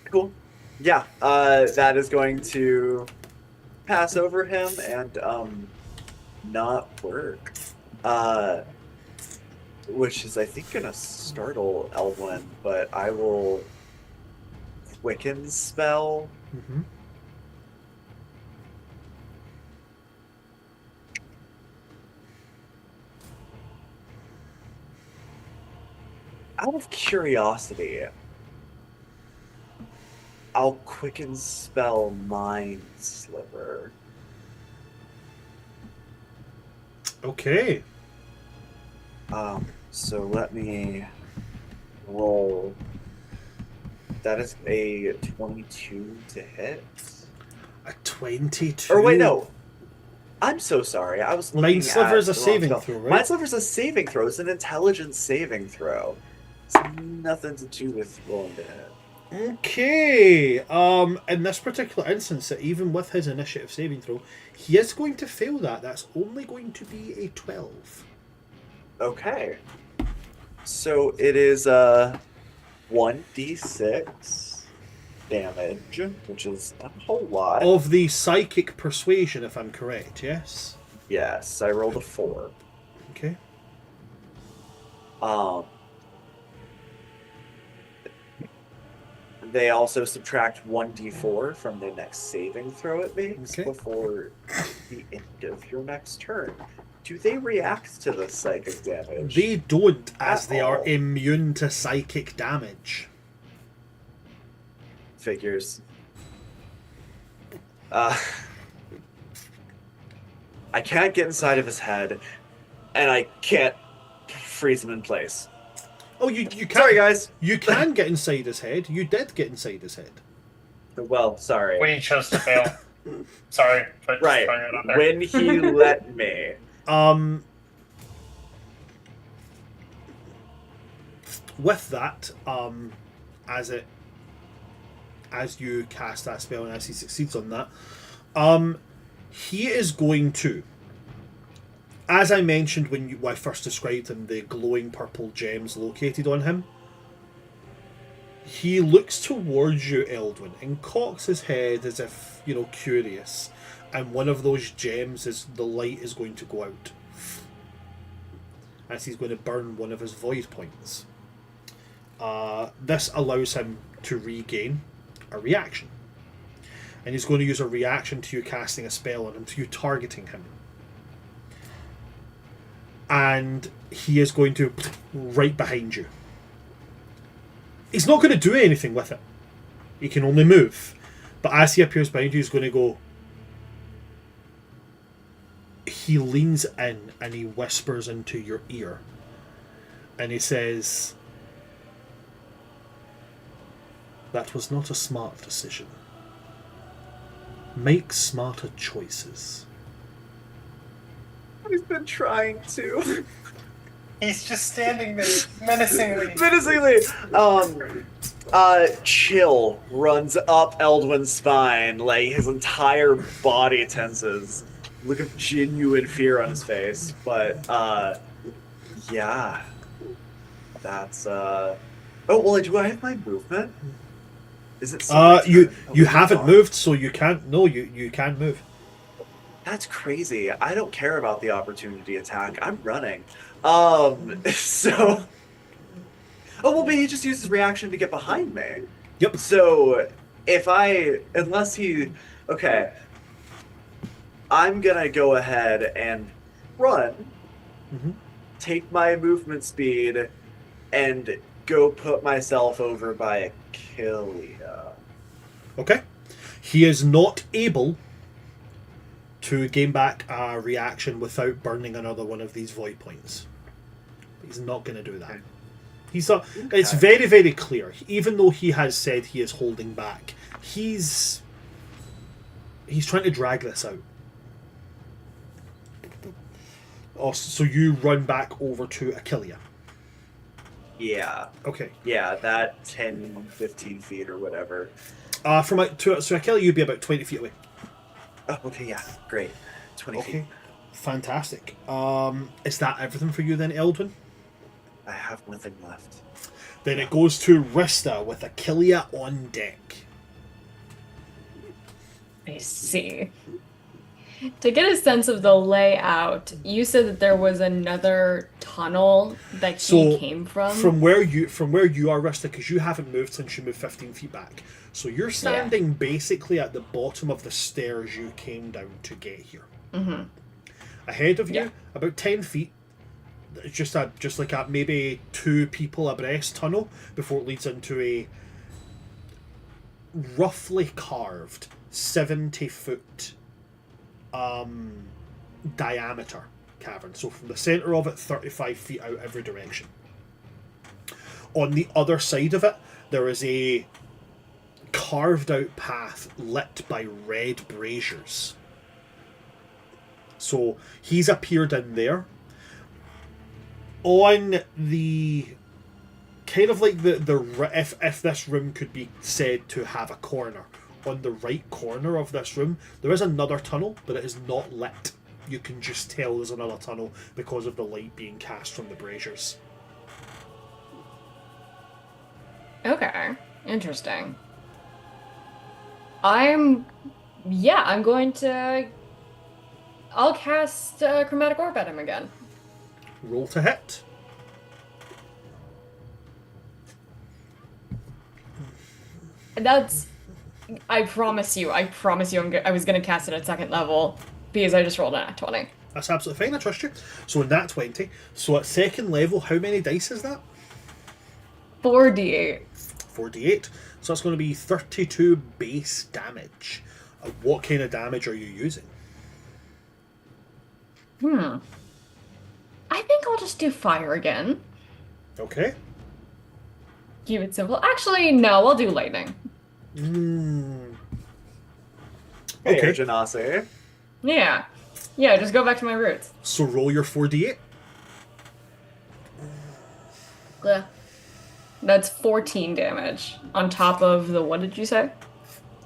Cool. Yeah, that is going to pass over him and not work. Which is, I think, gonna startle Eldwin, but I will quicken spell. Mm-hmm. Out of curiosity, I'll quicken spell Mind Sliver. Okay. So let me roll. That is a 22 to hit. A 22. Or wait, no. I'm so sorry. I was looking Mind Sliver is a at the wrong saving spell. throw, right? Mind Sliver is a saving throw. It's an intelligence saving throw. It's nothing to do with rolling to hit. Okay. In this particular instance, even with his initiative saving throw, he is going to fail that. That's only going to be a 12. Okay. So it is 1d6 damage, which is a whole lot. Of the psychic persuasion, if I'm correct, yes? Yes, I rolled a 4. Okay. They also subtract 1d4 from the next saving throw it makes before the end of your next turn. Do they react to the psychic damage? They don't, as they are immune to psychic damage. Figures. I can't get inside of his head, and I can't freeze him in place. Oh, you can. Sorry, guys. You can get inside his head. You did get inside his head. Well, sorry. We chose to fail. Sorry, but Right. just throwing it out there. When he let me. With that, as you cast that spell and as he succeeds on that, he is going to, as I mentioned when I first described him, the glowing purple gems located on him. He looks towards you, Eldwin, and cocks his head as if, curious. And one of those gems the light is going to go out. As he's going to burn one of his void points. This allows him to regain a reaction. And he's going to use a reaction to you casting a spell on him, to you targeting him. And he is going to right behind you. He's not going to do anything with it. He can only move. But as he appears behind you, he's going to go... He leans in and he whispers into your ear. And he says... That was not a smart decision. Make smarter choices. He's been trying to. He's just standing there menacingly. Chill runs up Eldwin's spine, like his entire body tenses. Look of genuine fear on his face. But yeah. That's Oh well, do I have my movement? Is it you haven't moved, so you can't. No, you can't move. That's crazy. I don't care about the opportunity attack. I'm running. So. Oh well, but he just used his reaction to get behind me. Yep. So okay, I'm gonna go ahead and run, Hmm. take my movement speed, and go put myself over by Achillia. Okay. He is not able to gain back a reaction without burning another one of these void points. He's not going to do that. He's not. It's Okay. very, very clear. Even though he has said he is holding back, he's trying to drag this out. Oh, so you run back over to Achillia. Yeah. Okay. Yeah, that 10, 15 feet or whatever. So Achillia, you'd be about 20 feet away. Oh, okay, yeah, great. 20 feet. Okay. Fantastic. Is that everything for you then, Eldwin? I have nothing left. Then it goes to Rista with Achillia on deck. I see. To get a sense of the layout, you said that there was another tunnel that he came from. From where you are, Rista, because you haven't moved since you moved 15 feet back. So you're standing basically at the bottom of the stairs you came down to get here. Mm-hmm. Ahead of you, Yeah. about 10 feet, it's just like a maybe 2 people abreast tunnel before it leads into a roughly carved 70-foot diameter cavern. So from the centre of it, 35 feet out every direction. On the other side of it, there is a carved out path lit by red braziers. So he's appeared in there. On the kind of like if this room could be said to have a corner, on the right corner of this room there is another tunnel, but it is not lit. You can just tell there's another tunnel because of the light being cast from the braziers. Okay, interesting. I'm going to. I'll cast Chromatic Orb at him again. Roll to hit. That's. I promise you. I was gonna cast it at second level because I just rolled a nat 20. That's absolutely fine, I trust you. So in that 20, so at second level, how many dice is that? 4d8. 48. So that's going to be 32 base damage. What kind of damage are you using? I think I'll just do fire again. Okay. Keep it simple. Actually, no, I'll do lightning. Hey, Okay. Janase. Yeah. Yeah, just go back to my roots. So roll your 4d8. Blech. That's 14 damage on top of the, what did you say?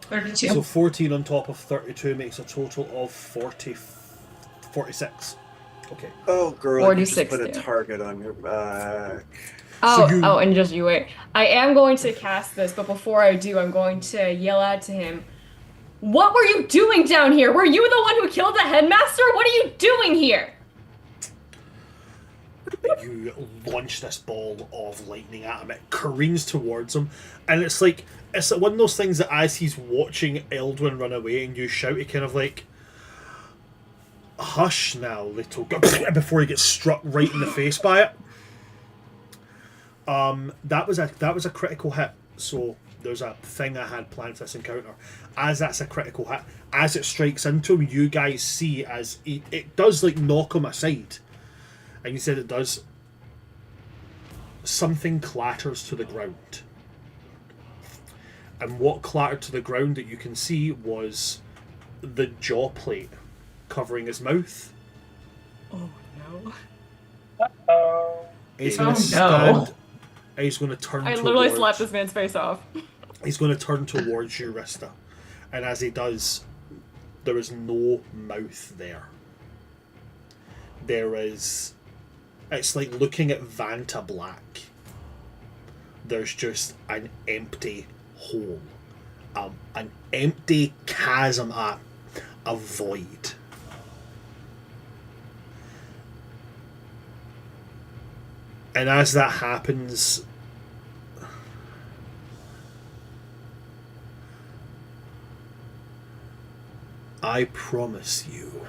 32. So 14 on top of 32 makes a total of 46. Okay. Oh, girl, you just 46 put a damage. target on your back. And just you wait. I am going to cast this, but before I do, I'm going to yell out to him, "What were you doing down here? Were you the one who killed the headmaster? What are you doing here?" You launch this ball of lightning at him. It careens towards him, and it's like one of those things that as he's watching Eldwin run away and you shout, he kind of like, "Hush now, little girl," before he gets struck right in the face by it. That was a critical hit. So there's a thing I had planned for this encounter. As that's a critical hit, as it strikes into him, you guys see as it does like knock him aside. And you said it does. Something clatters to the ground. And what clattered to the ground that you can see was the jaw plate covering his mouth. Oh no. Oh. He's Oh, going to no. stand. And he's going to turn I towards... literally slapped this man's face off. He's going to turn towards you, Rista. And as he does, there is no mouth there. There is... It's like looking at Vanta Black. There's just an empty hole. An empty chasm, a void. And as that happens, I promise you,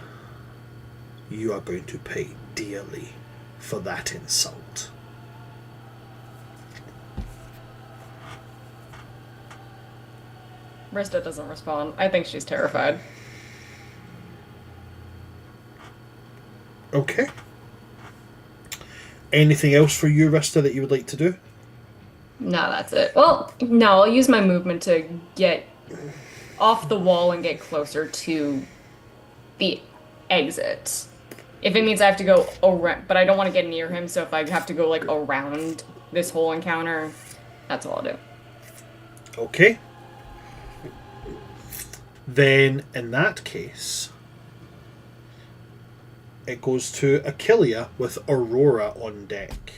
you are going to pay dearly for that insult. Rista doesn't respond. I think she's terrified. Okay. Anything else for you, Rista, that you would like to do? No, that's it. Well, no, I'll use my movement to get off the wall and get closer to the exit. If it means I have to go around, but I don't want to get near him, so if I have to go, like, around this whole encounter, that's all I'll do. Okay. Then, in that case, it goes to Achillea with Aurora on deck.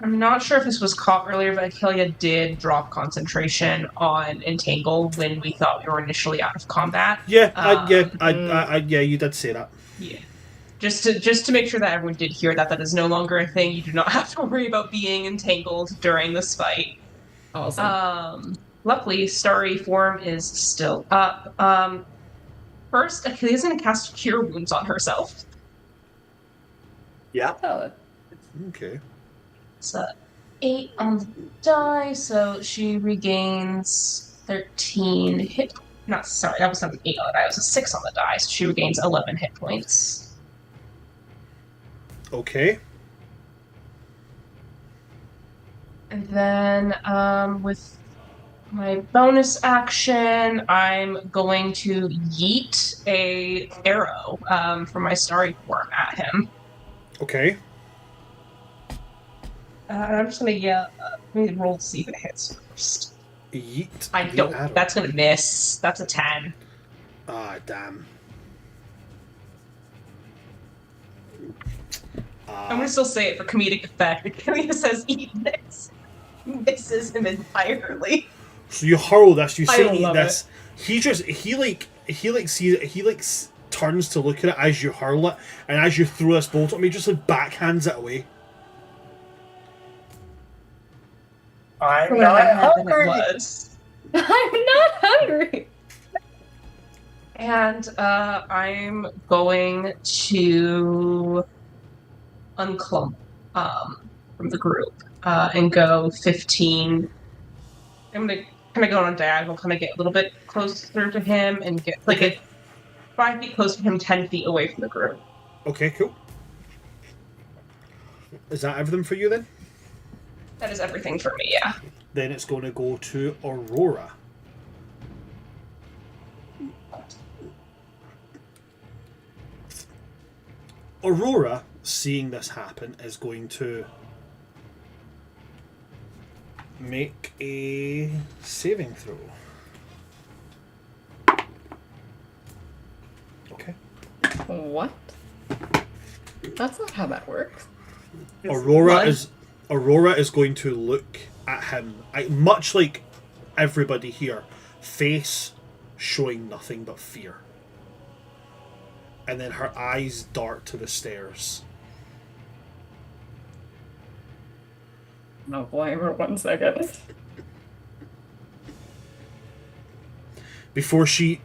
I'm not sure if this was caught earlier, but Achillea did drop concentration on Entangle when we thought we were initially out of combat. Yeah, yeah, you did say that. Yeah. Just to make sure that everyone did hear that is no longer a thing. You do not have to worry about being entangled during this fight. Awesome. Luckily, Starry Form is still up. First, Achillea's going to cast Cure Wounds on herself. Yeah. Oh. Okay. It's 8 on the die, so she regains 13 hit. Not sorry, that was not an 8 on the die. It was a 6 on the die, so she regains 11 hit points. Okay. And then with my bonus action, I'm going to yeet a arrow from my starry form at him. Okay. I'm just gonna let me roll to see if it hits first. Yeet. I the don't. arrow. That's gonna miss. That's a 10. Ah, damn. I'm gonna still say it for comedic effect. Achillea says eat this. Misses him entirely. So you hurl this, you I say eat love this. He sees it, he turns to look at it as you hurl it, and as you throw this bolt at me, just like backhands it away. I'm Than not it hungry. was. I'm not hungry. And I'm going to unclump from the group and go 15. I'm going to kind of go on a diagonal, kind of get a little bit closer to him and get like 5 feet close to him, 10 feet away from the group. Okay, cool. Is that everything for you then? That is everything for me, yeah. Then it's going to go to Aurora. Aurora, seeing this happen, is going to make a saving throw. Okay. What? That's not how that works. Aurora is going to look at him, much like everybody here, face showing nothing but fear. And then her eyes dart to the stairs. No, blame her 1 second. Before she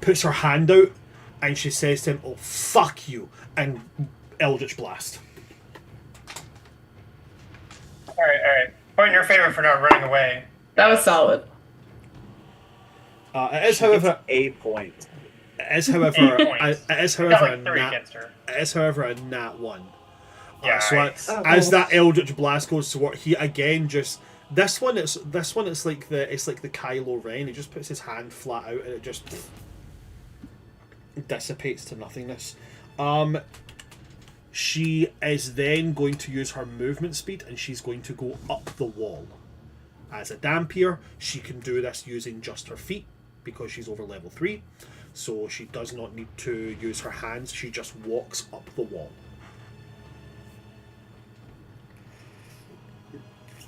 puts her hand out and she says to him, "Oh, fuck you," and Eldritch Blast. Alright. Point in your favor for not running away. That was solid. It is, She however, gets a point. it is, however, 8 points. it is, Got however, like 3 a against her. it is, however, a nat 1. Yeah, So right. as that Eldritch Blast goes to work, he again just this one it's like the Kylo Ren. He just puts his hand flat out and it just dissipates to nothingness. She is then going to use her movement speed and she's going to go up the wall. As a Dampier, she can do this using just her feet because she's over level 3. So she does not need to use her hands, she just walks up the wall.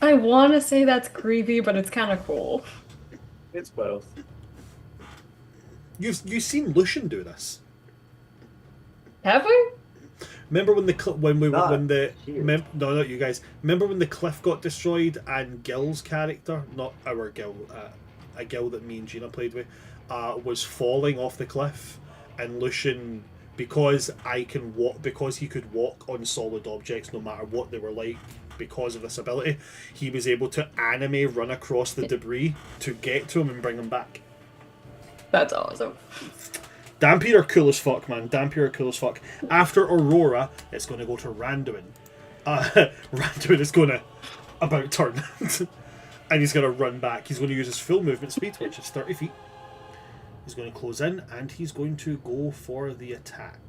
I want to say that's creepy, but it's kind of cool. It's both. You've seen Lucian do this. Have we? Remember when Here. no, not you guys. Remember when the cliff got destroyed and Gil's character, not our Gil, a guild that me and Gina played with, was falling off the cliff, and Lucian, because he could walk on solid objects no matter what they were like, because of this ability, he was able to anime run across the debris to get to him and bring him back. That's awesome. Dampier are cool as fuck, man. Dampier are cool as fuck. After Aurora, it's going to go to Randuin. Randuin is going to about turn. And he's going to run back. He's going to use his full movement speed, which is 30 feet. He's going to close in, and he's going to go for the attack.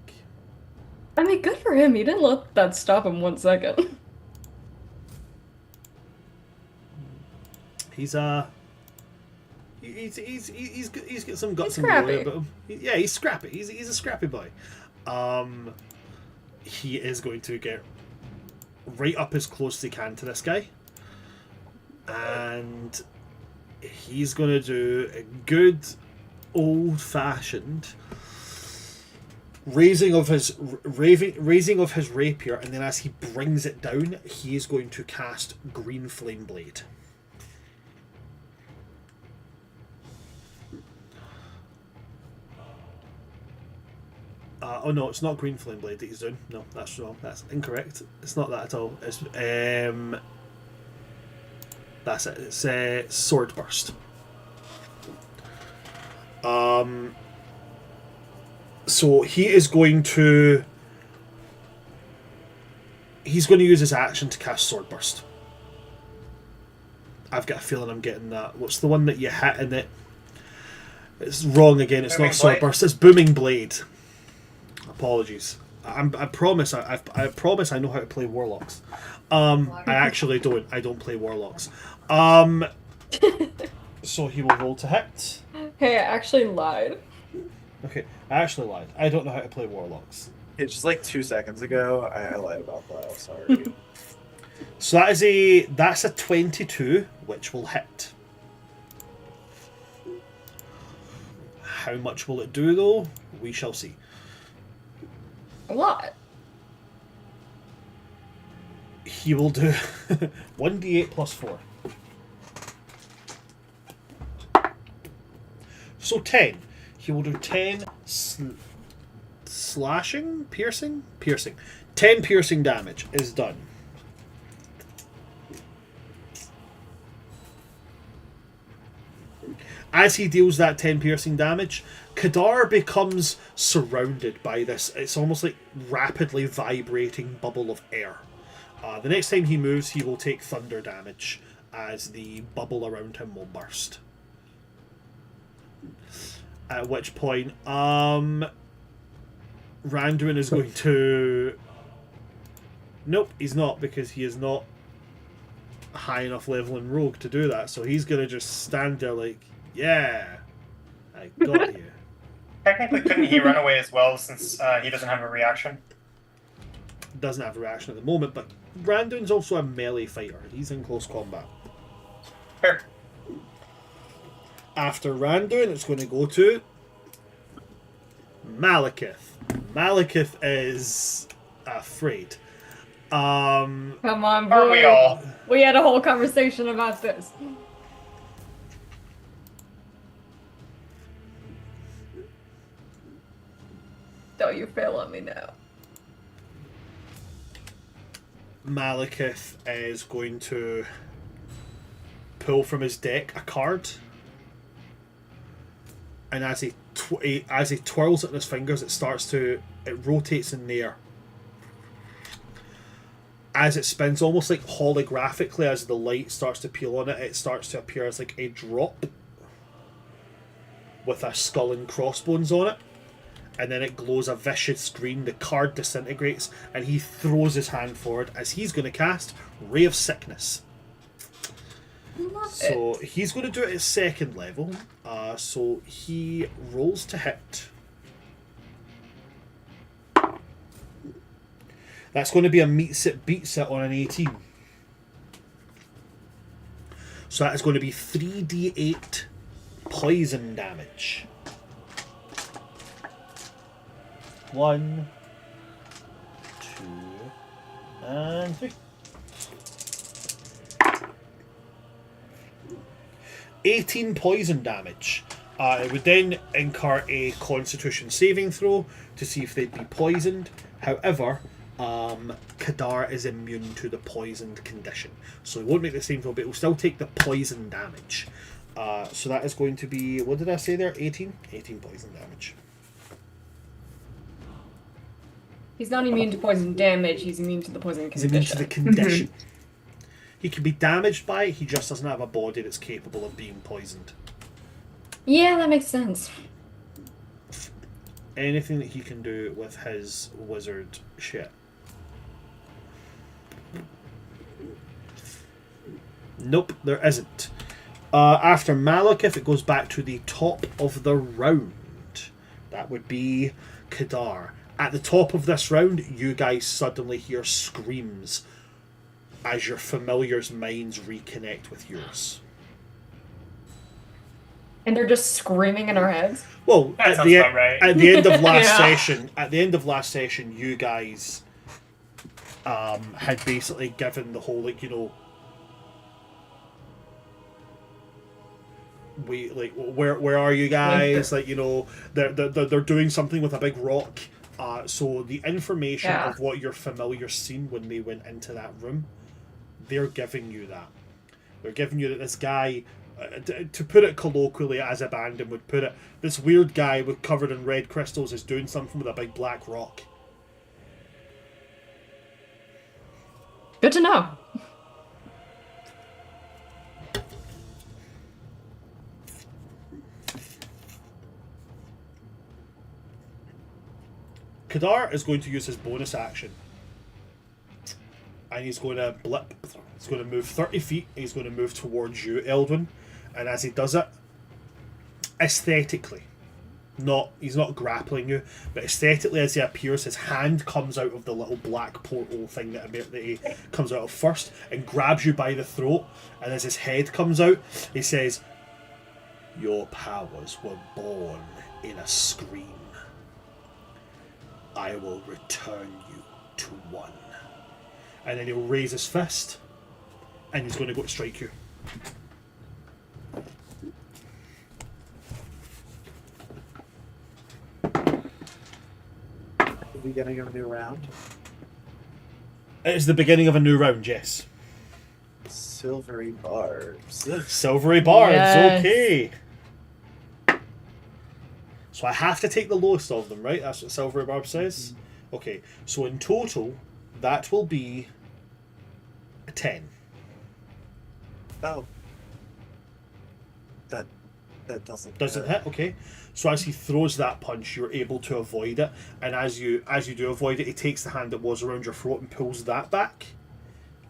I mean, good for him. He didn't let that stop him 1 second. He's got some guts and Scrappy. glory about him. Yeah, he's scrappy. He's a scrappy boy. He is going to get right up as close as he can to this guy, and he's going to do a good old-fashioned raising of his rapier, and then as he brings it down, he is going to cast Green Flame Blade. Oh no, it's not Green Flame Blade that he's doing. No, that's wrong. That's incorrect. It's not that at all. It's that's it. It's Sword Burst. So he's going to use his action to cast Sword Burst. I've got a feeling I'm getting that. What's the one that you hit and it's wrong again? It's Booming not Sword Blade. Burst. It's Booming Blade. Apologies. I promise. I promise. I know how to play Warlocks. I actually don't. I don't play Warlocks. So he will roll to hit. Hey, I actually lied. Okay, I actually lied. I don't know how to play Warlocks. It's just like 2 seconds ago, I lied about that. Sorry. So that's a 22, which will hit. How much will it do though? We shall see. A lot. He will do 1d8 plus 4. So 10. He will do 10 slashing? Piercing? Piercing. 10 piercing damage is done. As he deals that 10 piercing damage, Kadar becomes surrounded by this. It's almost like rapidly vibrating bubble of air. The next time he moves, he will take thunder damage as the bubble around him will burst. At which point, Randuin is going to... Nope, he's not, because he is not high enough level in Rogue to do that. So he's going to just stand there like, yeah, I got you. Technically, couldn't he run away as well since he doesn't have a reaction? Doesn't have a reaction at the moment, but Randuin's also a melee fighter. He's in close combat. Fair. After Randuin, it's going to go to Malekith. Malekith is afraid. Come on, boy. Aren't we all? We had a whole conversation about this. Don't you fail on me now. Malekith is going to pull from his deck a card, and as he twirls it in his fingers, it rotates in the air. As it spins, almost like holographically, as the light starts to peel on it, it starts to appear as like a drop with a skull and crossbones on it. And then it glows a vicious green, the card disintegrates, and he throws his hand forward as he's going to cast Ray of Sickness. So he's going to do it at second level. So he rolls to hit. That's going to be a meets it, beats it on an 18. So that is going to be 3d8 poison damage. 1, 2, and 3. 18 poison damage. It would then incur a Constitution saving throw to see if they'd be poisoned. However, Kadar is immune to the poisoned condition, so he won't make the same throw, but he'll still take the poison damage. So that is going to be, what did I say there? 18? 18 poison damage. He's not immune to poison damage, he's immune to the poison He's condition. immune to the condition. He can be damaged by it, he just doesn't have a body that's capable of being poisoned. Yeah, that makes sense. Anything that he can do with his wizard shit. Nope, there isn't. After Malekith, it goes back to the top of the round. That would be Kadar. At the top of this round, you guys suddenly hear screams as your familiars' minds reconnect with yours. And they're just screaming in our heads? Well, That at sounds the, about right. at the end of last Yeah. session, you guys had basically given the whole, like, you know, where are you guys? Like, you know, they're doing something with a big rock. So the information Yeah. of what your familiar seen when they went into that room, they're giving you that. They're giving you that this guy, to put it colloquially, as Abandon would put it, this weird guy with covered in red crystals is doing something with a big black rock. Good to know. Kadar is going to use his bonus action. And he's going to blip. He's going to move 30 feet. He's going to move towards you, Eldwin. And as he does it, aesthetically, he's not grappling you, but aesthetically as he appears, his hand comes out of the little black portal thing that he comes out of first and grabs you by the throat. And as his head comes out, he says, "Your powers were born in a scream. I will return you to one." And then he'll raise his fist, and he's going to go to strike you. Are we getting a new round? It is the beginning of a new round, yes. Silvery barbs. Silvery barbs, Yes. okay. So I have to take the lowest of them, right? That's what Silvery Barb says? Okay, so in total, that will be a 10. Oh. That doesn't Doesn't hit, okay. So as he throws that punch, you're able to avoid it, and as you do avoid it, he takes the hand that was around your throat and pulls that back,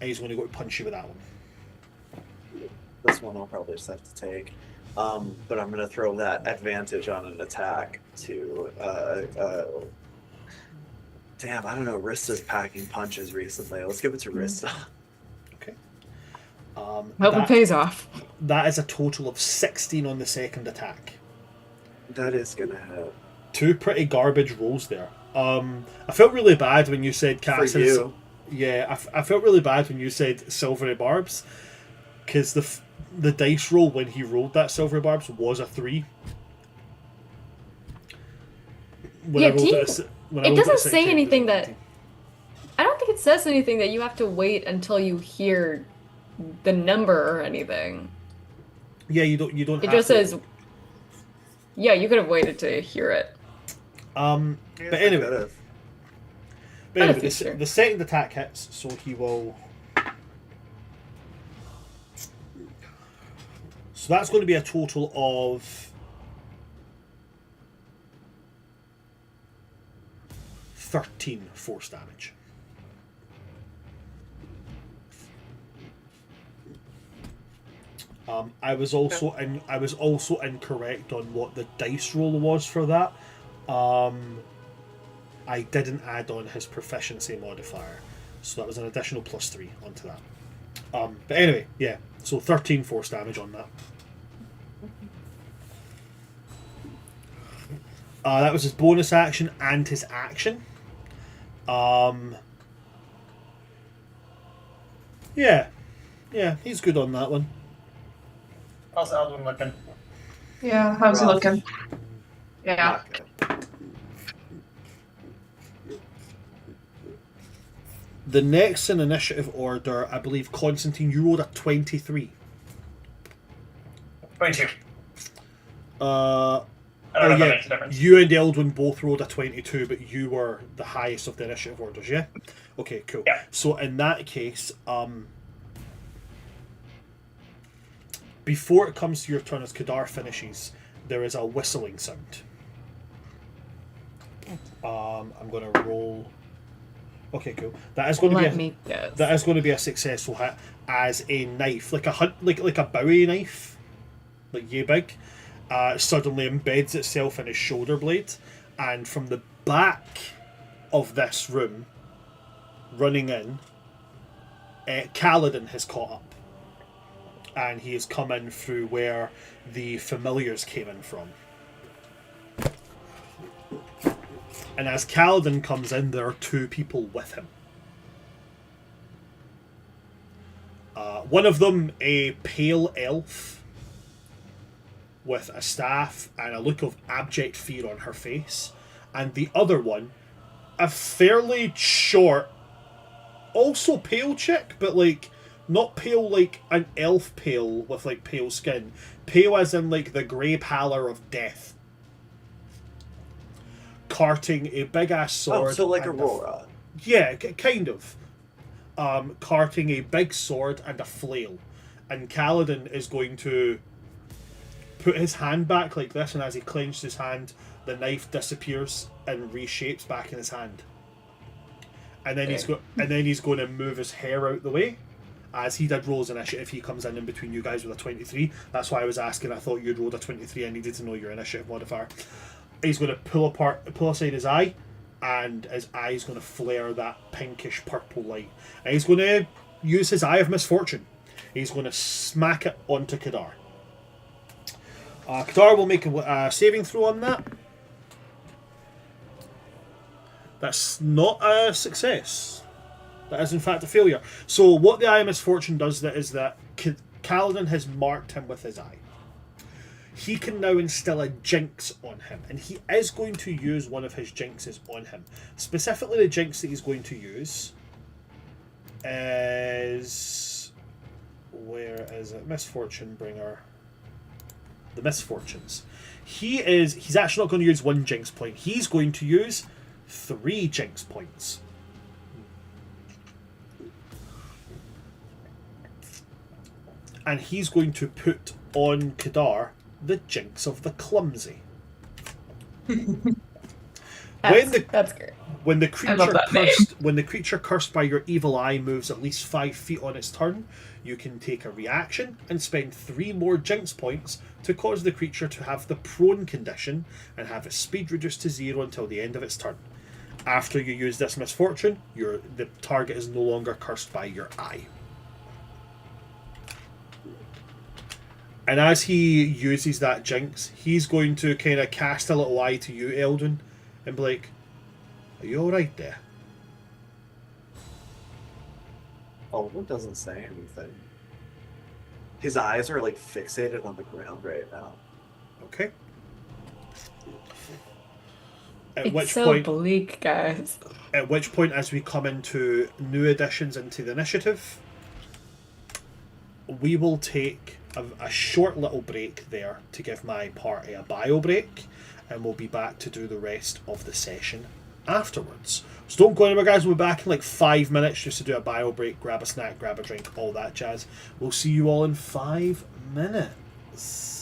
and he's going to go to punch you with that one. This one I'll probably just have to take. But I'm going to throw that advantage on an attack to... damn, I don't know. Rista's packing punches recently. Let's give it to Rista. Okay. Hope it That, pays off. that is a total of 16 on the second attack. That is going to hit. Two pretty garbage rolls there. I felt really bad when you said For Cass's... you. Yeah, I felt really bad when you said Silvery Barbs, because the dice roll when he rolled that Silvery Barbs was a 3. When Yeah, I rolled T- when I it rolled doesn't at say 16, anything it was a that- 19. I don't think it says anything that you have to wait until you hear the number or anything. Yeah, you don't It have just to. says, yeah, you could have waited to hear it. Yes, But I anyway, could've. Sure. the second attack hits, so he will. So that's going to be a total of 13 force damage. I was also incorrect on what the dice roll was for that. I didn't add on his proficiency modifier, so that was an additional +3 onto that. But anyway, yeah, so 13 force damage on that. That was his bonus action and his action. Yeah, he's good on that one. How's Eldwin looking? Yeah, how's it Rough. looking? Yeah. Not good. The next in initiative order, I believe, Constantine, you rolled a 23. 22. Uh, I don't know if that yeah, makes a difference. you and Eldwin both rolled a 22, but you were the highest of the initiative orders, yeah? Okay, cool. Yeah. So in that case, before it comes to your turn as Kadar finishes, there is a whistling sound. I'm going to roll... Okay, cool. That is going to Let be me guess. that is going to be a successful hit as a knife, like a Bowie knife, like yay big, suddenly embeds itself in his shoulder blade, and from the back of this room, running in, Kaladin has caught up, and he has come in through where the familiars came in from. And as Kaladin comes in, there are two people with him. One of them, a pale elf with a staff and a look of abject fear on her face, and the other one, a fairly short, also pale chick, but like not pale like an elf pale with like pale skin, pale as in like the grey pallor of death, carting a big ass sword. Oh, so like and Aurora. Yeah, kind of. Carting a big sword and a flail, and Kaladin is going to put his hand back like this, and as he clenches his hand, the knife disappears and reshapes back in his hand. And then he's going to move his hair out the way, as he did roll his initiative. He comes in between you guys with a 23. That's why I was asking. I thought you'd rolled a 23. I needed to know your initiative modifier. He's going to pull aside his eye, and his eye's going to flare that pinkish purple light. And he's going to use his Eye of Misfortune. He's going to smack it onto Kadar. Kadar will make a saving throw on that. That's not a success. That is in fact a failure. So what the Eye of Misfortune does is that Kaladin has marked him with his eye. He can now instill a jinx on him, and he is going to use one of his jinxes on him. Specifically, the jinx that he's going to use is... Where is it? Misfortune Bringer. The Misfortunes. He's actually not going to use one jinx point. He's going to use 3 jinx points. And he's going to put on Kadar the jinx of the clumsy. That's great. When the I love that name. when the creature cursed by your evil eye moves at least 5 feet on its turn, you can take a reaction and spend 3 more jinx points to cause the creature to have the prone condition and have its speed reduced to 0 until the end of its turn. After you use this misfortune, the target is no longer cursed by your eye. And as he uses that jinx, he's going to kind of cast a little eye to you, Eldwin, and be like, "Are you alright there?" Eldwin doesn't say anything. His eyes are like fixated on the ground right now. Okay. It's so bleak, guys. At which point, as we come into new additions into the initiative, we will take a short little break there to give my party a bio break, and we'll be back to do the rest of the session afterwards. So don't go anywhere, guys. We'll be back in like 5 minutes just to do a bio break, grab a snack, grab a drink, all that jazz. We'll see you all in 5 minutes.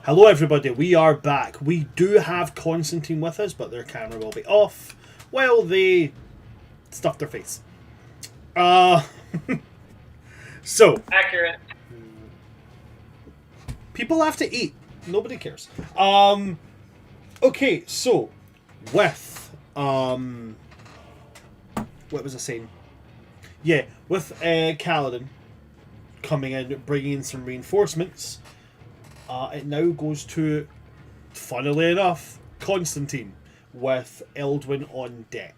Hello everybody, we are back. We do have Constantine with us, but their camera will be off while they stuff their face. So Accurate. people have to eat. Nobody cares. Okay, so with what was I saying? Yeah, with Kaladin coming in, bringing in some reinforcements, it now goes to, funnily enough, Constantine with Eldwin on deck.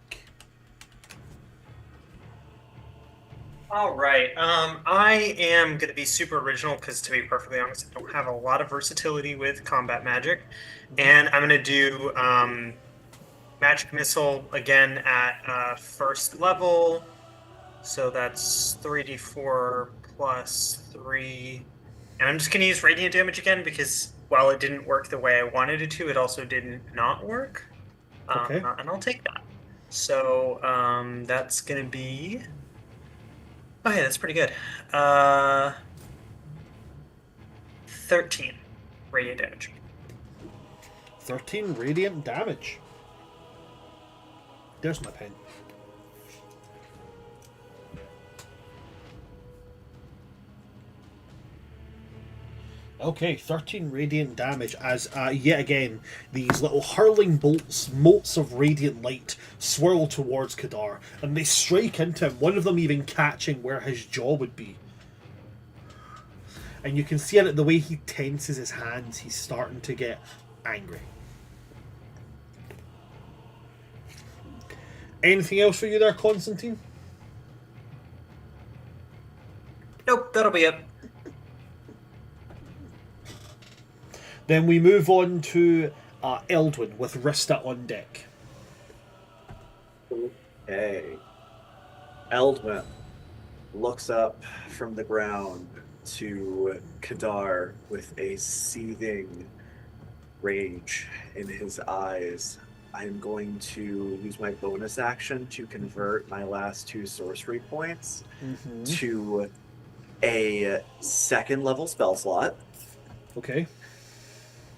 All right. I am going to be super original because, to be perfectly honest, I don't have a lot of versatility with combat magic, and I'm going to do magic missile again at first level. So that's 3d4 plus 3, and I'm just going to use radiant damage again because while it didn't work the way I wanted it to, it also didn't not work. Okay. And I'll take that. So that's going to be. Oh, yeah, that's pretty good. 13 radiant damage. 13 radiant damage. There's my pen. Okay, 13 radiant damage as, yet again, these little hurling motes of radiant light swirl towards Kadar, and they strike into him, one of them even catching where his jaw would be. And you can see it the way he tenses his hands, he's starting to get angry. Anything else for you there, Constantine? Nope, that'll be it. Then we move on to Eldwin with Rista on deck. Okay. Eldwin looks up from the ground to Kadar with a seething rage in his eyes. I'm going to use my bonus action to convert my last 2 sorcery points to a 2nd level spell slot. Okay.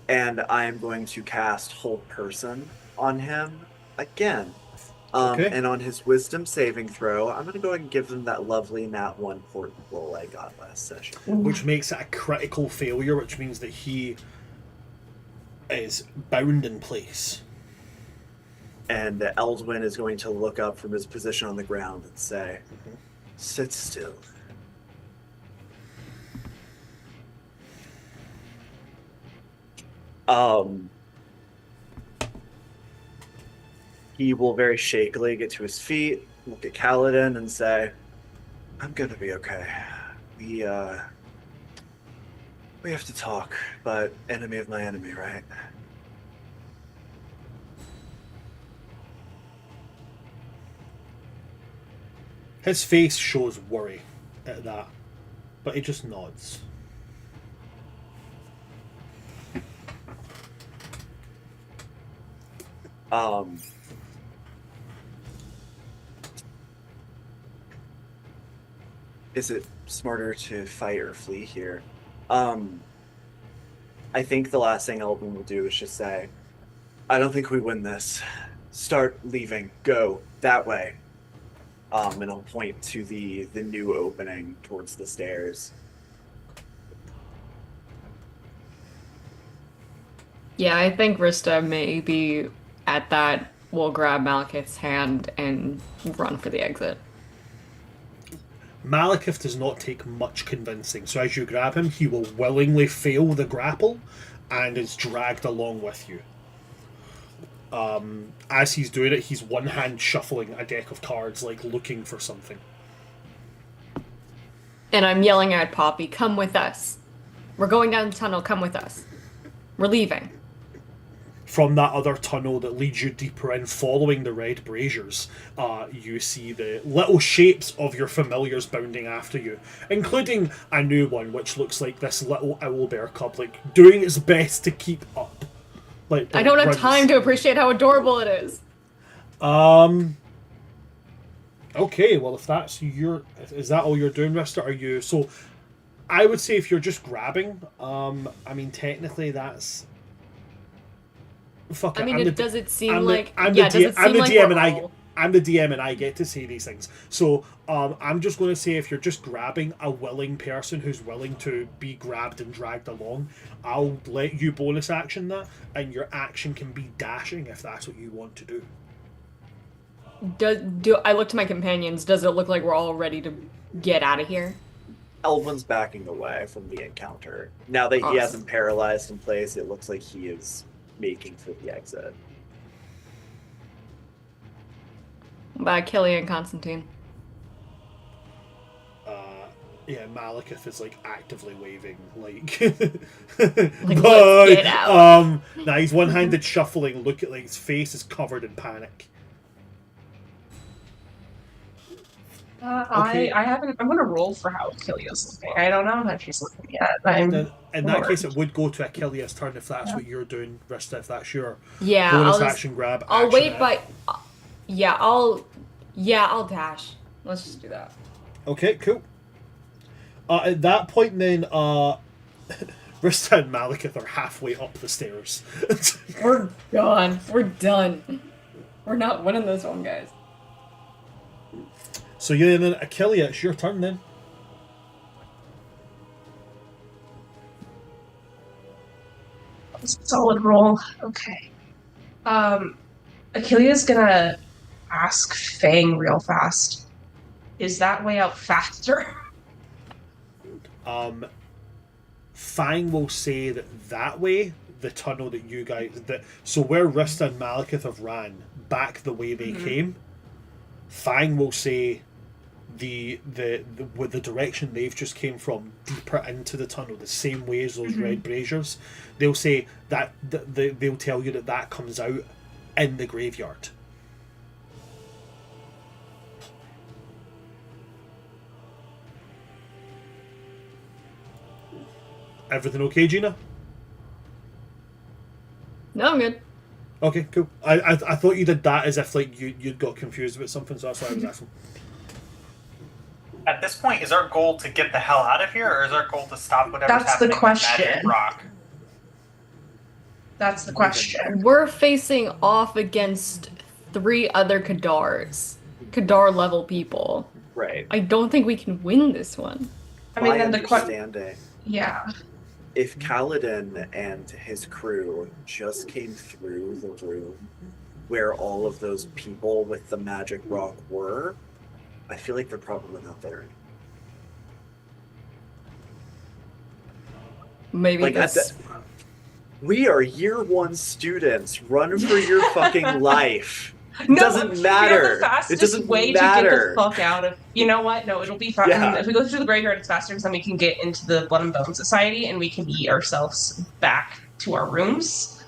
And I am going to cast Hold Person on him again. Okay. And on his Wisdom saving throw, I'm going to go ahead and give him that lovely nat 1 port roll I got last session. Which makes it a critical failure, which means that he is bound in place. And Eldwin is going to look up from his position on the ground and say, "Sit still." He will very shakily get to his feet, look at Kaladin, and say, "I'm gonna be okay. We have to talk, but enemy of my enemy, right?" His face shows worry at that, but he just nods. Is it smarter to fight or flee here? I think the last thing Eldwin will do is just say, "I don't think we win this. Start leaving. Go that way." And I'll point to the new opening towards the stairs. Yeah, I think Rista maybe at that will grab Malekith's hand and run for the exit. Malekith does not take much convincing, so as you grab him, he will willingly fail the grapple and is dragged along with you. As he's doing it, he's one hand shuffling a deck of cards, like looking for something. And I'm yelling at Poppy, "Come with us. We're going down the tunnel, come with us. We're leaving." From that other tunnel that leads you deeper in, following the red braziers, you see the little shapes of your familiars bounding after you, including a new one, which looks like this little owlbear cub, like, doing its best to keep up. Like, I don't have time to appreciate how adorable it is. Okay, well, if that's your... Is that all you're doing, Rista? Are you... So, I would say if you're just grabbing, I mean, technically that's. Fuck it. I mean, does it seem I'm like? I'm Yeah, the, does it I'm seem the like DM we're and all... I'm the DM and I get to say these things. So I'm just going to say if you're just grabbing a willing person who's willing to be grabbed and dragged along, I'll let you bonus action that, and your action can be dashing if that's what you want to do. Do I look to my companions? Does it look like we're all ready to get out of here? Eldwin's backing away from the encounter. Now that he Awesome. hasn't paralyzed in place, it looks like he is making for the exit. By Kelly and Constantine. Yeah, Malekith is like actively waving, like, Like, bye. let's get out. Now he's one-handed shuffling. Look at like his face is covered in panic. Okay. I haven't. I'm gonna roll for how Achilles looking. I don't know how she's looking yet. I'm. Then in that bored. case, it would go to Achilles' turn if that's what you're doing, Rista. If that's your Yeah, bonus action grab. I'll action wait, act. but I'll dash. Let's just do that. Okay, cool. At that point, then, Rista and Malekith are halfway up the stairs. We're gone. We're done. We're not winning this one, guys. So yeah, then Achilles, it's your turn then. Solid roll. Okay. Achilles gonna ask Fang real fast. Is that way out faster? Fang will say that way, the tunnel that you guys so where Rista and Malekith have ran back the way they came, Fang will say with the direction they've just came from deeper into the tunnel, the same way as those red braziers. They'll say that they'll tell you that comes out in the graveyard. Everything okay, Gina? No, I'm good. Okay, cool. I thought you did that as if like you'd got confused about something, so that's why I was asking. At this point, is our goal to get the hell out of here, or is our goal to stop whatever's That's the happening with question. Magic Rock? That's the question. We're facing off against 3 other Kadar level people. Right. I don't think we can win this one. I mean, My then the question. understanding, Yeah. if Kaladin and his crew just came through the room where all of those people with the magic rock were, I feel like they're probably not there. Maybe Like, this. we are year 1 students. Run for your fucking life. No, doesn't matter. You know, the fastest It doesn't way matter. to get the fuck out of. You know what? No, it'll be fine. Yeah. If we go through the graveyard, it's faster because then we can get into the Blood and Bone Society and we can eat ourselves back to our rooms.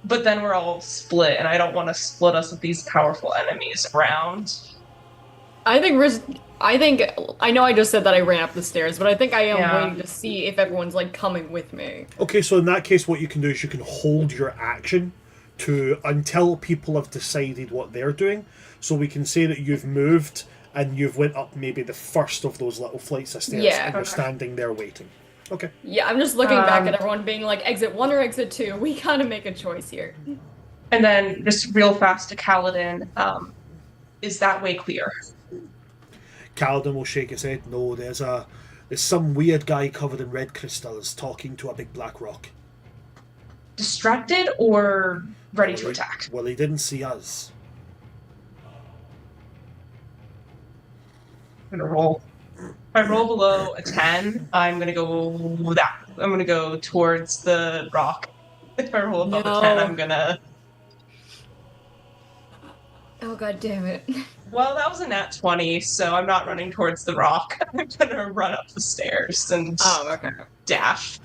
But then we're all split, and I don't want to split us with these powerful enemies around. I know I just said that I ran up the stairs, but I think I am Yeah. waiting to see if everyone's like coming with me. Okay, so in that case, what you can do is you can hold your action until people have decided what they're doing. So we can say that you've moved and you've went up maybe the first of those little flights of stairs, Yeah. and you're Okay. standing there waiting. Okay. Yeah, I'm just looking back at everyone being like, exit 1 or exit 2. We gotta make a choice here. And then just real fast to Kaladin, is that way clear? Kaladin will shake his head. No, there's some weird guy covered in red crystals talking to a big black rock. Distracted or ready to attack? Well, he didn't see us. I'm gonna roll. If I roll below a 10, I'm gonna go that. I'm gonna go towards the rock. If I roll above a 10, No. I'm gonna. Oh, god damn it. Well, that was a nat 20, so I'm not running towards the rock. I'm gonna run up the stairs and Oh, okay. dash.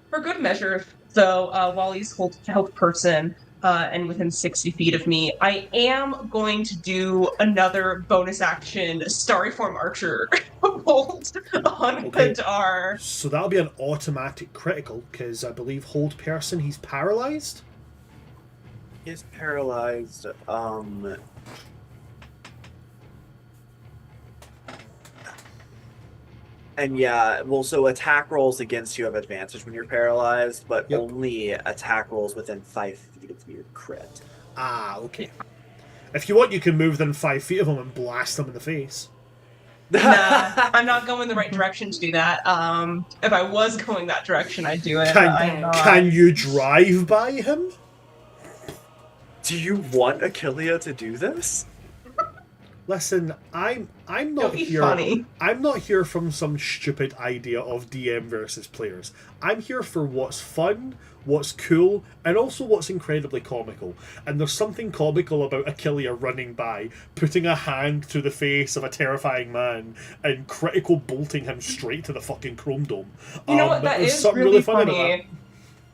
For good measure, though, while he's health person and within 60 feet of me, I am going to do another bonus action Starry Form Archer hold on Okay. Kadar. So that'll be an automatic critical, because I believe hold person, he's paralyzed. He's paralyzed. And yeah, well, so attack rolls against you have advantage when you're paralyzed, but Yep. only attack rolls within 5 feet of your crit. Ah, okay. If you want, you can move within 5 feet of him and blast him in the face. Nah, I'm not going the right direction to do that. If I was going that direction, I'd do it. but I'm not. Can you drive by him? Do you want Achillea to do this? Listen, I'm not Don't be here. funny. I'm not here from some stupid idea of DM versus players. I'm here for what's fun, what's cool, and also what's incredibly comical. And there's something comical about Achillea running by, putting a hand through the face of a terrifying man, and critical bolting him straight to the fucking Chrome Dome. You know what? That there's is something really fun about funny. that.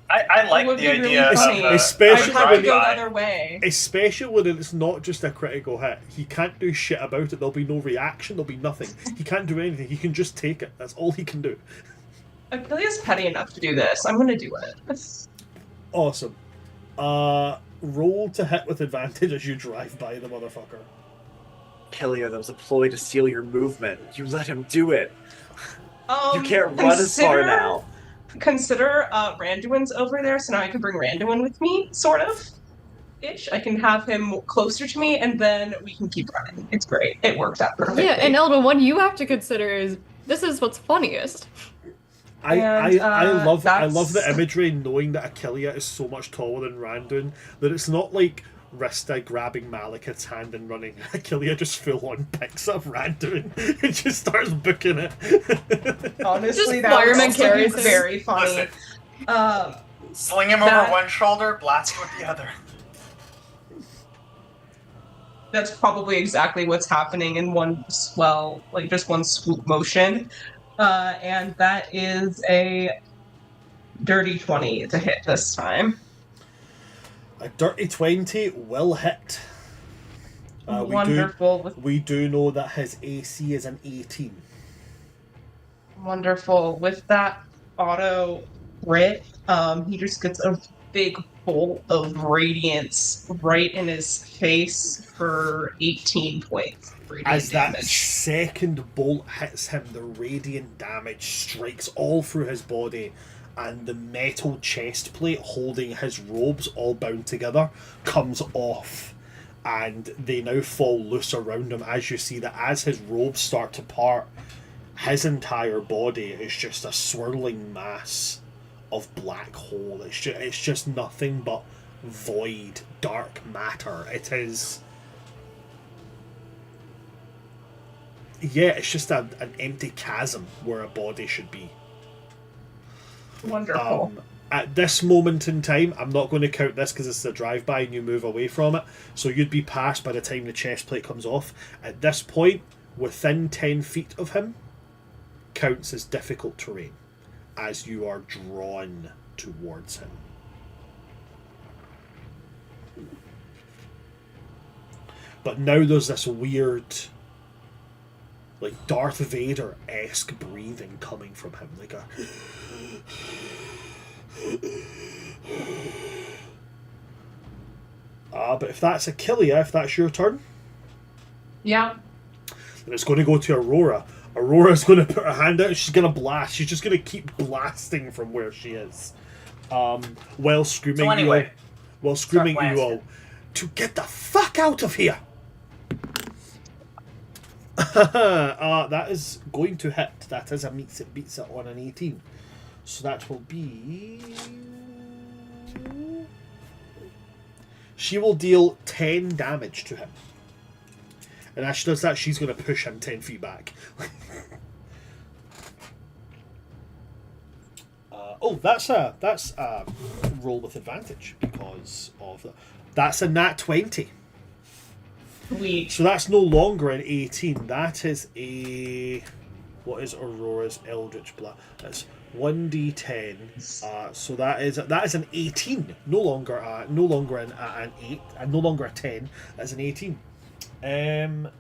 I like It would the be really idea funny. of Especially I tried to when go drive-by. the other way. Especially when it's not just a critical hit. He can't do shit about it. There'll be no reaction. There'll be nothing. He can't do anything. He can just take it. That's all he can do. Achillea's petty enough to do this. I'm gonna do it. Awesome. Roll to hit with advantage as you drive by the motherfucker. Achillea, that was a ploy to steal your movement. You let him do it. You You can't run as far now. Consider Randuin's over there, so now I can bring Randuin with me, sort of. Ish. I can have him closer to me, and then we can keep running. It's great. It worked out perfectly. Yeah, and Eldwin, what you have to consider is this is what's funniest. I love that's- the imagery knowing that Achillea is so much taller than Randuin that it's not like Rista grabbing Malekith's hand and running. Achillea just full on picks up Randuin and just starts booking it. Honestly, Just that would fireman also carries be him. very funny. Listen. Sling him That- over one shoulder, blast with the other. That's probably exactly what's happening in one swell, like just one swoop motion. And that is a dirty 20 to hit this time. A dirty 20 will hit. Wonderful. We do know that his AC is an 18. Wonderful. With that auto crit, he just gets a big bolt of radiance right in his face for 18 points. Radiant As that damage. second bolt hits him, the radiant damage strikes all through his body, and the metal chest plate holding his robes all bound together comes off, and they now fall loose around him as you see that as his robes start to part, his entire body is just a swirling mass of black hole. It's just nothing but void, dark matter. It is... Yeah, it's just an empty chasm where a body should be. Wonderful. At this moment in time, I'm not going to count this because it's a drive-by and you move away from it, so you'd be past by the time the chest plate comes off. At this point, within 10 feet of him, counts as difficult terrain as you are drawn towards him. But now there's this weird, like Darth Vader-esque breathing coming from him, like a... But if that's Achillea, if that's your turn, Yeah. then it's going to go to Aurora. Aurora's going to put her hand out and she's going to blast. She's just going to keep blasting from where she is. While screaming So anyway, you all, while screaming start you all to get the fuck out of here. That is going to hit. That is a beats it on an 18. So that will be... She will deal 10 damage to him. And as she does that, she's going to push him 10 feet back. That's a roll with advantage because of that. That's a nat 20. Sweet. So that's no longer an 18. That is a... What is Aurora's Eldritch Blast? That's 1d10. So that is an 18. No longer an 8, and no longer a 10. That's an 18. Hear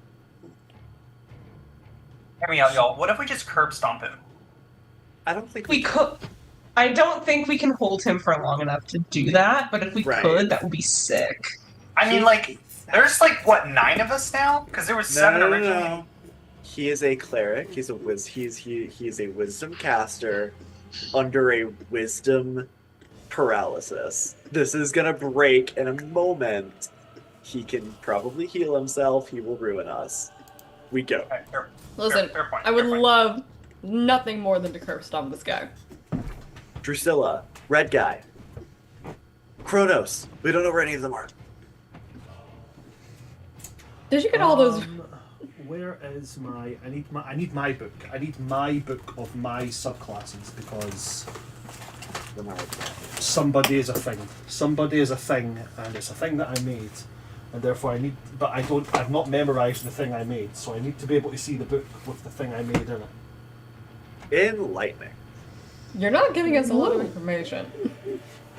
me out, y'all. What if we just curb stomp him? I don't think We could. I don't think we can hold him for long enough to do that, but if we Right. could, that would be sick. I mean, like, there's like what 9 of us now? Because there was 7 originally. He is a cleric. He is a wisdom caster under a wisdom paralysis. This is gonna break in a moment. He can probably heal himself. He will ruin us. We go. Okay, Listen, fair point, I would fair point. love nothing more than to curb stomp this guy. Drusilla, red guy. Kronos. We don't know where any of them are. Did you get all those? Where is my? I need my book. I need my book of my subclasses because somebody is a thing. Somebody is a thing, and it's a thing that I made, and therefore I need. But I don't. I've not memorized the thing I made, so I need to be able to see the book with the thing I made in it. Enlightening. You're not giving us a lot of information.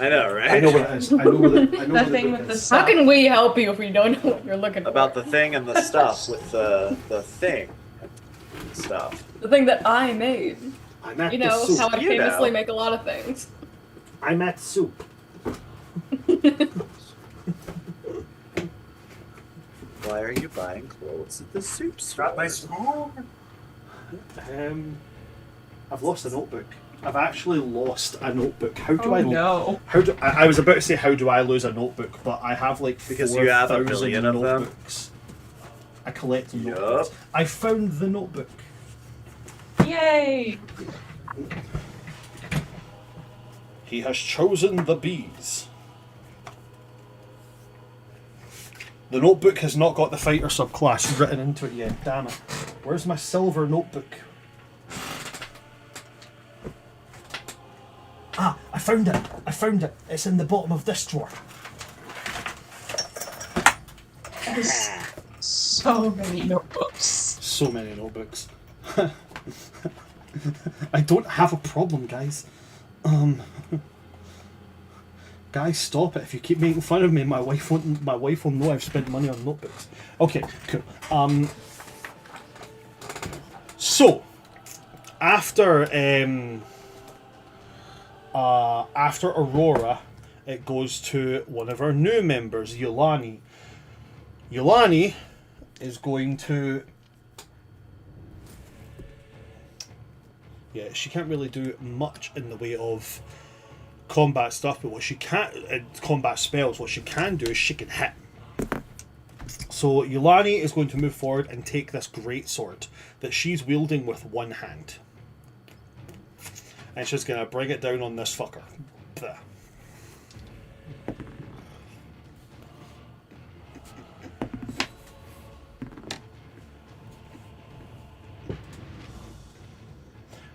I know, right? I know what it is. I know what the, I know The what the thing book with the is. How can we help you if we don't know what you're looking for? About the thing and the stuff with the thing and stuff. The thing that I made. I'm at You the know soup. how I You famously know. make a lot of things. I'm at soup. Why are you buying clothes at the soup store? Drop my spoon. I've lost a notebook. I've actually lost a notebook. How do Oh I? no. How do I was about to say how do I lose a notebook, but I have like Because you have a 4,000 billion of them? notebooks. I collect Yup. notebooks. I found the notebook. Yay! He has chosen the bees. The notebook has not got the fighter subclass written into it yet. Damn it! Where's my silver notebook? Ah, I found it! I found it! It's in the bottom of this drawer. There's so many notebooks. So many notebooks. I don't have a problem, guys. Guys, stop it! If you keep making fun of me, my wife won't. My wife will know I've spent money on notebooks. Okay, cool. So after after Aurora, it goes to one of our new members, Yulani. Yulani is going to. Yeah, she can't really do much in the way of combat stuff, but what she can, combat spells, what she can do is she can hit. So Yulani is going to move forward and take this great sword that she's wielding with one hand. And she's going to bring it down on this fucker. There.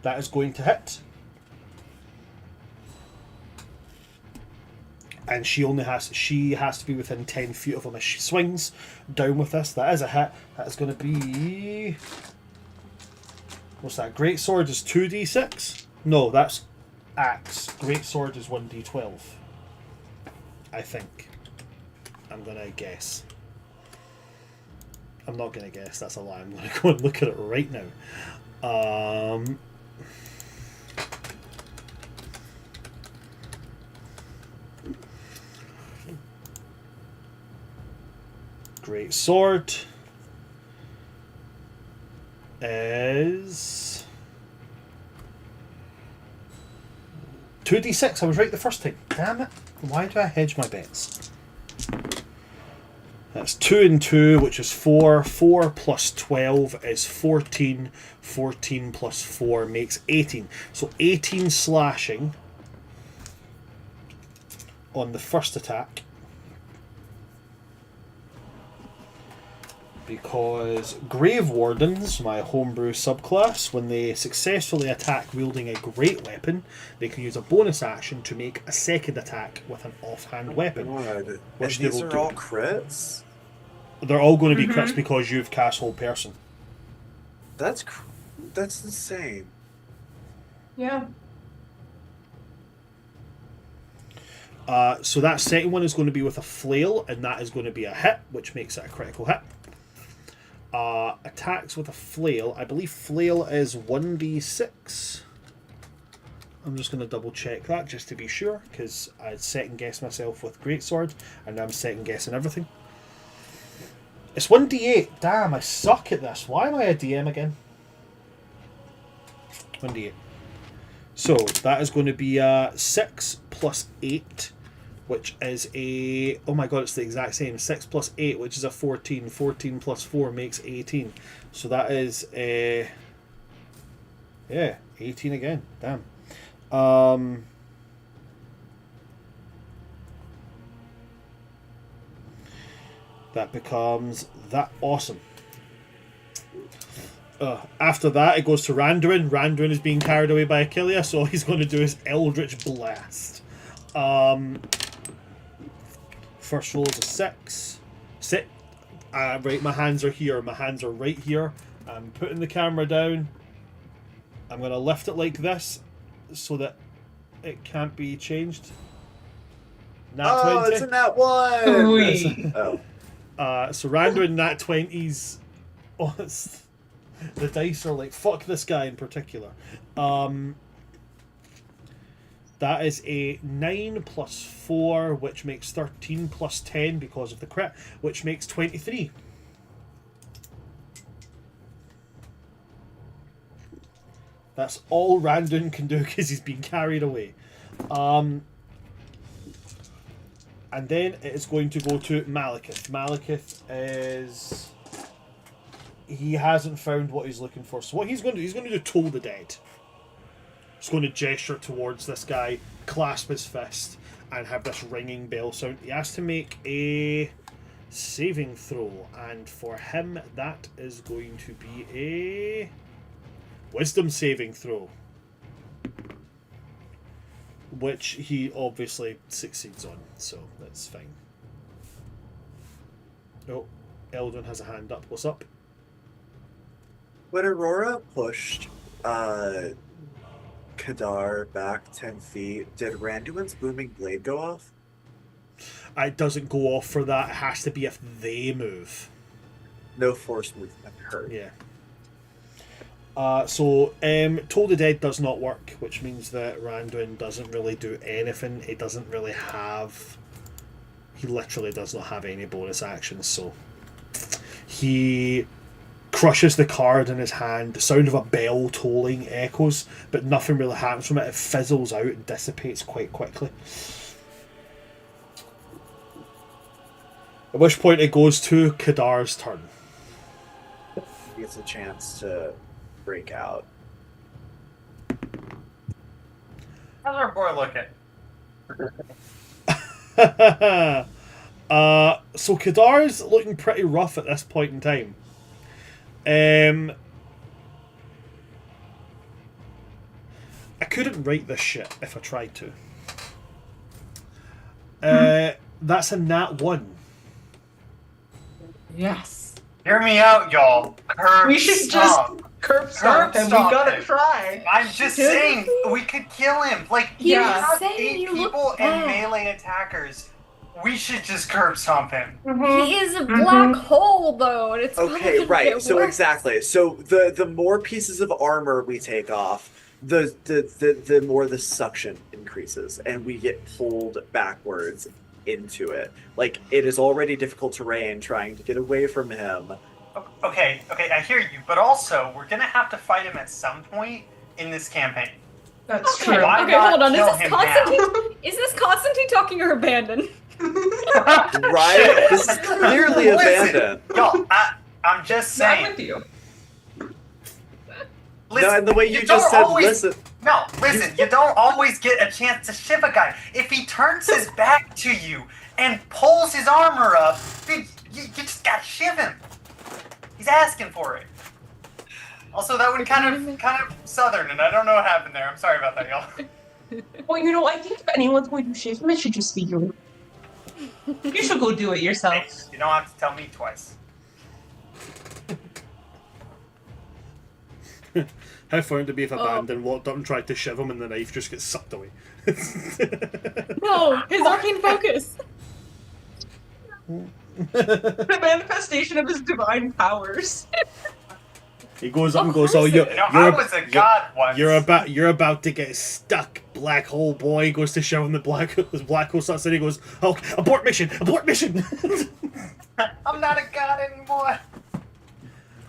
That is going to hit. And she has to be within 10 feet of him as she swings down with this. That is a hit. That is going to be... What's that? Great sword is 2d6? No, that's axe. Great sword is 1d12. I think. I'm going to guess. I'm not going to guess. That's a lie. I'm going to go and look at it right now. Great sword is 2d6. I was right the first time. Damn it. Why do I hedge my bets? That's 2 and 2, which is 4. 4 plus 12 is 14. 14 plus 4 makes 18. So 18 slashing on the first attack. Because Grave Wardens, my homebrew subclass, when they successfully attack wielding a great weapon, they can use a bonus action to make a second attack with an offhand weapon. God. Which And they these will are do. all crits? They're all going to be crits because you've cast Whole Person. That's insane. Yeah. So that second one is going to be with a flail, and that is going to be a hit, which makes it a critical hit. Attacks with a flail. I believe flail is 1d6. I'm just going to double check that just to be sure, because I second guessed myself with greatsword, and now I'm second guessing everything. It's 1d8. Damn, I suck at this. Why am I a DM again? 1d8. So that is going to be 6 plus 8, which is a... Oh my god, it's the exact same. 6 plus 8, which is a 14. 14 plus 4 makes 18. So that is a... Yeah, 18 again. Damn. That becomes that awesome. After that, it goes to Randuin. Randuin is being carried away by Achilles, so he's going to do his Eldritch Blast. First roll is a 6. Sit. Right, my hands are here. My hands are right here. I'm putting the camera down. I'm going to lift it like this so that it can't be changed. Nat 20. It's a nat 1! Ooh. So Randuin nat 20s. Oh, the dice are like, fuck this guy in particular. That is a 9 plus 4, which makes 13 plus 10 because of the crit, which makes 23. That's all Randuin can do because he's been carried away. And then it is going to go to Malekith. Malekith is... He hasn't found what he's looking for. So what he's going to do, he's going to do Toll the Dead. He's going to gesture towards this guy, clasp his fist, and have this ringing bell sound. He has to make a saving throw. And for him, that is going to be a wisdom saving throw. Which he obviously succeeds on, so that's fine. Oh, Eldwin has a hand up. What's up? When Aurora pushed Kadar back 10 feet, did Randuin's booming blade go off? It doesn't go off for that. It has to be if they move. No force movement hurt. Yeah. So Toll the Dead does not work, which means that Randuin doesn't really do anything. He doesn't really have... He literally does not have any bonus actions, so... He crushes the card in his hand. The sound of a bell tolling echoes, but nothing really happens from it. It fizzles out and dissipates quite quickly. At which point it goes to Kadar's turn. He gets a chance to break out. How's our boy looking? So Kadar's looking pretty rough at this point in time. I couldn't write this shit if I tried to. That's a nat 1. Yes. Hear me out, y'all. We should just curb stomp him. We gotta him. try. I'm just saying, we could kill him. Like, He we was have saying 8 you look people and bad. melee attackers. We should just curb stomp him. He is a black hole, though, and it's Okay, probably gonna right. get So worse. exactly. So the more pieces of armor we take off, the more the suction increases, and we get pulled backwards into it. Like, it is already difficult terrain trying to get away from him. Okay, I hear you, but also, we're gonna have to fight him at some point in this campaign. That's Okay, true. Why okay, not hold on. kill Is this him Constantine? Is this Constantine talking or Abandon? Right? This is clearly abandoned. Y'all, I'm just I'm saying. with you. Listen, No, and the way you don't just said, always, listen. No, listen, you don't always get a chance to shiv a guy. If he turns his back to you and pulls his armor up, then you just gotta shiv him. He's asking for it. Also, that one kind of southern, and I don't know what happened there. I'm sorry about that, y'all. Well, I think if anyone's going to shave him, it should just be you. You should go do it Hey, yourself. you don't have to tell me twice. How fun would it be if Abandon walked up and tried to shiv him and the knife just gets sucked away? No, his arcane focus. The manifestation of his divine powers. He goes up and Of goes, course "Oh, it I was a god once. you're about to get stuck, black hole boy." He goes to shove him the black hole starts and he goes, "Oh, abort mission!" I'm not a god anymore.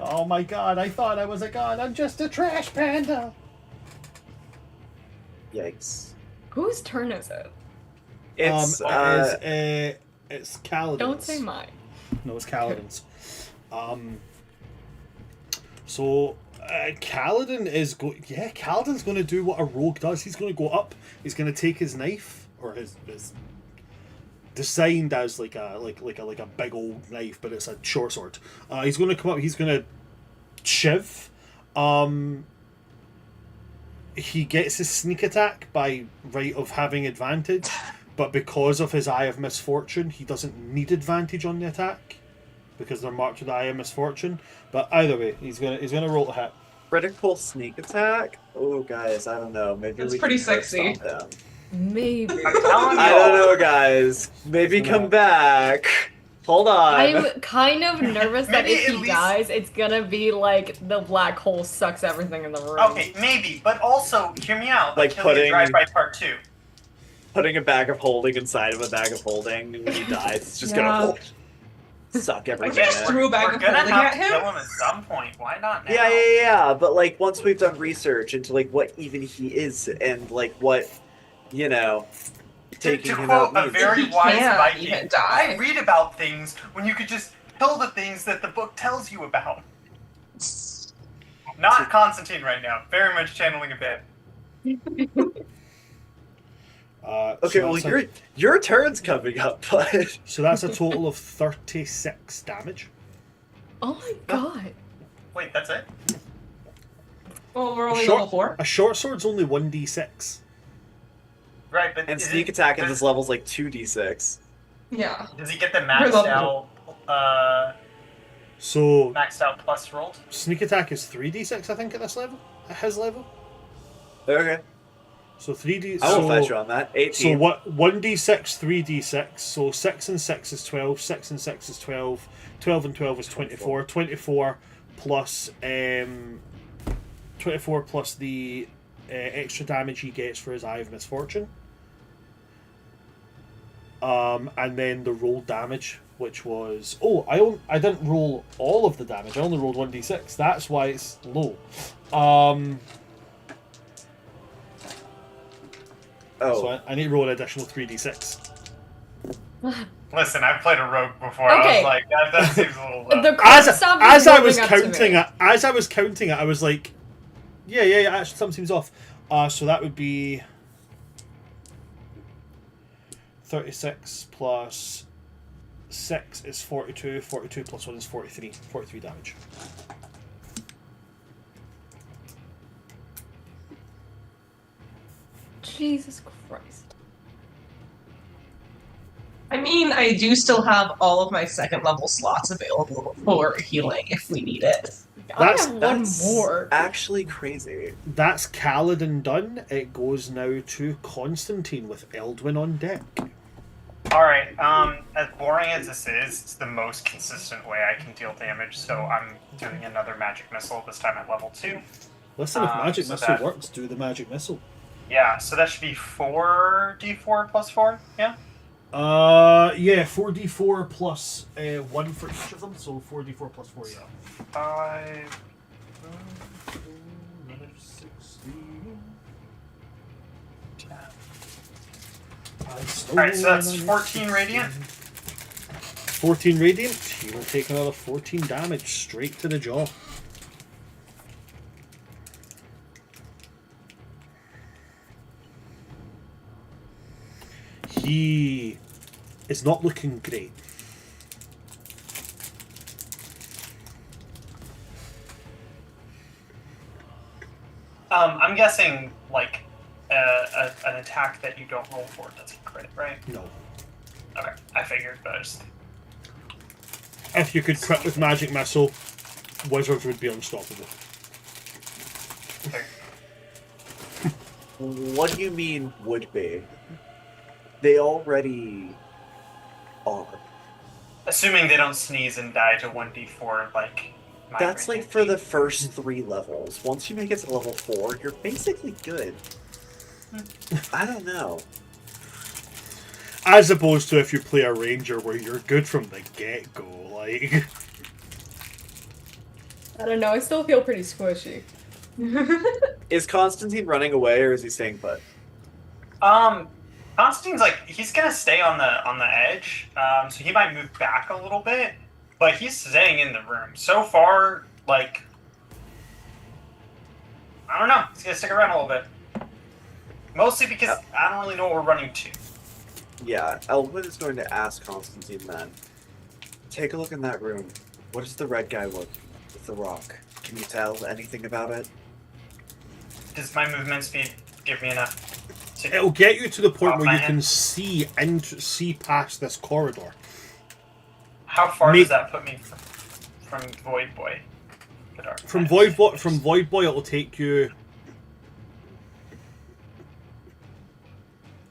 Oh my god, I thought I was a god. I'm just a trash panda. Yikes. Whose turn is it? It's it's Kaladin's. Don't say mine. No, it's Kaladin's. So Kaladin is Kaladin's going to do what a rogue does. He's going to go up. He's going to take his knife, or his designed as like a big old knife, but it's a short sword. He's going to come up. He's going to shiv. He gets his sneak attack by right of having advantage, but because of his Eye of Misfortune, he doesn't need advantage on the attack because they're marked with the Eye of Misfortune. But either way, he's gonna roll to hit. critical sneak attack. Oh, guys, I don't know. Maybe It's we pretty can try to sexy. stop them. Maybe. I'm telling I you. don't know, guys. Maybe come back. Hold on. I'm kind of nervous that Maybe if at he least- dies, it's gonna be like the black hole sucks everything in the room. Okay, maybe, but also hear me out. Like Kill You putting- Drive-By Part 2. Putting a bag of holding inside of a bag of holding, and when he dies, it's just Yeah. gonna suck everything Again, in. threw a bag we're of gonna holding have at to him? kill him at some point. Why not now? Yeah, but like once we've done research into like what even he is and like what, you know, To taking him quote out a means. very He wise can't Viking, even die. I read about things when you could just kill the things that the book tells you about. Not Constantine right now. Very much channeling a bit. Okay, So well that's your turn's coming up, but so that's a total of 36 damage. Oh my god. Wait, that's it? Well, we're only Short- level 4. A short sword's only 1d6. Right, but and is sneak it- attack at does- this level's like 2d6. Yeah. Does he get the We're maxed level- out, So maxed out plus rolled? sneak attack is 3d6, I think, at this level. At his level. Okay, So 3d. I will so, fetch you on that. 18. So what? 1d6, 3d6. So 6 and 6 is 12. 6 and 6 is 12. 12 and 12 is 24. 24 plus 24 plus the extra damage he gets for his Eye of Misfortune. And then the roll damage, which was I didn't roll all of the damage. I only rolled 1d6. That's why it's low. Oh, So I need to roll an additional 3d6. Listen, I've played a rogue before. I Okay. was like, that seems a little low. The crowd stopped As I was moving up to counting me. it, I was like, yeah, actually something seems off. So that would be 36 plus 6 is 42. 42 plus 1 is 43. 43 damage. Jesus Christ. I mean, I do still have all of my second level slots available for healing if we need it. I That's- have one that's more. actually crazy. That's Kaladin done. It goes now to Constantine with Eldwin on deck. Alright, as boring as this is, it's the most consistent way I can deal damage, so I'm doing another magic missile, this time at level 2. Listen, if magic so missile that- works, do the magic missile. Yeah, so that should be 4d4 plus 4, yeah? Yeah, 4d4 plus 1 for each of them, so 4d4 plus 4, yeah. 5... 16. Alright, so that's 14 radiant. 14 radiant. He will take another 14 damage straight to the jaw. He is not looking great. I'm guessing, like, an attack that you don't roll for doesn't crit, right? No. Okay, I figured, but I just... If you could crit with magic missile, wizards would be unstoppable. Okay. What do you mean would be? They already are. Assuming they don't sneeze and die to 1d4, like... my That's like radiant for the feet. first 3 levels. Once you make it to level 4, you're basically good. I don't know. As opposed to if you play a ranger where you're good from the get-go, like... I don't know, I still feel pretty squishy. Is Constantine running away or is he staying put? Constantine's like he's gonna stay on the edge, so he might move back a little bit, but he's staying in the room. So far, like I don't know, he's gonna stick around a little bit. Mostly because I don't really know what we're running to. Yeah, Eldwin is going to ask Constantine then. Take a look in that room. What does the red guy look with the rock? Can you tell anything about it? Does my movement speed give me enough to It'll get you to the point Off where my you hand? can see past this corridor. How far Make- does that put me from Void Boy? The dark From side? Void Boy, it'll take you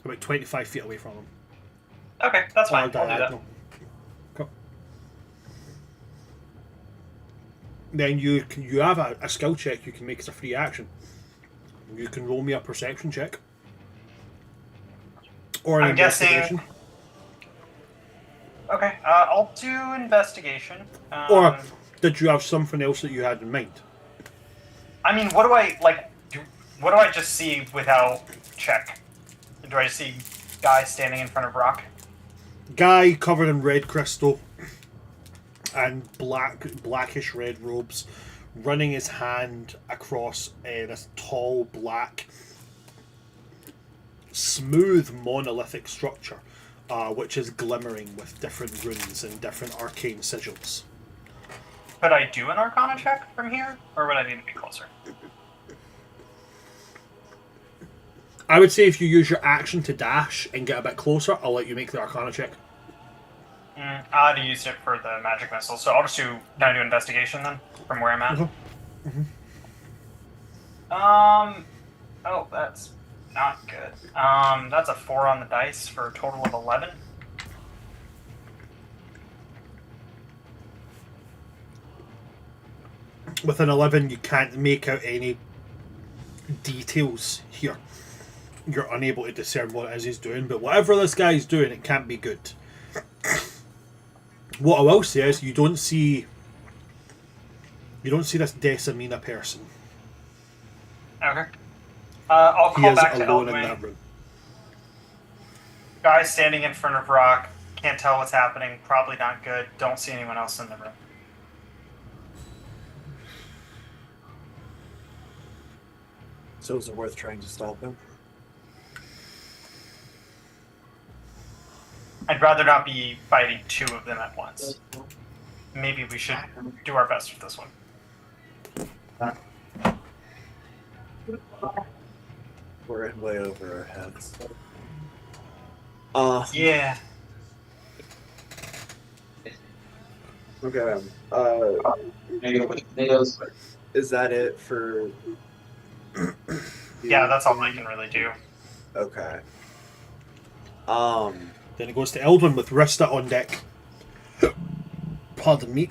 about 25 feet away from him. Okay, that's fine. Or I'll do that. diagonal. Cool. Then you have a skill check you can make as a free action. You can roll me a perception check. Or an I'm guessing- investigation. Okay, I'll do investigation. Or did you have something else that you had in mind? I mean, what do I like? What do I just see without check? Do I see guy standing in front of rock? Guy covered in red crystal and blackish red robes, running his hand across this tall, black, smooth monolithic structure, which is glimmering with different runes and different arcane sigils. Could I do an Arcana check from here, or would I need to be closer? I would say if you use your action to dash and get a bit closer, I'll let you make the Arcana check. I had to use it for the magic missile, so I'll just do. Can I do investigation then, from where I'm at? Oh, that's not good. That's a 4 on the dice for a total of 11. With an 11, you can't make out any details here. You're unable to discern what it is he's doing, but whatever this guy's doing, it can't be good. What I will say is, you don't see this Decimina person. Okay. I'll He call is back to alone in Eldwin. that room. Guy standing in front of rock. Can't tell what's happening. Probably not good. Don't see anyone else in the room. So is it worth trying to stop him? I'd rather not be fighting 2 of them at once. Maybe we should do our best with this one. We're in way over our heads. Yeah. Okay. Is that it for? Yeah, that's all I can really do. Okay. Then it goes to Eldwin with Rista on deck. Pardon me.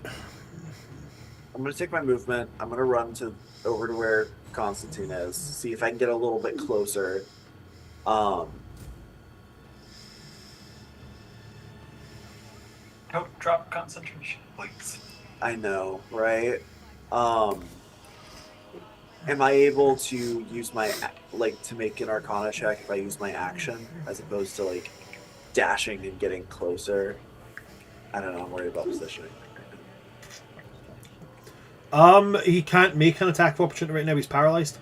I'm gonna take my movement. I'm gonna run over to where Constantine is. See if I can get a little bit closer. Don't drop concentration, please. I know, right? Am I able to use my to make an Arcana check if I use my action as opposed to dashing and getting closer? I don't know. I'm worried about positioning. He can't make an attack of opportunity right now. He's paralyzed.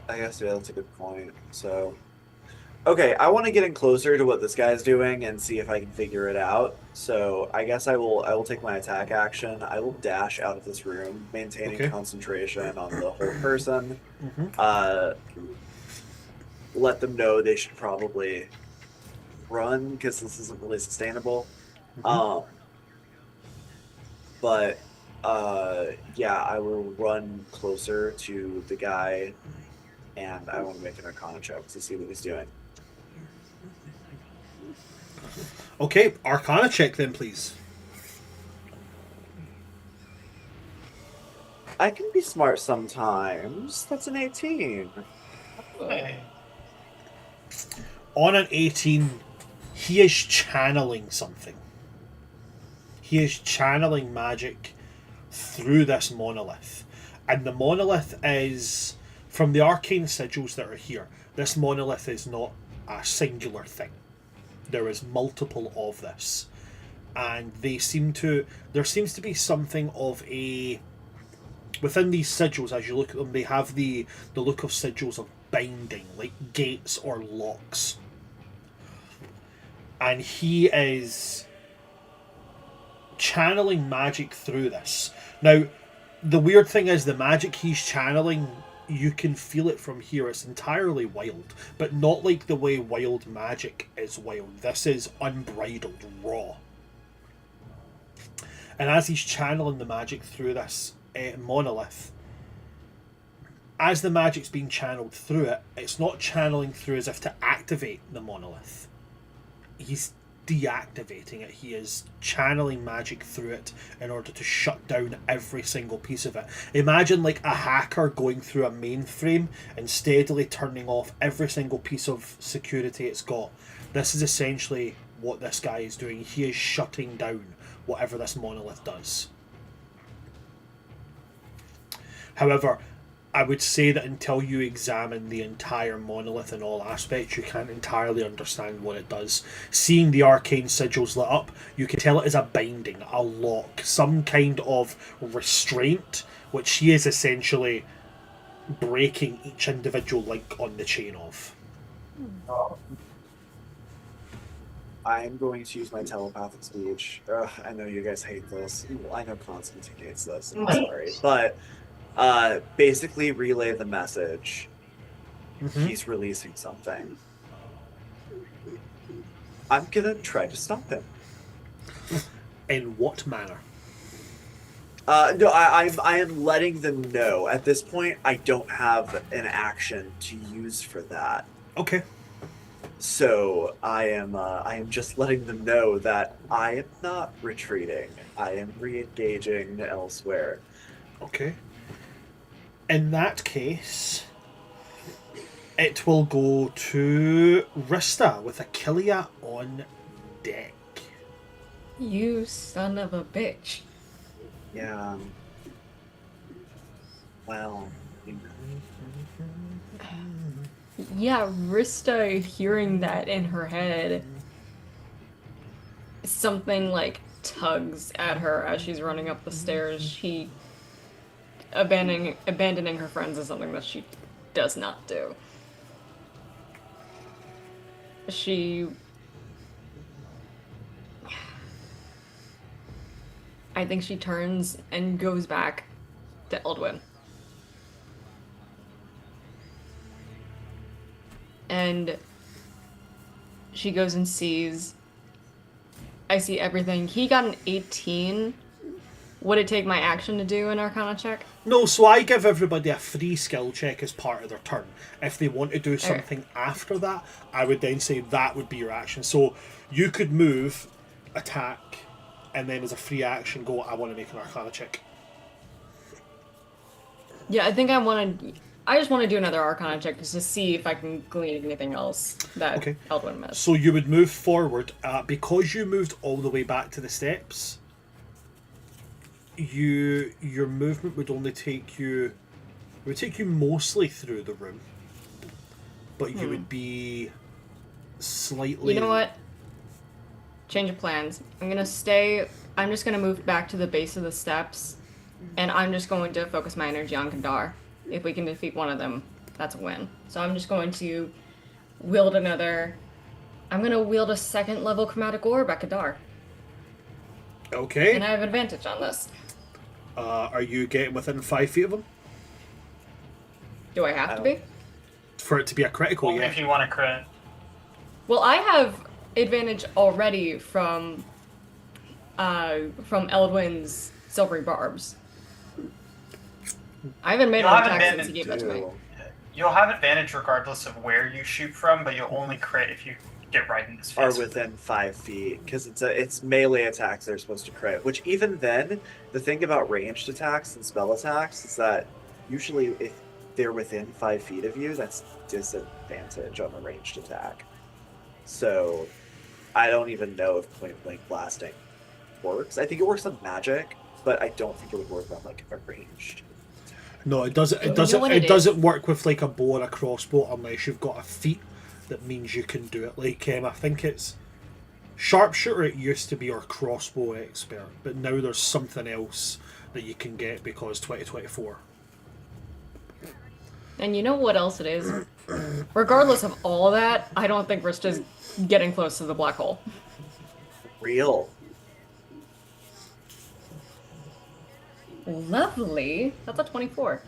I guess that's a good point. So, okay, I want to get in closer to what this guy's doing and see if I can figure it out. So, I guess I will take my attack action. I will dash out of this room, maintaining concentration on the whole person. Let them know they should probably run because this isn't really sustainable. But yeah, I will run closer to the guy, and I want to make an Arcana check to see what he's doing. Okay, Arcana check then, please. I can be smart sometimes. That's an 18. Hey. On an 18, he is channeling something. He is channeling magic through this monolith. And the monolith is, from the arcane sigils that are here, this monolith is not a singular thing. There is multiple of this. And there seems to be something of a, within these sigils, as you look at them, they have the look of sigils of binding, like gates or locks. And he is channeling magic through this. Now, the weird thing is, the magic he's channeling, you can feel it from here. It's entirely wild, but not like the way wild magic is wild. This is unbridled, raw. And as he's channeling the magic through this monolith, as the magic's being channeled through it, it's not channeling through as if to activate the monolith. He's deactivating it. He is channeling magic through it in order to shut down every single piece of it. Imagine like a hacker going through a mainframe and steadily turning off every single piece of security it's got. This is essentially what this guy is doing. He is shutting down whatever this monolith does. However, I would say that until you examine the entire monolith in all aspects, you can't entirely understand what it does. Seeing the arcane sigils lit up, you can tell it is a binding, a lock, some kind of restraint, which he is essentially breaking each individual link on the chain of. I'm going to use my telepathic speech. I know you guys hate this. I know Constantine hates this. I'm sorry. But basically relay the message. Mm-hmm. He's releasing something. I'm gonna try to stop him. In what manner? No, I am letting them know. At this point, I don't have an action to use for that. Okay. So I am just letting them know that I am not retreating. I am re-engaging elsewhere. Okay. In that case, it will go to Rista with Achillea on deck. You son of a bitch. Yeah. Well, Yeah, Rista hearing that in her head, something like tugs at her as she's running up the stairs. She abandoning her friends is something that she does not do. I think she turns and goes back to Eldwin. And she goes and sees. I see everything. He got an 18. Would it take my action to do an Arcana check? No, so I give everybody a free skill check as part of their turn. If they want to do something after that, I would then say that would be your action. So you could move, attack, and then as a free action go, I want to make an Arcana check. Yeah, I think I just want to do another Arcana check just to see if I can glean anything else that Eldwin missed. So you would move forward. Because you moved all the way back to the steps, your movement would only take you... It would take you mostly through the room. But you would be slightly... You know what? Change of plans. I'm just gonna move back to the base of the steps, and I'm just going to focus my energy on Kadar. If we can defeat one of them, that's a win. So I'm just going to wield I'm gonna wield a second level chromatic orb at Kadar. Okay. And I have advantage on this. Are you getting within 5 feet of him? Do I have to be? For it to be a critical, Only yeah. if you want to crit. Well, I have advantage already from Eldwin's silvery barbs. I haven't made an attack since he gave that to me. You'll have advantage regardless of where you shoot from, but you'll only crit if you get right in his face. Are within 5 feet, because it's melee attacks they're supposed to crit. Which even then, the thing about ranged attacks and spell attacks is that usually if they're within 5 feet of you, that's disadvantage on a ranged attack. So I don't even know if point blank blasting works. I think it works on magic, but I don't think it would work on like a ranged. No, it doesn't. It You know doesn't. what It it doesn't work with like a bow or a crossbow unless you've got a feat that means you can do it. Like I think it's sharpshooter. It used to be our crossbow expert, but now there's something else that you can get because 2024. And you know what else it is? Regardless of all that, I don't think Rista's getting close to the black hole. Real. Lovely. That's a 24.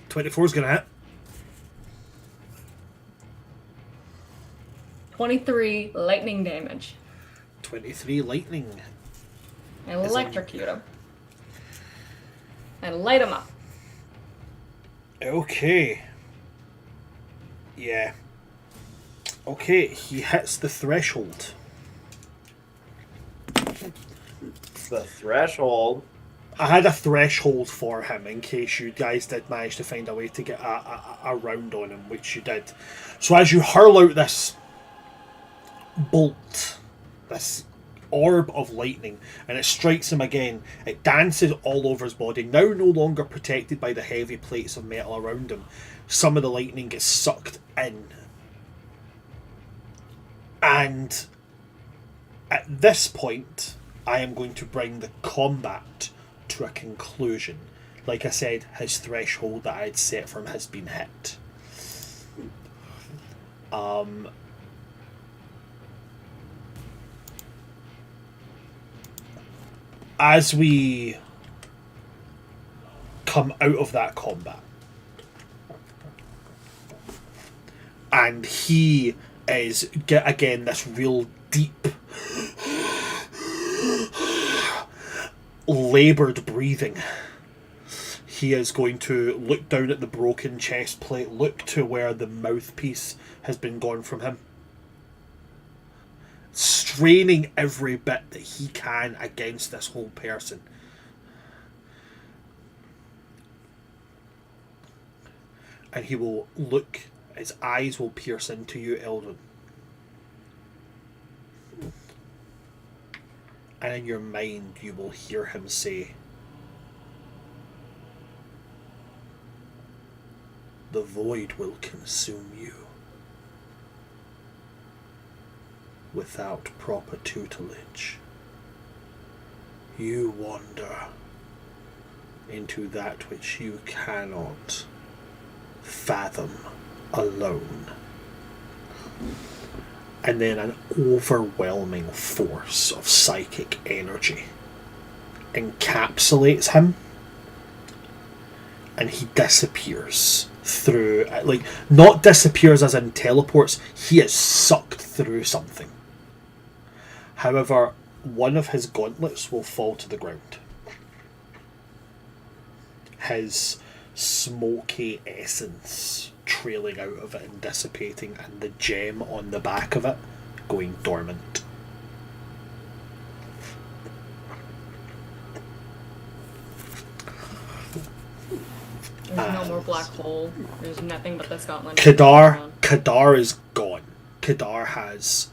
24 is gonna hit. 23 lightning damage. 23 lightning. I electrocute him. And light him up. Okay. Yeah. Okay, he hits the threshold. The threshold. I had a threshold for him in case you guys did manage to find a way to get a round on him, which you did. So as you hurl out this bolt, this orb of lightning, and it strikes him again, it dances all over his body, now no longer protected by the heavy plates of metal around him. Some of the lightning gets sucked in. And at this point, I am going to bring the combat to a conclusion. Like I said, his threshold that I had set for him has been hit. As we come out of that combat, and he is, again, this real deep laboured breathing. He is going to look down at the broken chest plate, look to where the mouthpiece has been gone from him, straining every bit that he can against this whole person. And he will look, his eyes will pierce into you, Eldwin. And in your mind, you will hear him say, "The void will consume you. Without proper tutelage, you wander into that which you cannot fathom alone." And then an overwhelming force of psychic energy encapsulates him, and he disappears through, like, not disappears as in teleports, he is sucked through something. However, one of his gauntlets will fall to the ground. His smoky essence trailing out of it and dissipating, and the gem on the back of it going dormant. There's no more black hole. There's nothing but this gauntlet. Kadar is gone. Kadar has...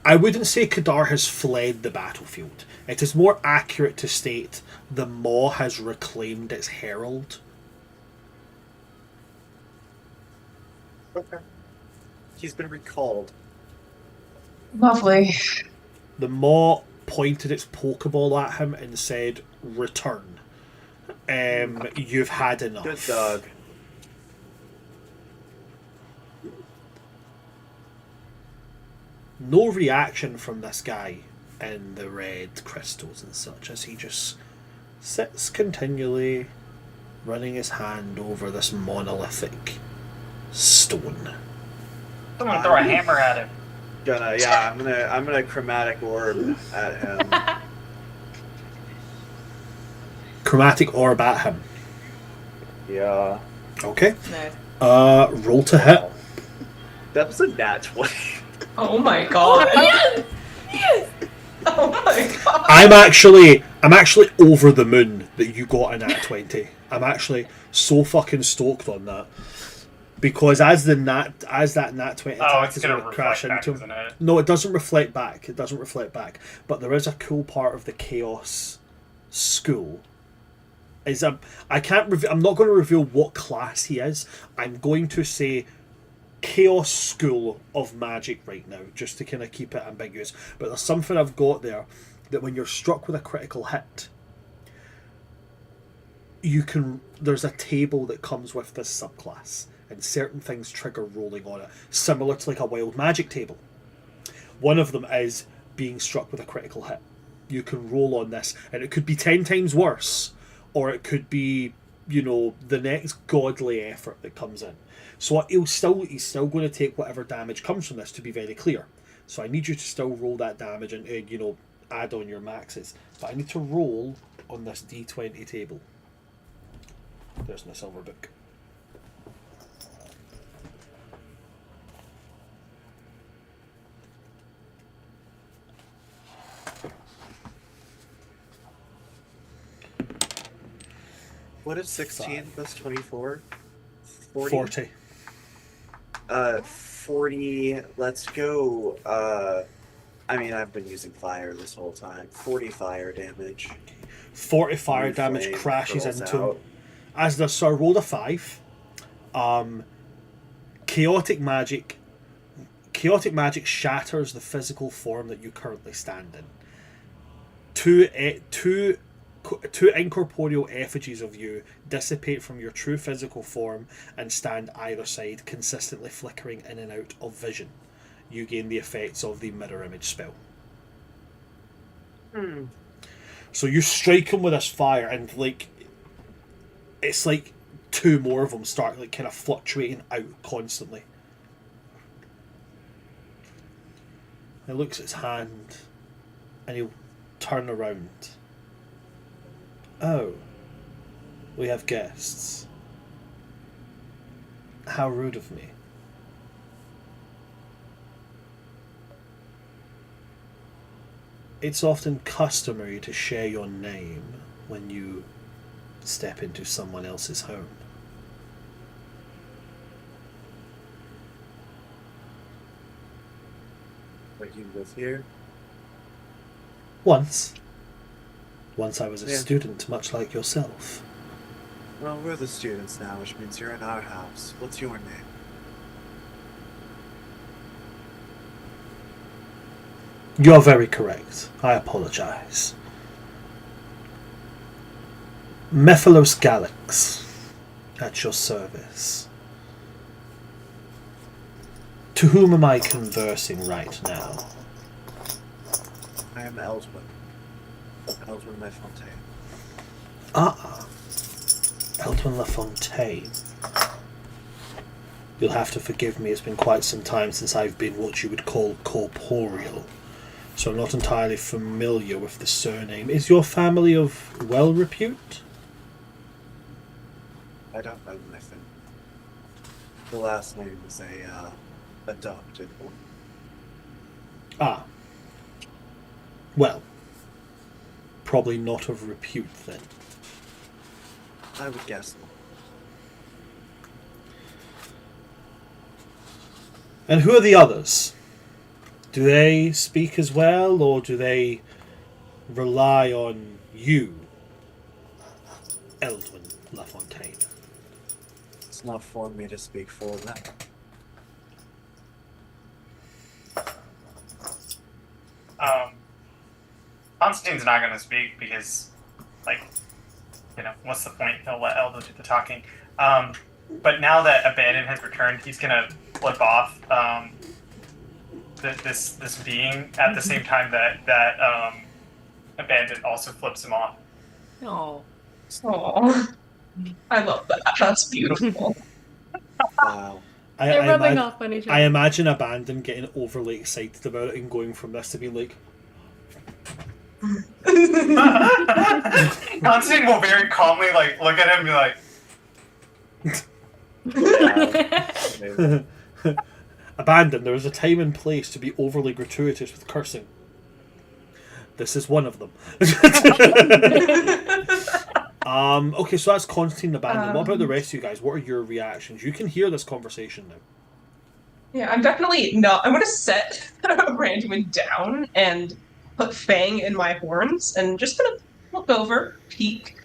I wouldn't say Kadar has fled the battlefield. It is more accurate to state the Maw has reclaimed its herald. Okay. He's been recalled. Lovely. The Maw pointed its Pokeball at him and said, "Return. You've had enough." Good dog. No reaction from this guy in the red crystals and such, as he just sits continually running his hand over this monolithic stone. Someone throw a hammer at him. I'm gonna chromatic orb at him. Chromatic orb at him. Yeah. Okay. Nice. Roll to hit. That was a nat 20. Oh my god. Yes! Yes! Oh my god. I'm actually over the moon that you got a nat 20. I'm actually so fucking stoked on that. because as that nat 20 Oh, attack it's is gonna going to crash reflect back, into isn't it? No, it doesn't reflect back. It doesn't reflect back. But there is a cool part of the Chaos School. I can't. I'm not going to reveal what class he is. I'm going to say Chaos School of Magic right now, just to kind of keep it ambiguous. But there's something I've got there that when you're struck with a critical hit, there's a table that comes with this subclass, and certain things trigger rolling on it, similar to like a wild magic table. One of them is being struck with a critical hit. You can roll on this, and it could be 10 times worse, or it could be, the next godly effort that comes in. So he's still going to take whatever damage comes from this, to be very clear. So I need you to still roll that damage and add on your maxes. But I need to roll on this D20 table. There's my silver book. What is 16 plus 24? 40. 40. Let's go. I've been using fire this whole time. 40 fire damage. 40 fire damage Flame crashes curls into him. out. As the Sir rolled a 5. Chaotic magic shatters the physical form that you currently stand in. Two incorporeal effigies of you dissipate from your true physical form and stand either side, consistently flickering in and out of vision. You gain the effects of the mirror image spell. So you strike him with this fire, and it's like two more of them start kind of fluctuating out constantly. He looks at his hand, and he'll turn around. Oh, we have guests. How rude of me. It's often customary to share your name when you step into someone else's home. Like you live here? Once I was a Yeah. student, much like yourself. Well, we're the students now, which means you're in our house. What's your name? You're very correct. I apologize. Mephilos Galax, at your service. To whom am I conversing right now? I am Eldwin. Eldwin LaFontaine. Ah, Eldwin LaFontaine. You'll have to forgive me, it's been quite some time since I've been what you would call corporeal, so I'm not entirely familiar with the surname. Is your family of well repute? I don't know anything. The last name is a adopted one. Ah. Well, probably not of repute then. I would guess. And who are the others? Do they speak as well, or do they rely on you, Eldwin LaFontaine? It's not for me to speak for them. Constantine's not going to speak because, what's the point? He'll let Eldo do the talking. But now that Abandon has returned, he's going to flip off this being at the same time that Abandon also flips him off. Oh. Oh, I love that. That's beautiful. Wow. They're rubbing off on each other. I imagine Abandon getting overly excited about it and going from this to being like, Constantine will very calmly look at him and be like, Abandon, there is a time and place to be overly gratuitous with cursing. This is one of them. Okay, so that's Constantine abandoned. What about the rest of you guys? What are your reactions? You can hear this conversation now. Yeah, I'm definitely not. I'm gonna set Randuin down and put Fang in my horns and just gonna look over, peek.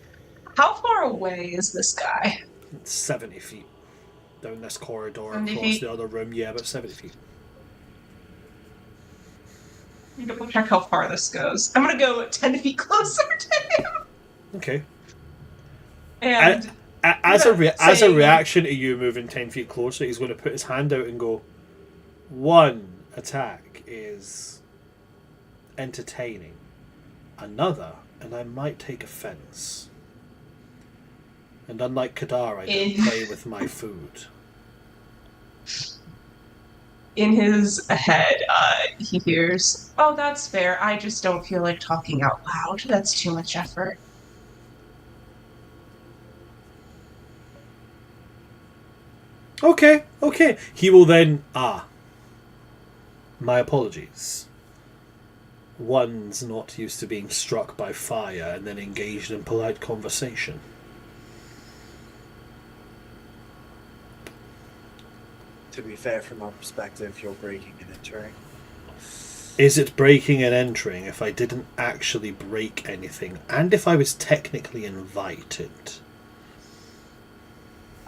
How far away is this guy? It's 70 feet down this corridor 70 across feet. the other room. Yeah, about 70 feet. Double check how far this goes. I'm gonna go 10 feet closer to him. Okay. And As a saying, reaction to you moving 10 feet closer, he's going to put his hand out and go, one attack is entertaining. Another, and I might take offense. And unlike Kadar, I don't play with my food. in his head, he hears, "Oh, that's fair. I just don't feel like talking out loud. That's too much effort." Okay. He will then, my apologies. One's not used to being struck by fire and then engaged in polite conversation. To be fair, from our perspective, you're breaking and entering. Is it breaking and entering if I didn't actually break anything, and if I was technically invited?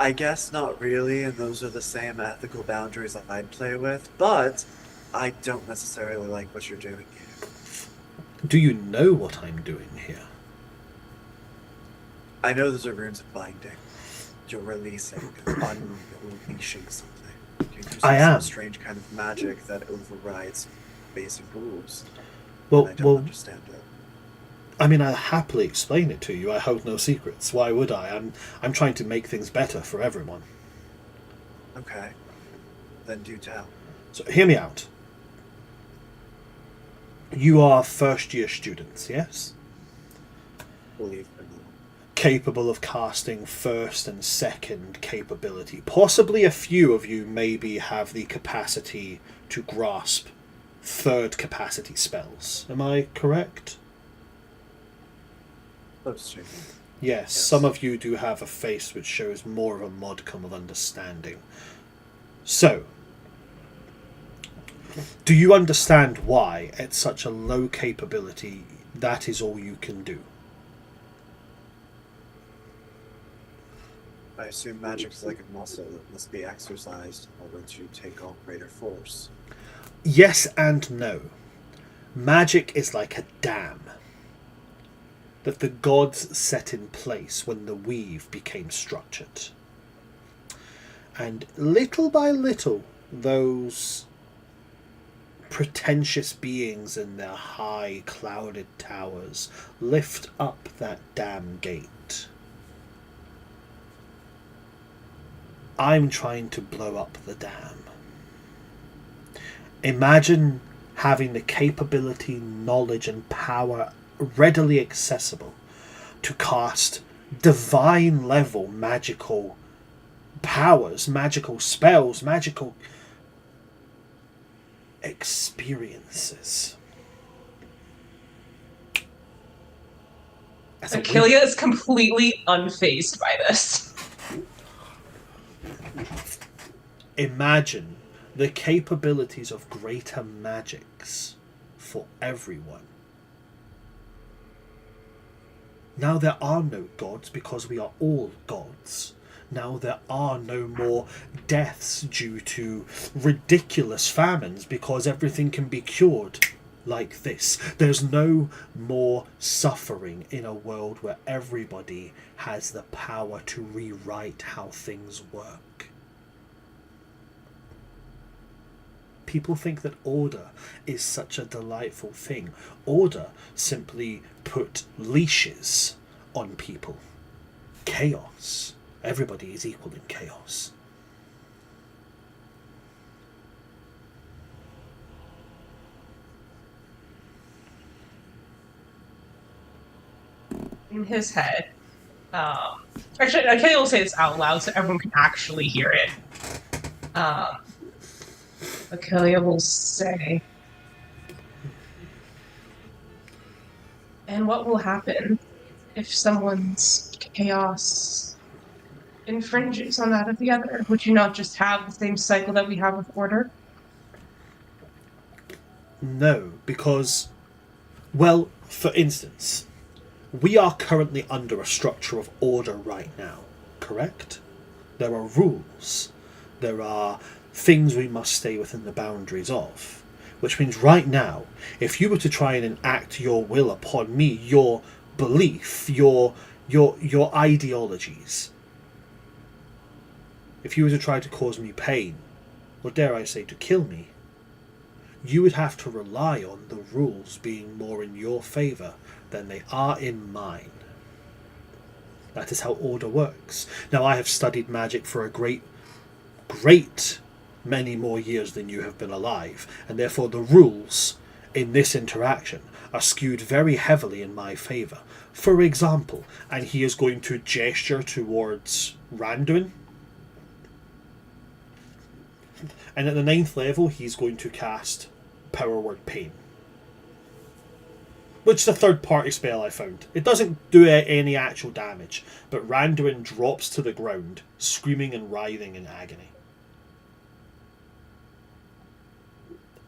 I guess not really, and those are the same ethical boundaries I'd play with, but I don't necessarily like what you're doing here. Do you know what I'm doing here? I know those are runes of binding. You're releasing, unleashing something. You're using some strange kind of magic that overrides basic rules. Well, I don't understand it. I mean, I'll happily explain it to you. I hold no secrets. Why would I? I'm trying to make things better for everyone. Okay. Then do tell. So, hear me out. You are first-year students, yes? Believe me. Capable of casting first and second capability. Possibly a few of you maybe have the capacity to grasp third capacity spells. Am I correct? Yes, some of you do have a face which shows more of a modicum of understanding. So, do you understand why at such a low capability that is all you can do? I assume magic is like a muscle that must be exercised in order to take on greater force. Yes and no. Magic is like a dam that the gods set in place when the weave became structured. And little by little, those pretentious beings in their high, clouded towers lift up that dam gate. I'm trying to blow up the dam. Imagine having the capability, knowledge, and power readily accessible to cast divine level magical powers, magical spells, magical experiences. Achillia is completely unfazed by this. Imagine the capabilities of greater magics for everyone. Now there are no gods because we are all gods. Now there are no more deaths due to ridiculous famines because everything can be cured like this. There's no more suffering in a world where everybody has the power to rewrite how things work. People think that order is such a delightful thing. Order simply put leashes on people. Chaos. Everybody is equal in chaos. In his head, actually, Achillia will say this out loud so everyone can actually hear it. Achillia will say, "And what will happen if someone's chaos infringes on that of the other? Would you not just have the same cycle that we have with order? No, because, well, for instance, we are currently under a structure of order right now, correct? There are rules. There are things we must stay within the boundaries of. Which means right now, if you were to try and enact your will upon me, your belief, your ideologies, if you were to try to cause me pain, or dare I say to kill me, you would have to rely on the rules being more in your favour than they are in mine. That is how order works. Now, I have studied magic for a great many more years than you have been alive, and therefore the rules in this interaction are skewed very heavily in my favour. For example, and he is going to gesture towards Randuin, and at the 9th level he's going to cast Power Word Pain, which is a third party spell I found. It doesn't do any actual damage, but Randuin drops to the ground, screaming and writhing in agony.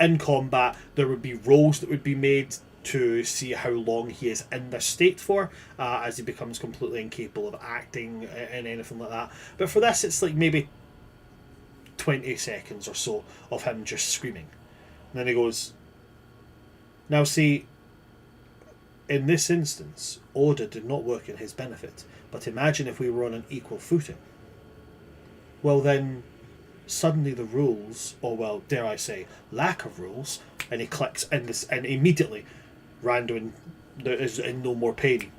In combat, there would be rolls that would be made to see how long he is in this state for, as he becomes completely incapable of acting and anything like that. But for this, it's like maybe 20 seconds or so of him just screaming. And then he goes, now see, in this instance, order did not work in his benefit. But imagine if we were on an equal footing. Well then, suddenly the rules, or well, dare I say, lack of rules, and he clicks in this, and immediately Randuin is in no more pain.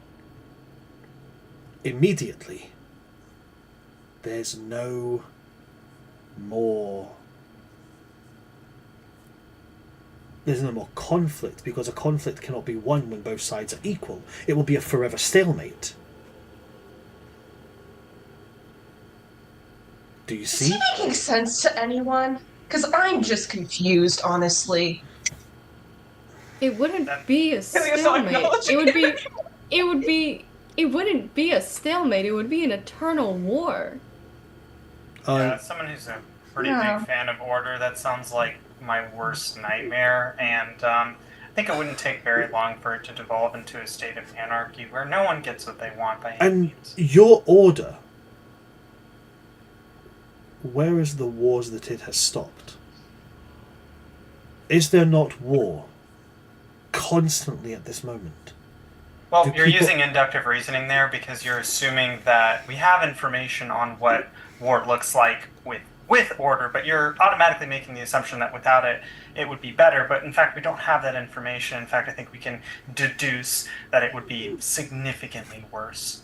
Immediately, there's no more conflict, because a conflict cannot be won when both sides are equal. It will be a forever stalemate. Do you see? Is he making sense to anyone? Because I'm just confused, honestly. It wouldn't be a stalemate. It wouldn't be a stalemate. It would be an eternal war. Yeah, as someone who's a pretty big fan of order, that sounds like my worst nightmare, and I think it wouldn't take very long for it to devolve into a state of anarchy where no one gets what they want by any means. Your order, where is the wars that it has stopped? Is there not war constantly at this moment? Well, you're using inductive reasoning there because you're assuming that we have information on what war looks like with order, but you're automatically making the assumption that without it, it would be better. But in fact, we don't have that information. In fact, I think we can deduce that it would be significantly worse.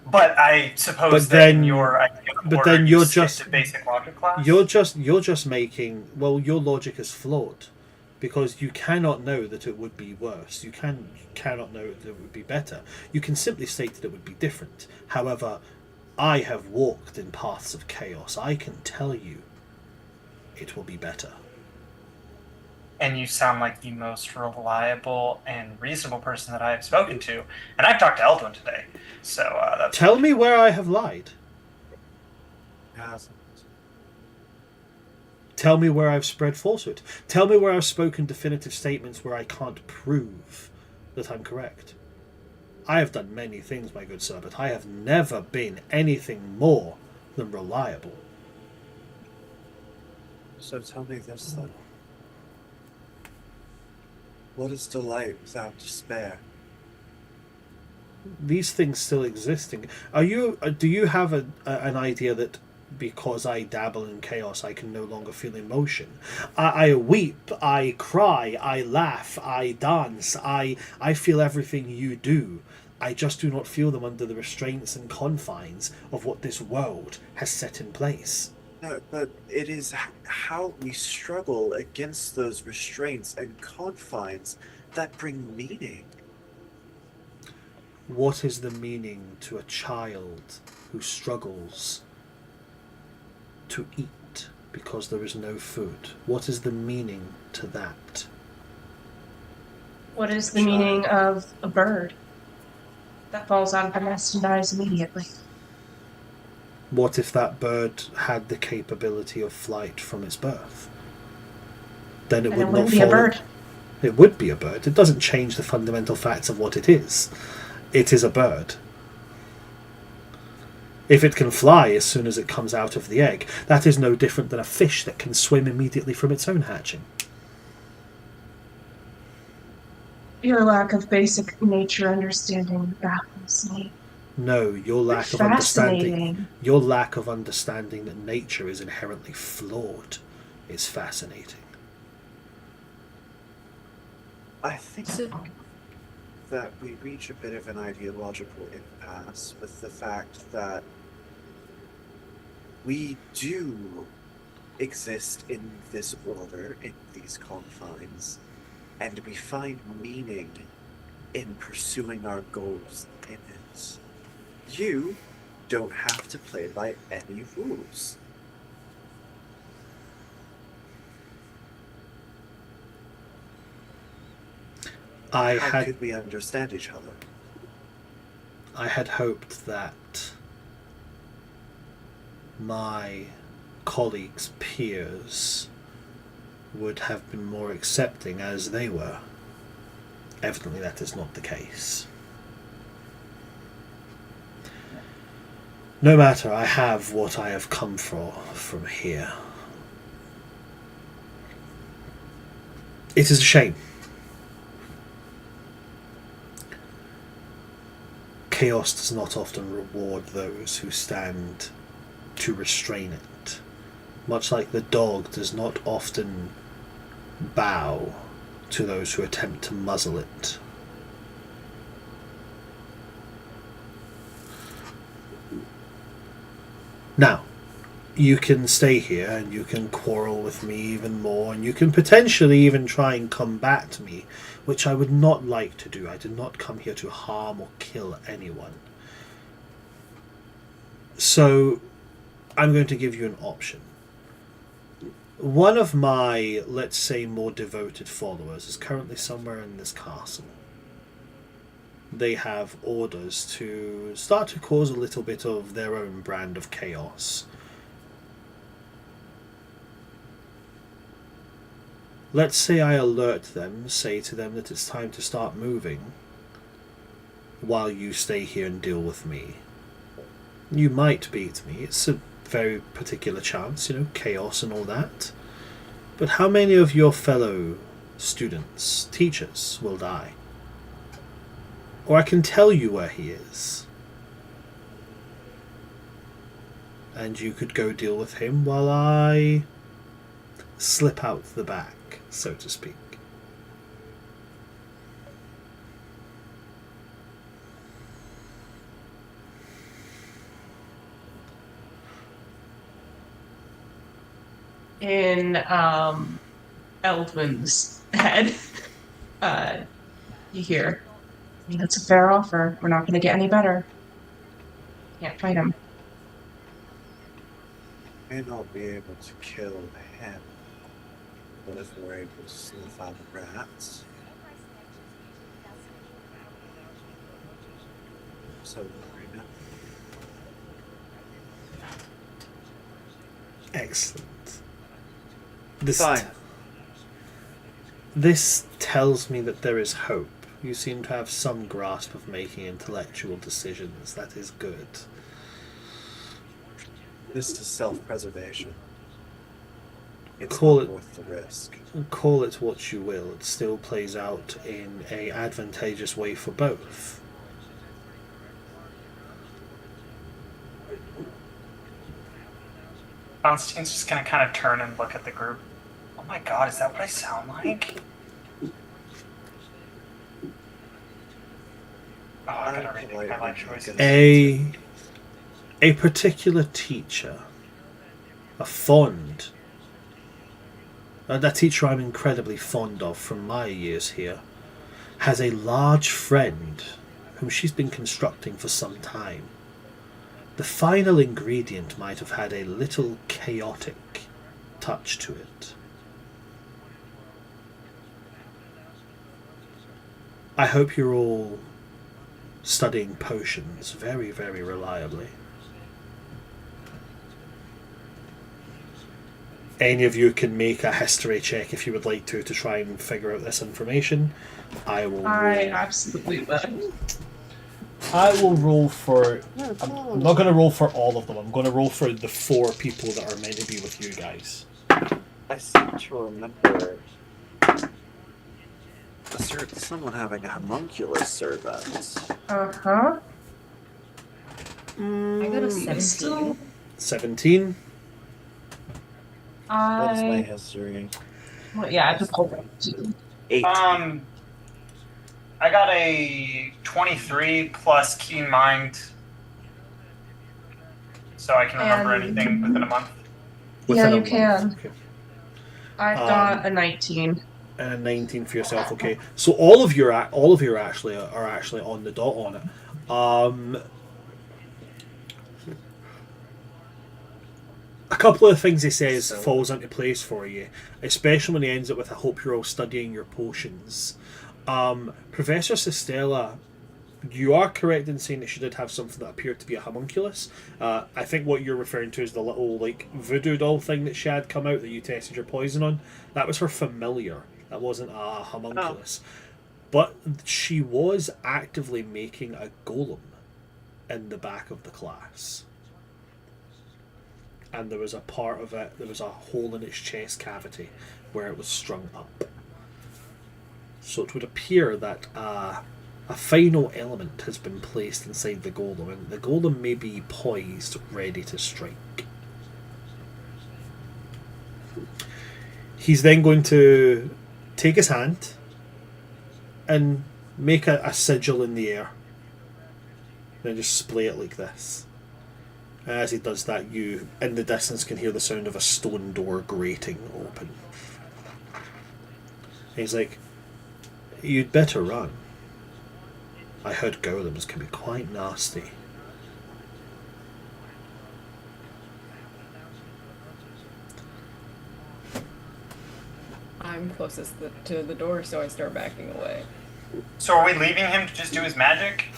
But I suppose that in your idea of order, you stick to basic logic class. You're just making, well, your logic is flawed, because you cannot know that it would be worse. You cannot know that it would be better. You can simply state that it would be different. However, I have walked in paths of chaos. I can tell you it will be better. And you sound like the most reliable and reasonable person that I have spoken to. And I've talked to Eldwin today. So that's... Tell me where I have lied. Tell me where I've spread falsehood. Tell me where I've spoken definitive statements where I can't prove that I'm correct. I have done many things, my good sir, but I have never been anything more than reliable. So tell me this then. What is delight without despair? These things still existing. Do you have an idea that because I dabble in chaos, I can no longer feel emotion? I weep, I cry, I laugh, I dance, I feel everything you do. I just do not feel them under the restraints and confines of what this world has set in place. No, but it is how we struggle against those restraints and confines that bring meaning. What is the meaning to a child who struggles to eat because there is no food? What is the meaning to that? What is the meaning of a bird that falls out of the nest and dies immediately. What if that bird had the capability of flight from its birth? Then it And would it not wouldn't be a fall. bird. It would be a bird. It doesn't change the fundamental facts of what it is. It is a bird. If it can fly as soon as it comes out of the egg, that is no different than a fish that can swim immediately from its own hatching. Your lack of basic nature understanding baffles me. No, your lack of Fascinating. understanding. Your lack of understanding that nature is inherently flawed is fascinating. I think So- that we reach a bit of an ideological impasse with the fact that we do exist in this order, in these confines, and we find meaning in pursuing our goals in it. You don't have to play by any rules. How could we understand each other? I had hoped that my colleagues' peers would have been more accepting as they were. Evidently that is not the case. No matter, I have what I have come for from here. It is a shame. Chaos does not often reward those who stand to restrain it. Much like the dog does not often bow to those who attempt to muzzle it. Now, you can stay here and you can quarrel with me even more, and you can potentially even try and combat me, which I would not like to do. I did not come here to harm or kill anyone. So, I'm going to give you an option. One of my, let's say, more devoted followers is currently somewhere in this castle. They have orders to start to cause a little bit of their own brand of chaos. Let's say I alert them, say to them that it's time to start moving, while you stay here and deal with me. You might beat me, it's a very particular chance, chaos and all that. But how many of your fellow students, teachers, will die? Or I can tell you where he is. And you could go deal with him while I slip out the back, so to speak. In Eldwins' head, you hear, I mean, that's a fair offer. We're not going to get any better. Can't fight him. May not be able to kill him, but if we're able to sniff out the rats. So worried now. Excellent. Fine. This tells me that there is hope. You seem to have some grasp of making intellectual decisions. That is good. This is self-preservation. It's Call not it- worth the risk. Call it what you will, it still plays out in a advantageous way for both. Constantine's just gonna kind of turn and look at the group. Oh my god, is that what I sound like? Oh, I gotta rethink my life choices. A particular teacher, a teacher I'm incredibly fond of from my years here, has a large friend whom she's been constructing for some time. The final ingredient might have had a little chaotic touch to it. I hope you're all studying potions very, very reliably. Any of you can make a history check if you would like to try and figure out this information. I absolutely will. I will roll for... I'm not going to roll for all of them. I'm going to roll for the 4 people that are meant to be with you guys. I seem to remember someone having a homunculus servant. Uh-huh. I got a 17. Still, 17? What is my I... history? Well, yeah, I just pulled up too. 8. I got a 23 plus keen mind, so I can remember anything within a month. Yeah, you can. Okay. I've got a 19. And a 19 for yourself. Okay, so all of you are actually on the dot on it. A couple of things he says falls into place for you, especially when he ends it with, "I hope you're all studying your potions." Professor Sestella, you are correct in saying that she did have something that appeared to be a homunculus. I think what you're referring to is the little like voodoo doll thing that she had come out that you tested your poison on. That was her familiar. That wasn't a homunculus. But she was actively making a golem in the back of the class. And there was a part of it, there was a hole in its chest cavity where it was strung up. So it would appear that a final element has been placed inside the golem, and the golem may be poised, ready to strike. He's then going to take his hand and make a sigil in the air. Then just splay it like this. As he does that, you, in the distance, can hear the sound of a stone door grating open. He's like, "You'd better run. I heard golems can be quite nasty." I'm closest to the door, so I start backing away. So are we leaving him to just do his magic?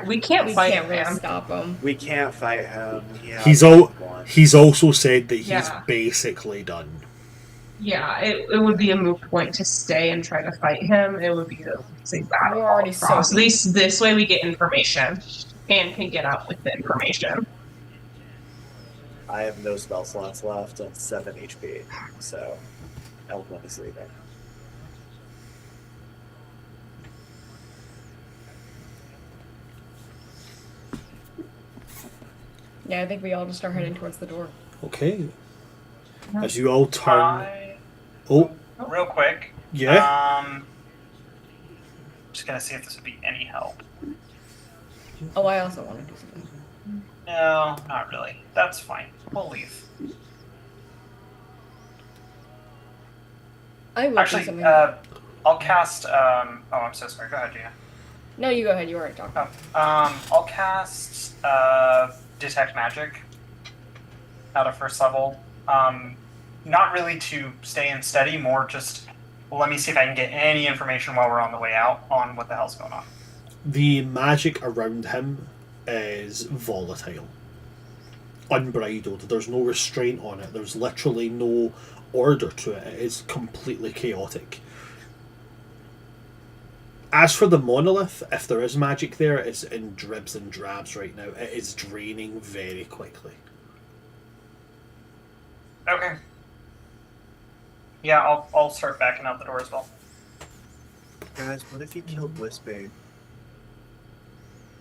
We can't We fight can't really him. stop him. We can't fight him. He's also said that he's basically done. Yeah, it would be a moot point to stay and try to fight him. It would be a losing battle. We're already so At least this way we get information and can get out with the information. I have no spell slots left on 7 HP, so Eldwin is leaving. Yeah, I think we all just start heading towards the door. Okay. As you all turn... Oh, Real quick. yeah? Just gonna see if this would be any help. Oh, I also want to do something. No, not really. That's fine. We'll leave. I will do Actually, something. I'll cast. Oh, I'm so sorry. Go ahead, Gina. No, you go ahead. You already talked. I'll cast Detect Magic at a first level. Not really to stay and steady, more just let me see if I can get any information while we're on the way out on what the hell's going on. The magic around him is volatile. Unbridled. There's no restraint on it. There's literally no order to it. It is completely chaotic. As for the monolith, if there is magic there, it's in dribs and drabs right now. It is draining very quickly. Okay. Yeah, I'll start backing out the door as well. Guys, what if he killed Wispy?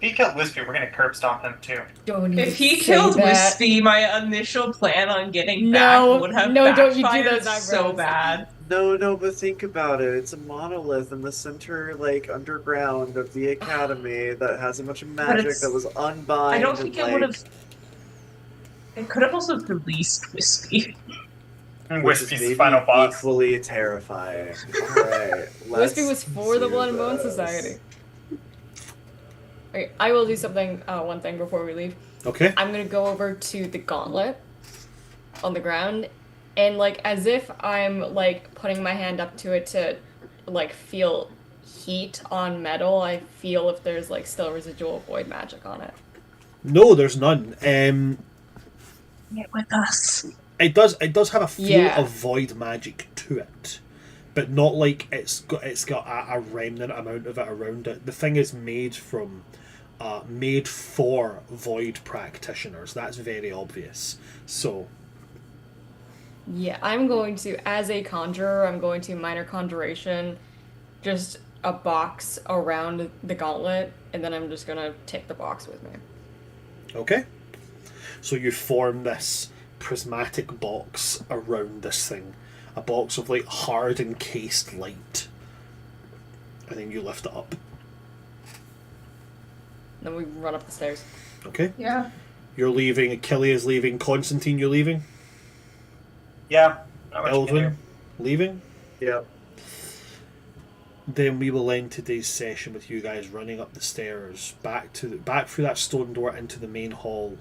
If he killed Wispy, we're gonna curb stomp him too. Don't If he killed Wispy, my initial plan on getting back would have don't you do backfired those so eyebrows. bad. No, but think about it. It's a monolith in the center, underground of the academy that has a bunch of magic that was unbind. I don't think and, it would have. It could have also released Wispy. Wispy's the maybe final boss. Equally terrifying. Alright, Wispy was for the Blood and Bone this. Society. Okay, I will do something. One thing before we leave. Okay. I'm gonna go over to the gauntlet on the ground, and as if I'm putting my hand up to it to feel heat on metal, I feel if there's like still residual void magic on it. No, there's none. Get with us. It does have a feel Yeah. of void magic to it, but not like it's got a remnant amount of it around it. The thing is made for void practitioners. That's very obvious. So Yeah, I'm going to, as a conjurer, I'm going to minor conjuration, just a box around the gauntlet, and then I'm just gonna take the box with me. okay, so you form this prismatic box around this thing, a box of like hard encased light, and then you lift it up. Then we run up the stairs. Okay, Yeah. you're leaving. Achille is leaving. Constantine, you're leaving. Yeah. Not much you can Eldwin, do. leaving. Yep. Then we will end today's session with you guys running up the stairs back through that stone door into the main hall,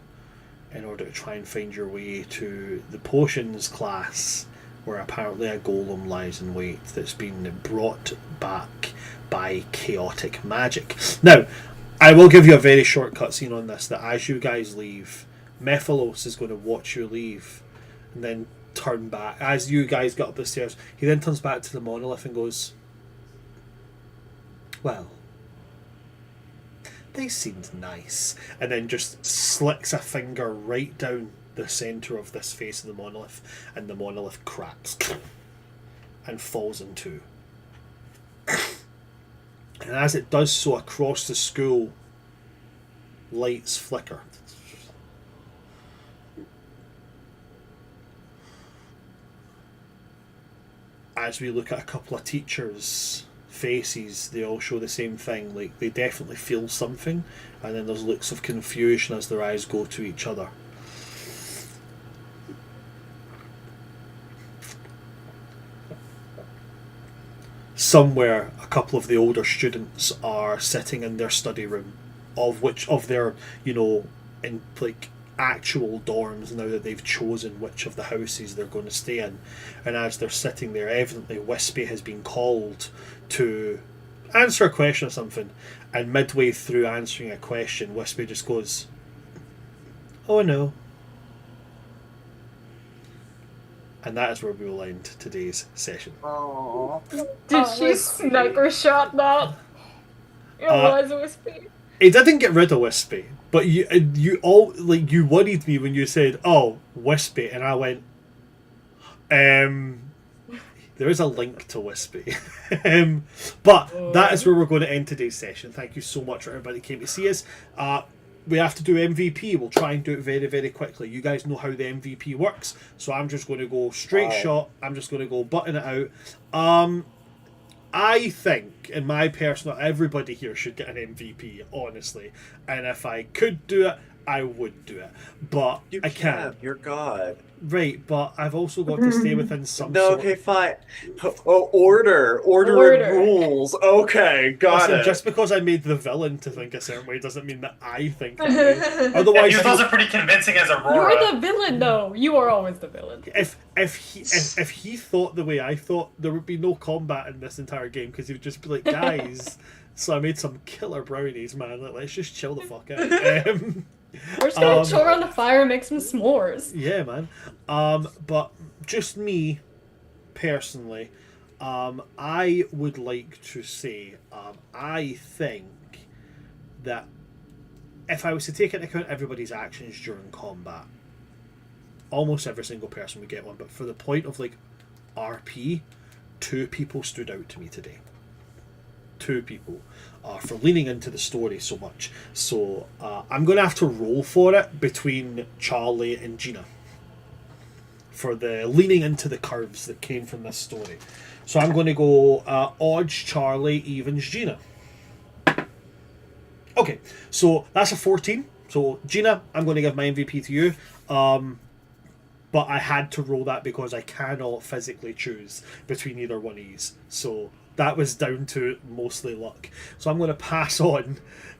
in order to try and find your way to the potions class, where apparently a golem lies in wait that's been brought back by chaotic magic. Now, I will give you a very short cutscene on this. That as you guys leave, Mephilos is going to watch you leave, and then turn back as you guys get up the stairs. He then turns back to the monolith and goes, "Well, they seemed nice," and then just slicks a finger right down the centre of this face of the monolith, and the monolith cracks and falls in two. And as it does so, across the school, lights flicker. As we look at a couple of teachers' faces, they all show the same thing. Like, they definitely feel something, and then there's looks of confusion as their eyes go to each other. Somewhere, a couple of the older students are sitting in their study room, of their, in like actual dorms, now that they've chosen which of the houses they're going to stay in. And as they're sitting there, evidently Wispy has been called to answer a question or something, and midway through answering a question, Wispy just goes, "Oh no." And that is where we will end today's session. Aww. Did she sniper shot that? It was Wispy. It didn't get rid of Wispy, but you worried me when you said, "Oh, Wispy," and I went, there is a link to Wispy. But that is where we're going to end today's session. Thank you so much for everybody who came to see us. We have to do MVP. We'll try and do it very, very quickly. You guys know how the MVP works, so I'm just going to go straight shot. I'm just going to go button it out. I think, in my personal, everybody here should get an MVP, honestly. And if I could do it, I would do it. But You I can't. You're God. Right, but I've also got to stay within some No, sort okay, fine. Oh, order and rules. Okay, got Listen, it. just because I made the villain to think a certain way doesn't mean that I think that way. Otherwise, He was also pretty convincing as Aurora. You're the villain, though. You are always the villain. if he thought the way I thought, there would be no combat in this entire game, because he would just be like, "Guys, so I made some killer brownies, man. Like, let's just chill the fuck out." We're just gonna chill around the fire and make some s'mores. Yeah, man. But just me, personally, I would like to say, I think that if I was to take into account everybody's actions during combat, almost every single person would get one. But for the point of like RP, 2 people stood out to me today. 2 people. For leaning into the story so much. So I'm going to have to roll for it between Charlie and Gina, for the leaning into the curves that came from this story. So I'm going to go odds Charlie, evens Gina. Okay, so that's a 14. So Gina, I'm going to give my MVP to you. But I had to roll that because I cannot physically choose between either one of these. So that was down to mostly luck. So I'm going to pass on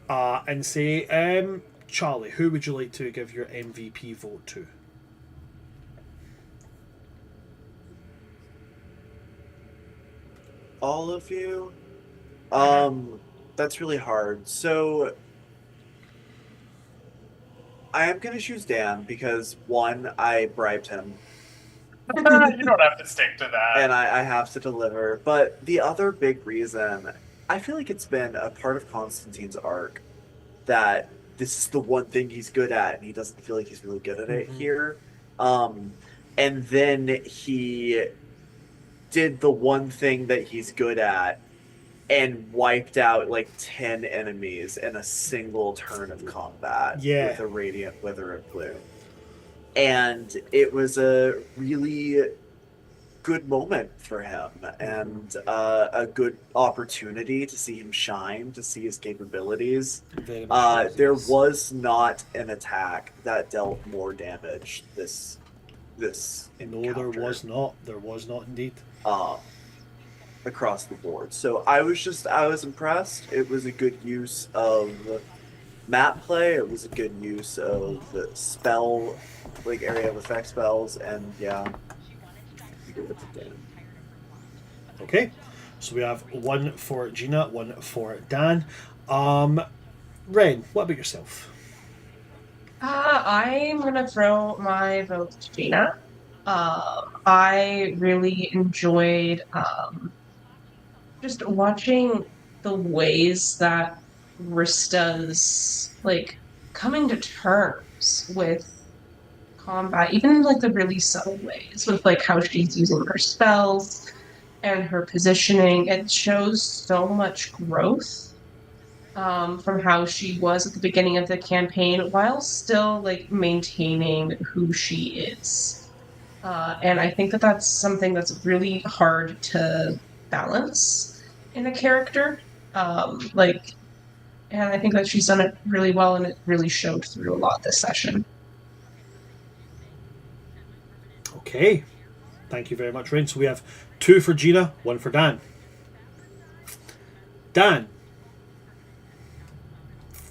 and say, Charlie, who would you like to give your MVP vote to? All of you? That's really hard. So I am gonna choose Dan because one, I bribed him, You don't have to stick to and that. I have to deliver. But the other big reason, I feel like it's been a part of Constantine's arc that this is the one thing he's good at, and he doesn't feel like he's really good at it Mhm. here. Um, and then he did the one thing that he's good at and wiped out like 10 enemies in a single turn of combat Yeah. with a Radiant Wither and Bloom. And it was a really good moment for him and a good opportunity to see him shine, to see his capabilities. Very much There yes. was not an attack that dealt more damage this No, encounter. there was not. There was not indeed. Um, across the board. So I was impressed. It was a good use of map play. It was a good use of the spell, like area of effect spells, and yeah, give it to Dan. Okay, so we have one for Gina, one for Dan. Ren, what about yourself? I'm gonna throw my vote to Gina. I really enjoyed just watching the ways that Rista's like coming to terms with combat, even in like the really subtle ways, with like how she's using her spells and her positioning. It shows so much growth from how she was at the beginning of the campaign while still like maintaining who she is. And I think that that's something that's really hard to balance in a character. Like, and I think that she's done it really well, and it really showed through a lot this session. Okay, thank you very much, Ren. So we have two for Gina, one for Dan. Dan.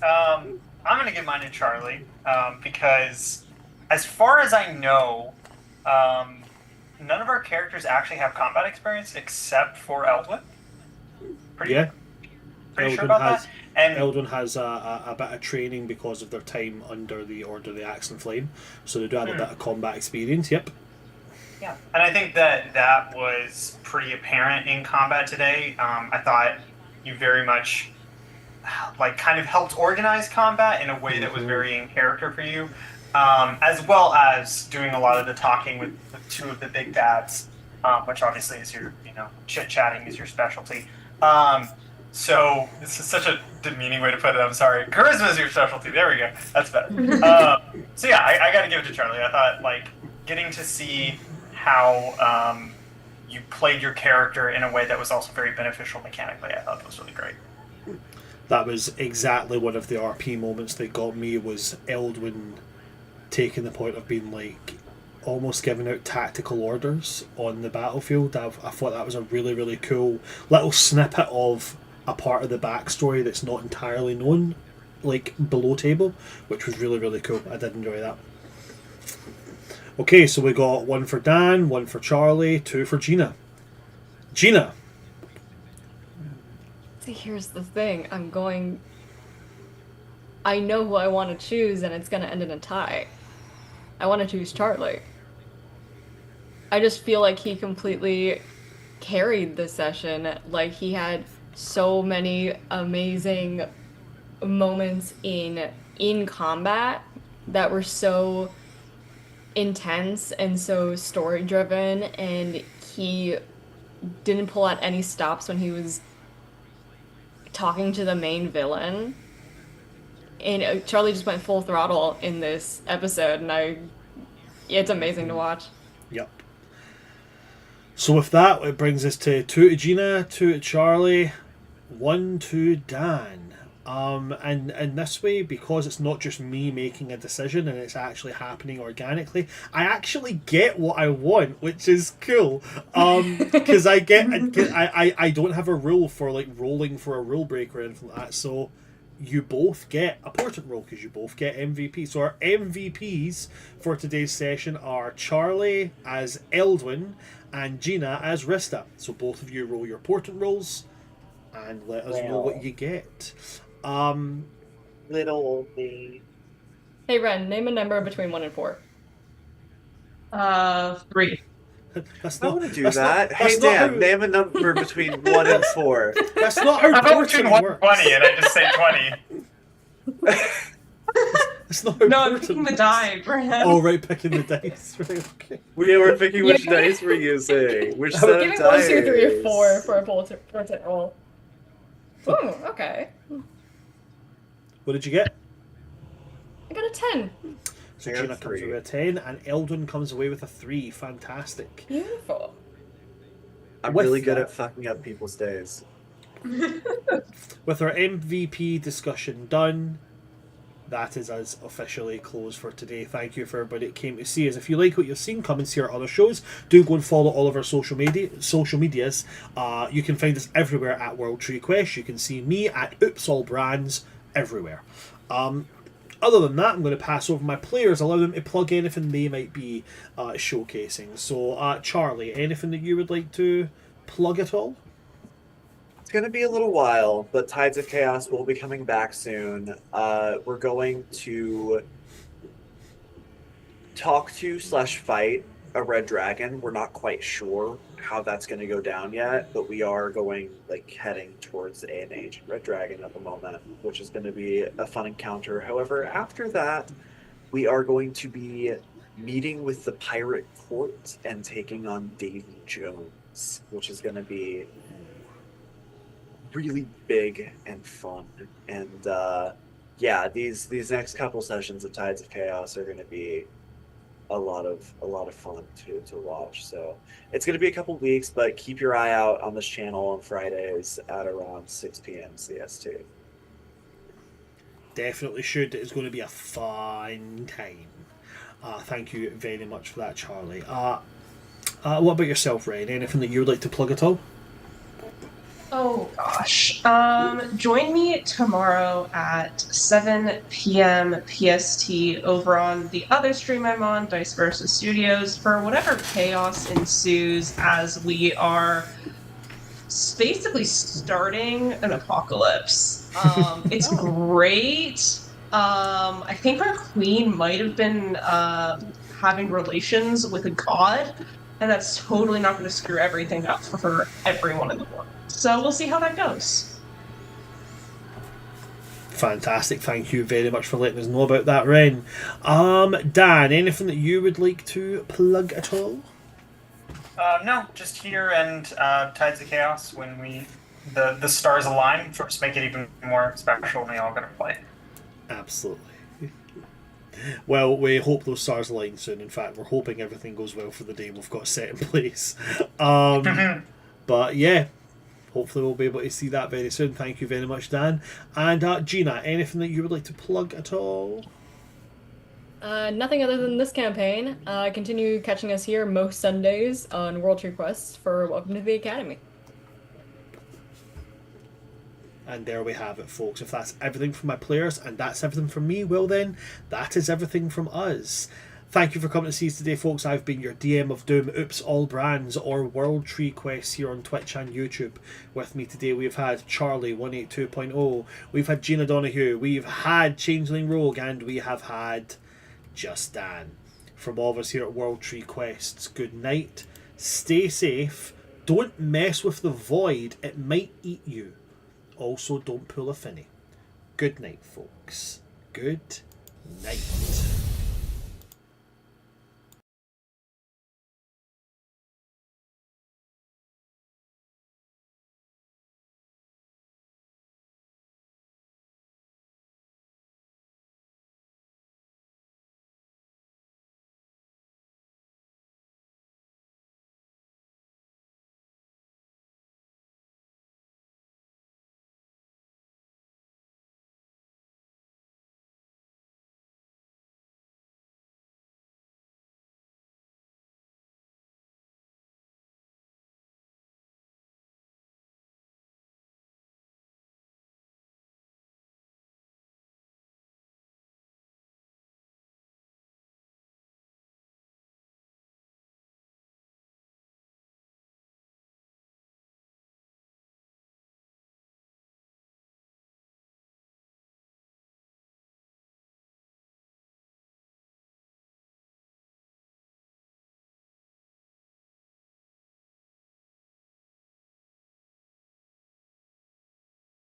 I'm gonna give mine to Charlie because, as far as I know, none of our characters actually have combat experience except for Eldwin. Pretty Yeah. sure about that. And Eldwin has a bit of training because of their time under the Order of the Axe and Flame, so they do have a bit of combat experience. Yep. yeah, and I think that was pretty apparent in combat today. I thought you very much like kind of helped organize combat in a way that was very in character for you, as well as doing a lot of the talking with two of the big bads, which obviously is your chit chatting is your specialty. So this is such a demeaning way to put it. I'm sorry. Charisma is your specialty. There we go. That's better. So yeah, I got to give it to Charlie. I thought like getting to see how you played your character in a way that was also very beneficial mechanically. I thought that was really great. That was exactly one of the RP moments that got me, was Eldwin taking the point of being like almost giving out tactical orders on the battlefield. I thought that was a really, really cool little snippet of a part of the backstory that's not entirely known, like below table, which was really, really cool. I did enjoy that. Okay, so we got one for Dan, one for Charlie, two for Gina. Gina. See, here's the thing. I know who I want to choose, and it's going to end in a tie. I want to choose Charlie. I just feel like he completely carried the session. Like, he had so many amazing moments in combat that were so intense and so story driven, and he didn't pull out any stops when he was talking to the main villain. And Charlie just went full throttle in this episode, and it's amazing to watch. Yep. So with that, it brings us to two to Gina, two to Charlie, one to Dan. And this way, because it's not just me making a decision and it's actually happening organically, I actually get what I want, which is cool. Because I don't have a rule for like rolling for a rule break or anything like that. So you both get a portent roll because you both get MVP. So our MVPs for today's session are Charlie as Eldwin and Gina as Rista. So both of you roll your portent rolls. and let us know what you get. Little old me. Hey, Ren, name a number between 1 and 4. 3. That's I not. want to do that's that. Not, Hey, that's not Dan, how, name a number between 1 and 4. That's not how I vote between porting 1 and works. 20, and I just say 20. That's not how No, I'm porting picking the works. die, Bram. Oh, right, picking the dice. Right, okay. We were picking which Yeah. dice we're using. Which How set about- Give of me 1, dice. 2, 3, or 4 for a portent roll. Ooh, okay. What did you get? I got a 10. So I got a Gina comes 3. away with a 10, and Eldwin comes away with a 3. Fantastic. Beautiful. I'm With really good that- at fucking up people's days. With our MVP discussion done, that is us officially closed for today. Thank you for everybody that came to see us. If you like what you've seen, come and see our other shows. Do go and follow all of our social medias. You can find us everywhere at World Tree Quest. You can see me at Oops All Brands everywhere. Other than that, I'm going to pass over my players, allow them to plug anything they might be showcasing. So, Charlie, anything that you would like to plug at all? It's going to be a little while, but Tides of Chaos will be coming back soon. We're going to talk to / fight a red dragon. We're not quite sure how that's going to go down yet, but we are going heading towards an ancient red dragon at the moment, which is going to be a fun encounter. However, after that, we are going to be meeting with the pirate court and taking on Davy Jones, which is going to be really big and fun. And yeah, these next couple sessions of Tides of Chaos are going to be a lot of fun to watch. So it's going to be a couple weeks, but keep your eye out on this channel on Fridays at around 6 p.m. CST. Definitely should. It's going to be a fun time. Thank you very much for that, Charlie. What about yourself, Ren? Anything that you would like to plug at all? Oh gosh. Join me tomorrow at 7 p.m. PST over on the other stream I'm on, Dice Versus Studios, for whatever chaos ensues as we are basically starting an apocalypse. It's great. I think our queen might have been having relations with a god, and that's totally not going to screw everything up for everyone in the world. So we'll see how that goes. Fantastic. Thank you very much for letting us know about that, Ren. Dan, anything that you would like to plug at all? No, just here and Tides of Chaos when the stars align, just make it even more special when we all get to play. Absolutely. Well, we hope those stars align soon. In fact, we're hoping everything goes well for the day we've got set in place. But yeah, hopefully we'll be able to see that very soon. Thank you very much, Dan. And Gina, anything that you would like to plug at all? Nothing other than this campaign. Continue catching us here most Sundays on World Tree Quest for Welcome to the Academy. And there we have it, folks. If that's everything from my players and that's everything from me, well then, that is everything from us. Thank you for coming to see us today, folks. I've been your DM of Doom, Oops All Brands, or World Tree Quest here on Twitch and YouTube. With me today we've had Charlie 182.0, we've had Gina Donahue, we've had Changeling Rogue, and we have had Just Dan. From all of us here at World Tree Quests, good night, stay safe, don't mess with the void, it might eat you. Also, don't pull a finny. Good night, folks. Good night.